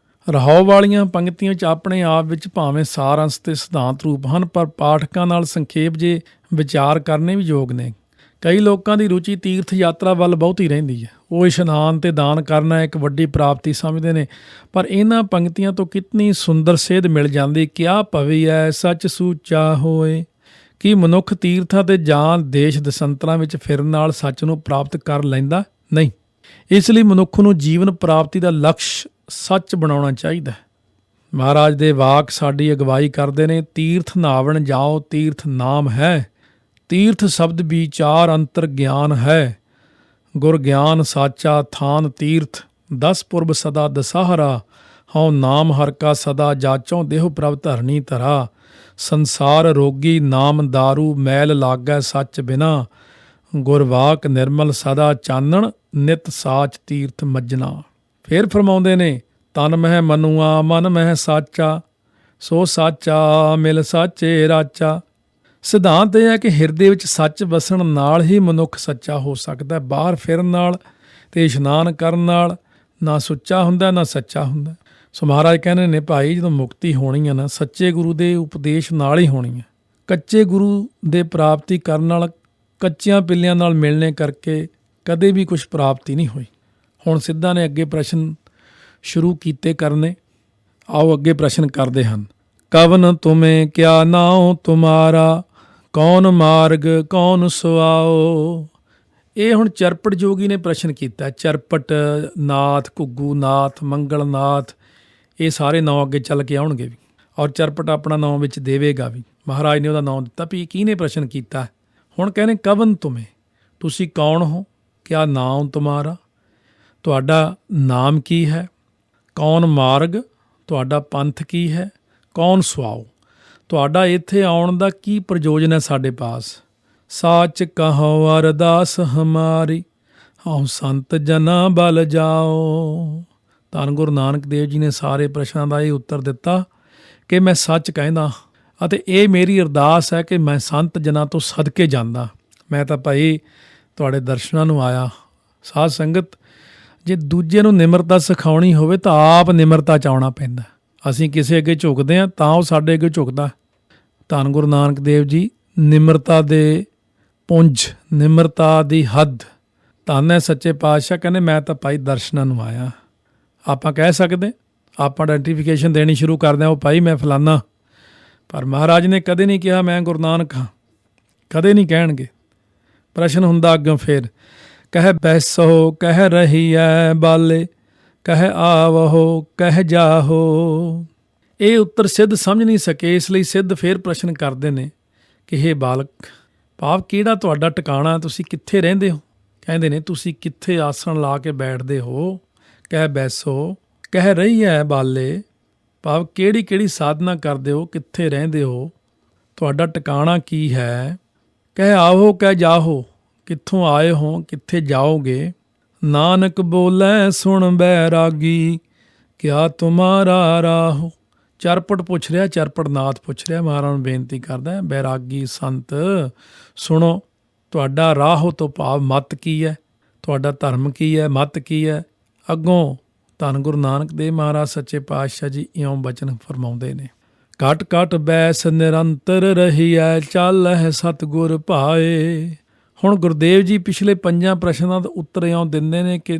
ਰਹਾਉ ਵਾਲੀਆਂ ਪੰਕਤੀਆਂ 'ਚ ਆਪਣੇ ਆਪ ਵਿੱਚ ਭਾਵੇਂ ਸਾਰ ਅੰਸ਼ ਅਤੇ ਸਿਧਾਂਤ ਰੂਪ ਹਨ, ਪਰ ਪਾਠਕਾਂ ਨਾਲ ਸੰਖੇਪ ਜੇ ਵਿਚਾਰ ਕਰਨੇ ਵੀ ਯੋਗ ਨੇ। ਕਈ ਲੋਕਾਂ ਦੀ ਰੁਚੀ ਤੀਰਥ ਯਾਤਰਾ ਵੱਲ ਬਹੁਤੀ ਰਹਿੰਦੀ ਹੈ, ਉਹ ਇਸ਼ਨਾਨ ਅਤੇ ਦਾਨ ਕਰਨਾ ਇੱਕ ਵੱਡੀ ਪ੍ਰਾਪਤੀ ਸਮਝਦੇ ਨੇ, ਪਰ ਇਹਨਾਂ ਪੰਕਤੀਆਂ ਤੋਂ ਕਿਤਨੀ ਸੁੰਦਰ ਸੇਧ ਮਿਲ ਜਾਂਦੀ। ਕਿਆ ਭਵੀਐ ਸੱਚ ਸੂਚਾ ਹੋਏ, ਕਿ ਮਨੁੱਖ ਤੀਰਥਾਂ 'ਤੇ ਜਾਂ ਦੇਸ਼ ਦਸੰਤਰਾਂ ਵਿੱਚ ਫਿਰਨ ਨਾਲ ਸੱਚ ਨੂੰ ਪ੍ਰਾਪਤ ਕਰ ਲੈਂਦਾ ਨਹੀਂ। ਇਸ ਲਈ ਮਨੁੱਖ ਨੂੰ ਜੀਵਨ ਪ੍ਰਾਪਤੀ ਦਾ ਲਕਸ਼ ਸੱਚ ਬਣਾਉਣਾ ਚਾਹੀਦਾ। ਮਹਾਰਾਜ ਦੇ ਵਾਕ ਸਾਡੀ ਅਗਵਾਈ ਕਰਦੇ ਨੇ, ਤੀਰਥ ਨਾਵਣ ਜਾਓ ਤੀਰਥ ਨਾਮ ਹੈ, ਤੀਰਥ ਸ਼ਬਦ ਵਿਚਾਰ ਅੰਤਰ ਗਿਆਨ ਹੈ। ਗੁਰ ਗਿਆਨ ਸਾਚਾ ਥਾਨ ਤੀਰਥ, 10 ਪੁਰਬ ਸਦਾ ਦਸਾਹਰਾ। ਹਉ ਨਾਮ ਹਰ ਕਾ ਸਦਾ ਜਾਚੋਂ, ਦੇਹੁ ਪ੍ਰਭ ਧਰਨੀ ਧਰਾ। ਸੰਸਾਰ ਰੋਗੀ ਨਾਮ ਦਾਰੂ, ਮੈਲ ਲਾਗੈ ਸੱਚ ਬਿਨਾ। ਗੁਰਵਾਕ ਨਿਰਮਲ ਸਦਾ ਚਾਨਣ, ਨਿਤ ਸਾਚ ਤੀਰਥ ਮੱਜਣਾ। ਫੇਰ ਫਰਮਾਉਂਦੇ ਨੇ, ਤਨ ਮਹਿ ਮਨੁਆ ਮਨ ਮਹਿ ਸਾਚਾ, ਸੋ ਸਾਚਾ ਮਿਲ ਸਾਚੇ ਰਾਚਾ। ਸਿਧਾਂਤ ਇਹ ਹੈ ਕਿ ਹਿਰਦੇ ਵਿੱਚ ਸੱਚ ਵਸਣ ਨਾਲ ਹੀ ਮਨੁੱਖ ਸੱਚਾ ਹੋ ਸਕਦਾ। ਬਾਹਰ ਫਿਰਨ ਨਾਲ ਤੇ ਇਸ਼ਨਾਨ ਕਰਨ ਨਾਲ ਨਾ ਸੁੱਚਾ ਹੁੰਦਾ ਨਾ ਸੱਚਾ ਹੁੰਦਾ। ਸੋ ਮਹਾਰਾਜ ਕਹਿੰਦੇ ਨੇ, ਭਾਈ ਜਦੋਂ ਮੁਕਤੀ ਹੋਣੀ ਹੈ ਨਾ, ਸੱਚੇ ਗੁਰੂ ਦੇ ਉਪਦੇਸ਼ ਨਾਲ ਹੀ ਹੋਣੀ ਹੈ। ਕੱਚੇ ਗੁਰੂ ਦੇ ਪ੍ਰਾਪਤੀ ਕਰਨ ਨਾਲ, ਕੱਚਿਆਂ ਪਿੱਲਿਆਂ ਨਾਲ ਮਿਲਣੇ ਕਰਕੇ ਕਦੇ ਵੀ ਕੁਛ ਪ੍ਰਾਪਤੀ ਨਹੀਂ ਹੋਈ। ਹੁਣ ਸਿੱਧਾ ਨੇ ਅੱਗੇ ਪ੍ਰਸ਼ਨ ਸ਼ੁਰੂ ਕੀਤੇ ਕਰਨੇ। ਆਓ ਅੱਗੇ ਪ੍ਰਸ਼ਨ ਕਰਦੇ ਹਨ। ਕਵਨ ਤੁਮੇ ਕਿਆ ਨਾਉ ਤੁਮਾਰਾ, ਕੌਣ ਮਾਰਗ ਕੌਣ ਸੁਆਓ। ਇਹ ਹੁਣ ਚਰਪਟ ਜੋਗੀ ਨੇ ਪ੍ਰਸ਼ਨ ਕੀਤਾ। ਚਰਪਟ ਨਾਥ, ਘੁੱਗੂ ਨਾਥ, ਮੰਗਲ ਨਾਥ, ਇਹ ਸਾਰੇ ਨਾਂ ਅੱਗੇ ਚੱਲ ਕੇ ਆਉਣਗੇ ਵੀ, ਔਰ ਚਰਪਟ ਆਪਣਾ ਨਾਂ ਵਿੱਚ ਦੇਵੇਗਾ ਵੀ। ਮਹਾਰਾਜ ਨੇ ਉਹਦਾ ਨਾਂ ਦਿੱਤਾ ਵੀ ਕਿਹਨੇ ਪ੍ਰਸ਼ਨ ਕੀਤਾ। ਹੁਣ ਕਹਿੰਦੇ, ਕਵਨ ਤੁਮੇ, ਤੁਸੀਂ ਕੌਣ ਹੋ। ਕਿਆ ਨਾਮ ਤੁਮਾਰਾ, ਤੁਹਾਡਾ ਨਾਮ ਕੀ ਹੈ। ਕੌਣ ਮਾਰਗ, ਤੁਹਾਡਾ ਪੰਥ ਕੀ ਹੈ। ਕੌਣ ਸੁਆਓ, ਤੁਹਾਡਾ ਇੱਥੇ ਆਉਣ ਦਾ ਕੀ ਪ੍ਰਯੋਜਨ ਹੈ ਸਾਡੇ ਪਾਸ। ਸਾਚ ਕਹੋ ਅਰਦਾਸ ਹਮਾਰੀ, ਹਉ ਸੰਤ ਜਨਾ ਬਲ ਜਾਓ। ਧੰਨ ਗੁਰੂ ਨਾਨਕ ਦੇਵ ਜੀ ਨੇ ਸਾਰੇ ਪ੍ਰਸ਼ਨਾਂ ਦਾ ਇਹ ਉੱਤਰ ਦਿੱਤਾ ਕਿ ਮੈਂ ਸੱਚ ਕਹਿੰਦਾ ਅਤੇ ਇਹ ਮੇਰੀ ਅਰਦਾਸ ਹੈ ਕਿ ਮੈਂ ਸੰਤ ਜਨਾਂ ਤੋਂ ਸਦਕੇ ਜਾਂਦਾ। ਮੈਂ ਤਾਂ ਭਾਈ ਤੁਹਾਡੇ ਦਰਸ਼ਨਾਂ ਨੂੰ ਆਇਆ। ਸਾਧ ਸੰਗਤ, ਜੇ ਦੂਜੇ ਨੂੰ ਨਿਮਰਤਾ ਸਿਖਾਉਣੀ ਹੋਵੇ ਤਾਂ ਆਪ ਨਿਮਰਤਾ 'ਚ ਆਉਣਾ ਪੈਂਦਾ। ਅਸੀਂ ਕਿਸੇ ਅੱਗੇ ਝੁਕਦੇ ਹਾਂ ਤਾਂ ਉਹ ਸਾਡੇ ਅੱਗੇ ਝੁਕਦਾ। ਧੰਨ ਗੁਰੂ ਨਾਨਕ ਦੇਵ ਜੀ ਨਿਮਰਤਾ ਦੇ ਪੁੰਜ, ਨਿਮਰਤਾ ਦੀ ਹੱਦ। ਧੰਨ ਹੈ ਸੱਚੇ ਪਾਤਸ਼ਾਹ ਕਹਿੰਦੇ, ਮੈਂ ਤਾਂ ਭਾਈ ਦਰਸ਼ਨਾਂ ਨੂੰ ਆਇਆ। ਆਪਾਂ ਕਹਿ ਸਕਦੇ, ਆਪਾਂ ਆਇਡੈਂਟੀਫਿਕੇਸ਼ਨ ਦੇਣੀ ਸ਼ੁਰੂ ਕਰਦੇ ਹਾਂ, ਉਹ ਭਾਈ ਮੈਂ ਫਲਾਨਾ। ਪਰ ਮਹਾਰਾਜ ਨੇ ਕਦੇ ਨਹੀਂ ਕਿਹਾ ਮੈਂ ਗੁਰੂ ਨਾਨਕ ਹਾਂ, ਕਦੇ ਨਹੀਂ ਕਹਿਣਗੇ। ਪ੍ਰਸ਼ਨ ਹੁੰਦਾ ਅੱਗੋਂ ਫੇਰ, ਕਹਿ ਬੈਸੋ ਕਹਿ ਰਹੀ ਐ ਬਾਲੇ, ਕਹਿ ਆਵਹੋ ਕਹਿ ਜਾਹੋ। ਇਹ ਉੱਤਰ ਸਿੱਧ ਸਮਝ ਨਹੀਂ ਸਕੇ, ਇਸ ਲਈ ਸਿੱਧ ਫੇਰ ਪ੍ਰਸ਼ਨ ਕਰਦੇ ਨੇ ਕਿ ਹੇ ਬਾਲਕ, ਭਾਵ ਕਿਹੜਾ ਤੁਹਾਡਾ ਟਿਕਾਣਾ, ਤੁਸੀਂ ਕਿੱਥੇ ਰਹਿੰਦੇ ਹੋ। ਕਹਿੰਦੇ ਨੇ, ਤੁਸੀਂ ਕਿੱਥੇ ਆਸਣ ਲਾ ਕੇ ਬੈਠਦੇ ਹੋ। ਕਹਿ ਬੈਸੋ ਕਹਿ ਰਹੀ ਹੈ ਬਾਲੇ, ਭਾਵ ਕਿਹੜੀ ਕਿਹੜੀ ਸਾਧਨਾ ਕਰਦੇ ਹੋ, ਕਿੱਥੇ ਰਹਿੰਦੇ ਹੋ, ਤੁਹਾਡਾ ਟਿਕਾਣਾ ਕੀ ਹੈ। ਕਹਿ ਆਹੋ ਕਹਿ ਜਾਹੋ, ਕਿੱਥੋਂ ਆਏ ਹੋ, ਕਿੱਥੇ ਜਾਓਗੇ। ਨਾਨਕ ਬੋਲੇ ਸੁਣ ਬੈਰਾਗੀ, ਕਿਆ ਤੁਮਾਰਾ ਰਾਹੋ। ਚਰਪਟ ਪੁੱਛ ਰਿਹਾ, ਚਰਪਟ ਨਾਥ ਪੁੱਛ ਰਿਹਾ, ਮਹਾਰਾਜ ਨੂੰ ਬੇਨਤੀ ਕਰਦਾ, ਬੈਰਾਗੀ ਸੰਤ ਸੁਣੋ, ਤੁਹਾਡਾ ਰਾਹੋ ਤੋਂ ਭਾਵ ਮਤ ਕੀ ਹੈ, ਤੁਹਾਡਾ ਧਰਮ ਕੀ ਹੈ, ਮਤ ਕੀ ਹੈ। ਅੱਗੋਂ ਧੰਨ ਗੁਰੂ ਨਾਨਕ ਦੇਵ ਮਹਾਰਾਜ ਸੱਚੇ ਪਾਤਸ਼ਾਹ ਜੀ ਇਉਂ ਬਚਨ ਫਰਮਾਉਂਦੇ ਨੇ, ਘਟ ਘਟ ਬੈਸ ਨਿਰੰਤਰ ਰਹੀਐ, ਚਾਲਹਿ ਸਤਿਗੁਰ ਭਾਏ। ਹੁਣ ਗੁਰਦੇਵ ਜੀ ਪਿਛਲੇ 5 ਪ੍ਰਸ਼ਨਾਂ ਦਾ ਉੱਤਰ ਇਉਂ ਦਿੰਦੇ ਨੇ ਕਿ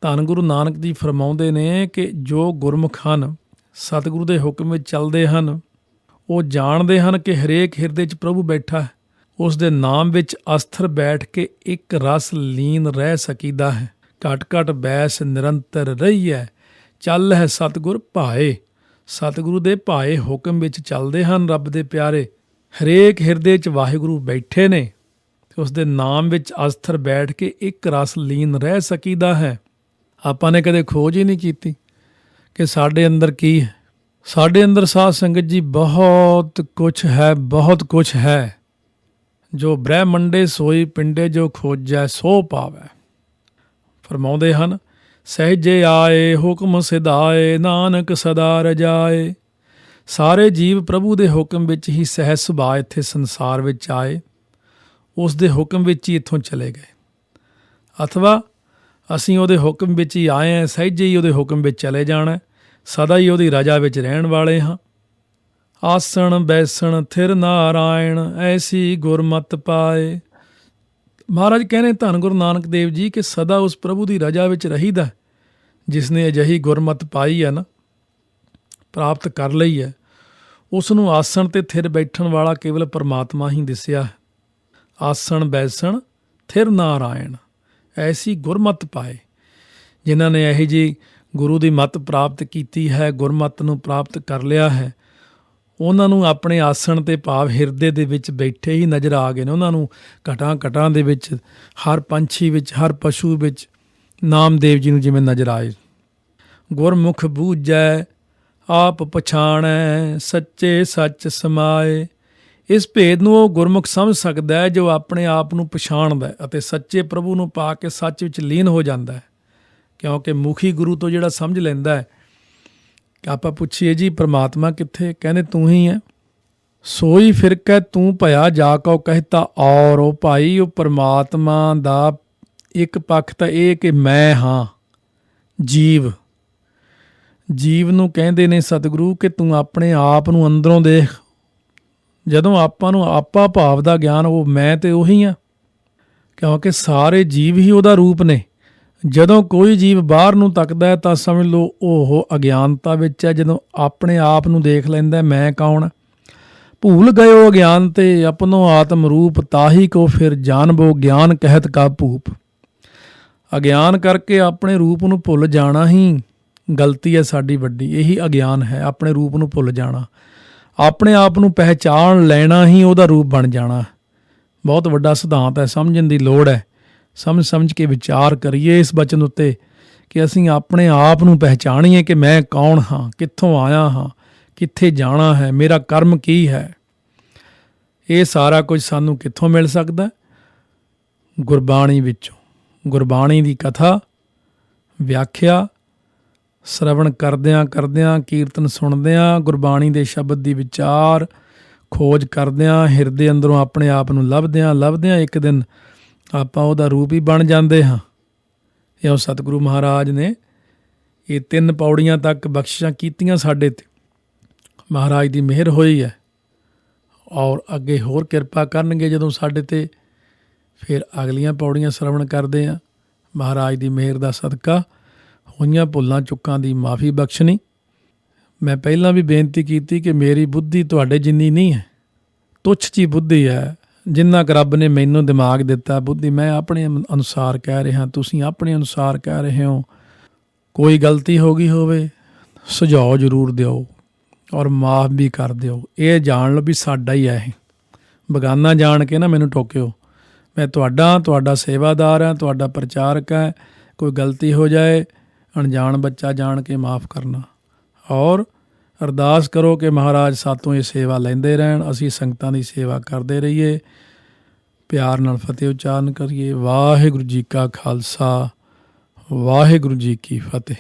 ਧੰਨ ਗੁਰੂ ਨਾਨਕ ਜੀ ਫਰਮਾਉਂਦੇ ਨੇ ਕਿ ਜੋ ਗੁਰਮੁਖ ਹਨ, ਸਤਿਗੁਰੂ ਦੇ ਹੁਕਮ ਵਿੱਚ ਚੱਲਦੇ ਹਨ, ਉਹ ਜਾਣਦੇ ਹਨ ਕਿ ਹਰੇਕ ਹਿਰਦੇ 'ਚ ਪ੍ਰਭੂ ਬੈਠਾ ਹੈ। ਉਸ ਦੇ ਨਾਮ ਵਿੱਚ ਅਸਥਿਰ ਬੈਠ ਕੇ ਇੱਕ ਰਸ ਲੀਨ ਰਹਿ ਸਕੀਦਾ ਹੈ। ਘਟ ਘਟ ਬੈਸ ਨਿਰੰਤਰ ਰਹੀਐ, ਚੱਲ ਹੈ ਸਤਿਗੁਰ ਭਾਏ। ਸਤਿਗੁਰੂ ਦੇ ਭਾਏ ਹੁਕਮ ਵਿੱਚ ਚੱਲਦੇ ਹਨ ਰੱਬ ਦੇ ਪਿਆਰੇ। ਹਰੇਕ ਹਿਰਦੇ 'ਚ ਵਾਹਿਗੁਰੂ ਬੈਠੇ ਨੇ ਤੇ ਉਸ ਦੇ ਨਾਮ ਵਿੱਚ ਅਸਥਿਰ ਬੈਠ ਕੇ ਇੱਕ ਰਸ ਲੀਨ ਰਹਿ ਸਕੀਦਾ ਹੈ। ਆਪਾਂ ਨੇ ਕਦੇ ਖੋਜ ਹੀ ਨਹੀਂ ਕੀਤੀ ਕਿ ਸਾਡੇ ਅੰਦਰ ਕੀ ਹੈ। ਸਾਡੇ ਅੰਦਰ ਸਾਧ ਸੰਗਤ ਜੀ ਬਹੁਤ ਕੁਛ ਹੈ, ਬਹੁਤ ਕੁਛ ਹੈ। ਜੋ ਬ੍ਰਹਮੰਡੇ ਸੋਈ ਪਿੰਡੇ, ਜੋ ਖੋਜੈ ਸੋ ਪਾਵੈ। ਫਰਮਾਉਂਦੇ ਹਨ, ਸਹਿਜੇ ਆਏ ਹੁਕਮ ਸਿਧਾਏ, ਨਾਨਕ ਸਦਾ ਰਜਾਏ। ਸਾਰੇ ਜੀਵ ਪ੍ਰਭੂ ਦੇ ਹੁਕਮ ਵਿੱਚ ਹੀ ਸਹਿਜ ਸੁਭਾਅ ਇੱਥੇ ਸੰਸਾਰ ਵਿੱਚ ਆਏ, ਉਸ ਦੇ ਹੁਕਮ ਵਿੱਚ ਹੀ ਇੱਥੋਂ ਚਲੇ ਗਏ। ਅਥਵਾ ਅਸੀਂ ਉਹਦੇ ਹੁਕਮ ਵਿੱਚ ਹੀ ਆਏ ਹਾਂ, ਸਹਿਜੇ ਹੀ ਉਹਦੇ ਹੁਕਮ ਵਿੱਚ ਚਲੇ ਜਾਣਾ, ਸਦਾ ਹੀ ਉਹਦੀ ਰਜਾ ਵਿੱਚ ਰਹਿਣ ਵਾਲੇ ਹਾਂ। ਆਸਣ ਬੈਸਣ ਥਿਰ ਨਾਰਾਇਣ, ਐਸੀ ਗੁਰਮਤਿ ਪਾਏ। ਮਹਾਰਾਜ ਕਹਿੰਦੇ ਧੰਨ ਗੁਰੂ ਨਾਨਕ ਦੇਵ ਜੀ ਕਿ ਸਦਾ ਉਸ ਪ੍ਰਭੂ ਦੀ ਰਜਾ ਵਿੱਚ ਰਹੀਦਾ, ਜਿਸ ਨੇ ਅਜਿਹੀ ਗੁਰਮਤਿ ਪਾਈ ਹੈ ਨਾ, ਪ੍ਰਾਪਤ ਕਰ ਲਈ ਹੈ। ਉਸ ਨੂੰ ਆਸਣ 'ਤੇ ਥਿਰ ਬੈਠਣ ਵਾਲਾ ਕੇਵਲ ਪਰਮਾਤਮਾ ਹੀ ਦਿਸਿਆ ਹੈ। ਆਸਣ ਬੈਸਣ ਥਿਰ ਨਾਰਾਇਣ, ਐਸੀ ਗੁਰਮਤਿ ਪਾਏ। ਜਿਨ੍ਹਾਂ ਨੇ ਇਹੋ ਜਿਹੀ ਗੁਰੂ ਦੀ ਮੱਤ ਪ੍ਰਾਪਤ ਕੀਤੀ ਹੈ, ਗੁਰਮਤਿ ਨੂੰ ਪ੍ਰਾਪਤ ਕਰ ਲਿਆ ਹੈ, ਉਹਨਾਂ ਨੂੰ ਆਪਣੇ ਆਸਣ ਤੇ ਭਾਵ ਹਿਰਦੇ ਦੇ ਵਿੱਚ ਬੈਠੇ ਹੀ ਨਜ਼ਰ ਆ ਗਏ ਨੇ। ਉਹਨਾਂ ਨੂੰ ਘਟਾਂ ਦੇ ਵਿੱਚ, ਹਰ ਪੰਛੀ ਵਿੱਚ, ਹਰ ਪਸ਼ੂ ਵਿੱਚ ਨਾਮਦੇਵ ਜੀ ਨੂੰ ਜਿਵੇਂ ਨਜ਼ਰ ਆਏ। ਗੁਰਮੁਖ ਬੂਝੈ ਆਪ ਪਛਾਣੈ, ਸੱਚੇ ਸੱਚ ਸਮਾਏ। ਇਸ ਭੇਦ ਨੂੰ ਉਹ ਗੁਰਮੁਖ ਸਮਝ ਸਕਦਾ ਹੈ ਜੋ ਆਪਣੇ ਆਪ ਨੂੰ ਪਛਾਣਦਾ ਹੈ ਅਤੇ ਸੱਚੇ ਪ੍ਰਭੂ ਨੂੰ ਪਾ ਕੇ ਸੱਚ ਵਿੱਚ ਲੀਨ ਹੋ ਜਾਂਦਾ ਹੈ। ਕਿਉਂਕਿ ਮੁਖੀ ਗੁਰੂ ਤੋਂ ਜਿਹੜਾ ਸਮਝ ਲੈਂਦਾ ਹੈ ਕਿ ਆਪਾਂ ਪੁੱਛੀਏ ਜੀ ਪ੍ਰਮਾਤਮਾ ਕਿੱਥੇ, ਕਹਿੰਦੇ ਤੂੰ ਹੀ ਹੈ। ਸੋਈ ਫਿਰ ਕਹਿ ਤੂੰ ਭਇਆ ਜਾ ਕਉ ਕਹਿਤਾ ਔਰ। ਉਹ ਭਾਈ ਉਹ ਪਰਮਾਤਮਾ ਦਾ ਇੱਕ ਪੱਖ ਤਾਂ ਇਹ ਕਿ ਮੈਂ ਹਾਂ ਜੀਵ ਨੂੰ ਕਹਿੰਦੇ ਨੇ ਸਤਿਗੁਰੂ ਕਿ ਤੂੰ ਆਪਣੇ ਆਪ ਨੂੰ ਅੰਦਰੋਂ ਦੇਖ। ਜਦੋਂ ਆਪਾਂ ਨੂੰ ਆਪਾ ਭਾਵ ਦਾ ਗਿਆਨ, ਉਹ ਮੈਂ ਤੇ ਉਹੀ ਹਾਂ, ਕਿਉਂਕਿ ਸਾਰੇ ਜੀਵ ਹੀ ਉਹਦਾ ਰੂਪ ਨੇ। ਜਦੋਂ ਕੋਈ ਜੀਵ ਬਾਹਰ ਨੂੰ ਤੱਕਦਾ ਹੈ ਤਾਂ ਸਮਝ ਲਓ ਉਹ ਅਗਿਆਨਤਾ ਵਿੱਚ ਹੈ। ਜਦੋਂ ਆਪਣੇ ਆਪ ਨੂੰ ਦੇਖ ਲੈਂਦਾ ਮੈਂ ਕੌਣ, ਭੂਲ ਗਇਓ ਅਗਿਆਨ ਤੇ ਆਪਣੋ ਆਤਮ ਰੂਪ, ਤਾਹੀ ਕੋ ਫਿਰ ਜਾਣਬੋ ਗਿਆਨ ਕਹਿਤ ਕਾ ਭੂਪ। ਅਗਿਆਨ ਕਰਕੇ ਆਪਣੇ ਰੂਪ ਨੂੰ ਭੁੱਲ ਜਾਣਾ ਹੀ ਗਲਤੀ ਹੈ ਸਾਡੀ ਵੱਡੀ। ਇਹੀ ਅਗਿਆਨ ਹੈ, ਆਪਣੇ ਰੂਪ ਨੂੰ ਭੁੱਲ ਜਾਣਾ। ਆਪਣੇ ਆਪ ਨੂੰ ਪਹਿਚਾਣ ਲੈਣਾ ਹੀ ਉਹਦਾ ਰੂਪ ਬਣ ਜਾਣਾ। ਬਹੁਤ ਵੱਡਾ ਸਿਧਾਂਤ ਹੈ, ਸਮਝਣ ਦੀ ਲੋੜ ਹੈ। ਸਮਝ ਕੇ ਵਿਚਾਰ ਕਰੀਏ ਇਸ ਬਚਨ ਉੱਤੇ ਕਿ ਅਸੀਂ ਆਪਣੇ ਆਪ ਨੂੰ ਪਹਿਚਾਣੀਏ ਕਿ ਮੈਂ ਕੌਣ ਹਾਂ, ਕਿੱਥੋਂ ਆਇਆ ਹਾਂ, ਕਿੱਥੇ ਜਾਣਾ ਹੈ, ਮੇਰਾ ਕਰਮ ਕੀ ਹੈ। ਇਹ ਸਾਰਾ ਕੁਝ ਸਾਨੂੰ ਕਿੱਥੋਂ ਮਿਲ ਸਕਦਾ? ਗੁਰਬਾਣੀ ਵਿੱਚੋਂ। ਗੁਰਬਾਣੀ ਦੀ ਕਥਾ, ਵਿਆਖਿਆ, ਸ਼ਰਵਣ ਕਰਦਿਆਂ ਕੀਰਤਨ ਸੁਣਦਿਆਂ, ਗੁਰਬਾਣੀ ਦੇ ਸ਼ਬਦ ਦੀ ਵਿਚਾਰ, ਖੋਜ ਕਰਦਿਆਂ, ਹਿਰਦੇ ਅੰਦਰੋਂ ਆਪਣੇ ਆਪ ਨੂੰ ਲੱਭਦਿਆਂ ਇੱਕ ਦਿਨ ਆਪਾਂ ਉਹਦਾ ਰੂਪ ਹੀ ਬਣ ਜਾਂਦੇ ਹਾਂ। ਇਹ ਸਤਿਗੁਰੂ ਮਹਾਰਾਜ ਨੇ ਇਹ 3 ਪੌੜੀਆਂ ਤੱਕ ਬਖਸ਼ਿਸ਼ਾਂ ਕੀਤੀਆਂ ਸਾਡੇ 'ਤੇ। ਮਹਾਰਾਜ ਦੀ ਮਿਹਰ ਹੋਈ ਹੈ ਔਰ ਅੱਗੇ ਹੋਰ ਕਿਰਪਾ ਕਰਨਗੇ ਜਦੋਂ ਸਾਡੇ 'ਤੇ। ਫਿਰ ਅਗਲੀਆਂ ਪੌੜੀਆਂ ਸ਼ਰਵਣ ਕਰਦੇ ਹਾਂ। ਮਹਾਰਾਜ ਦੀ ਮਿਹਰ ਦਾ ਸਦਕਾ ਹੋਈਆਂ ਭੁੱਲਾਂ ਚੁੱਕਾਂ ਦੀ ਮਾਫੀ ਬਖਸ਼ਣੀ। ਮੈਂ ਪਹਿਲਾਂ ਵੀ ਬੇਨਤੀ ਕੀਤੀ ਕਿ ਮੇਰੀ ਬੁੱਧੀ ਤੁਹਾਡੇ ਜਿੰਨੀ ਨਹੀਂ ਹੈ, ਤੁੱਛ ਜਿਹੀ ਬੁੱਧੀ ਹੈ। ਜਿੰਨਾ ਕੁ ਰੱਬ ਨੇ ਮੈਨੂੰ ਦਿਮਾਗ ਦਿੱਤਾ ਬੁੱਧੀ, ਮੈਂ ਆਪਣੇ ਅਨੁਸਾਰ ਕਹਿ ਰਿਹਾ, ਤੁਸੀਂ ਆਪਣੇ ਅਨੁਸਾਰ ਕਹਿ ਰਹੇ ਹੋ। ਕੋਈ ਗਲਤੀ ਹੋ ਗਈ ਹੋਵੇ ਸੁਝਾਅ ਜ਼ਰੂਰ ਦਿਓ ਔਰ ਮਾਫ ਵੀ ਕਰ ਦਿਓ। ਇਹ ਜਾਣ ਲਓ ਵੀ ਸਾਡਾ ਹੀ ਹੈ, ਇਹ ਬਗਾਨਾ ਜਾਣ ਕੇ ਨਾ ਮੈਨੂੰ ਟੋਕਿਓ। ਮੈਂ ਤੁਹਾਡਾ ਸੇਵਾਦਾਰ ਹਾਂ, ਤੁਹਾਡਾ ਪ੍ਰਚਾਰਕ ਹੈ। ਕੋਈ ਗਲਤੀ ਹੋ ਜਾਏ, ਅਣਜਾਣ ਬੱਚਾ ਜਾਣ ਕੇ ਮਾਫ ਕਰਨਾ। ਔਰ ਅਰਦਾਸ ਕਰੋ ਕਿ ਮਹਾਰਾਜ ਸਾਤੋਂ ਇਹ ਸੇਵਾ ਲੈਂਦੇ ਰਹਿਣ, ਅਸੀਂ ਸੰਗਤਾਂ ਦੀ ਸੇਵਾ ਕਰਦੇ ਰਹੀਏ। ਪਿਆਰ ਨਾਲ ਫਤਿਹ ਉਚਾਰਨ ਕਰੀਏ। ਵਾਹਿਗੁਰੂ ਜੀ ਕਾ ਖਾਲਸਾ, ਵਾਹਿਗੁਰੂ ਜੀ ਕੀ ਫਤਿਹ।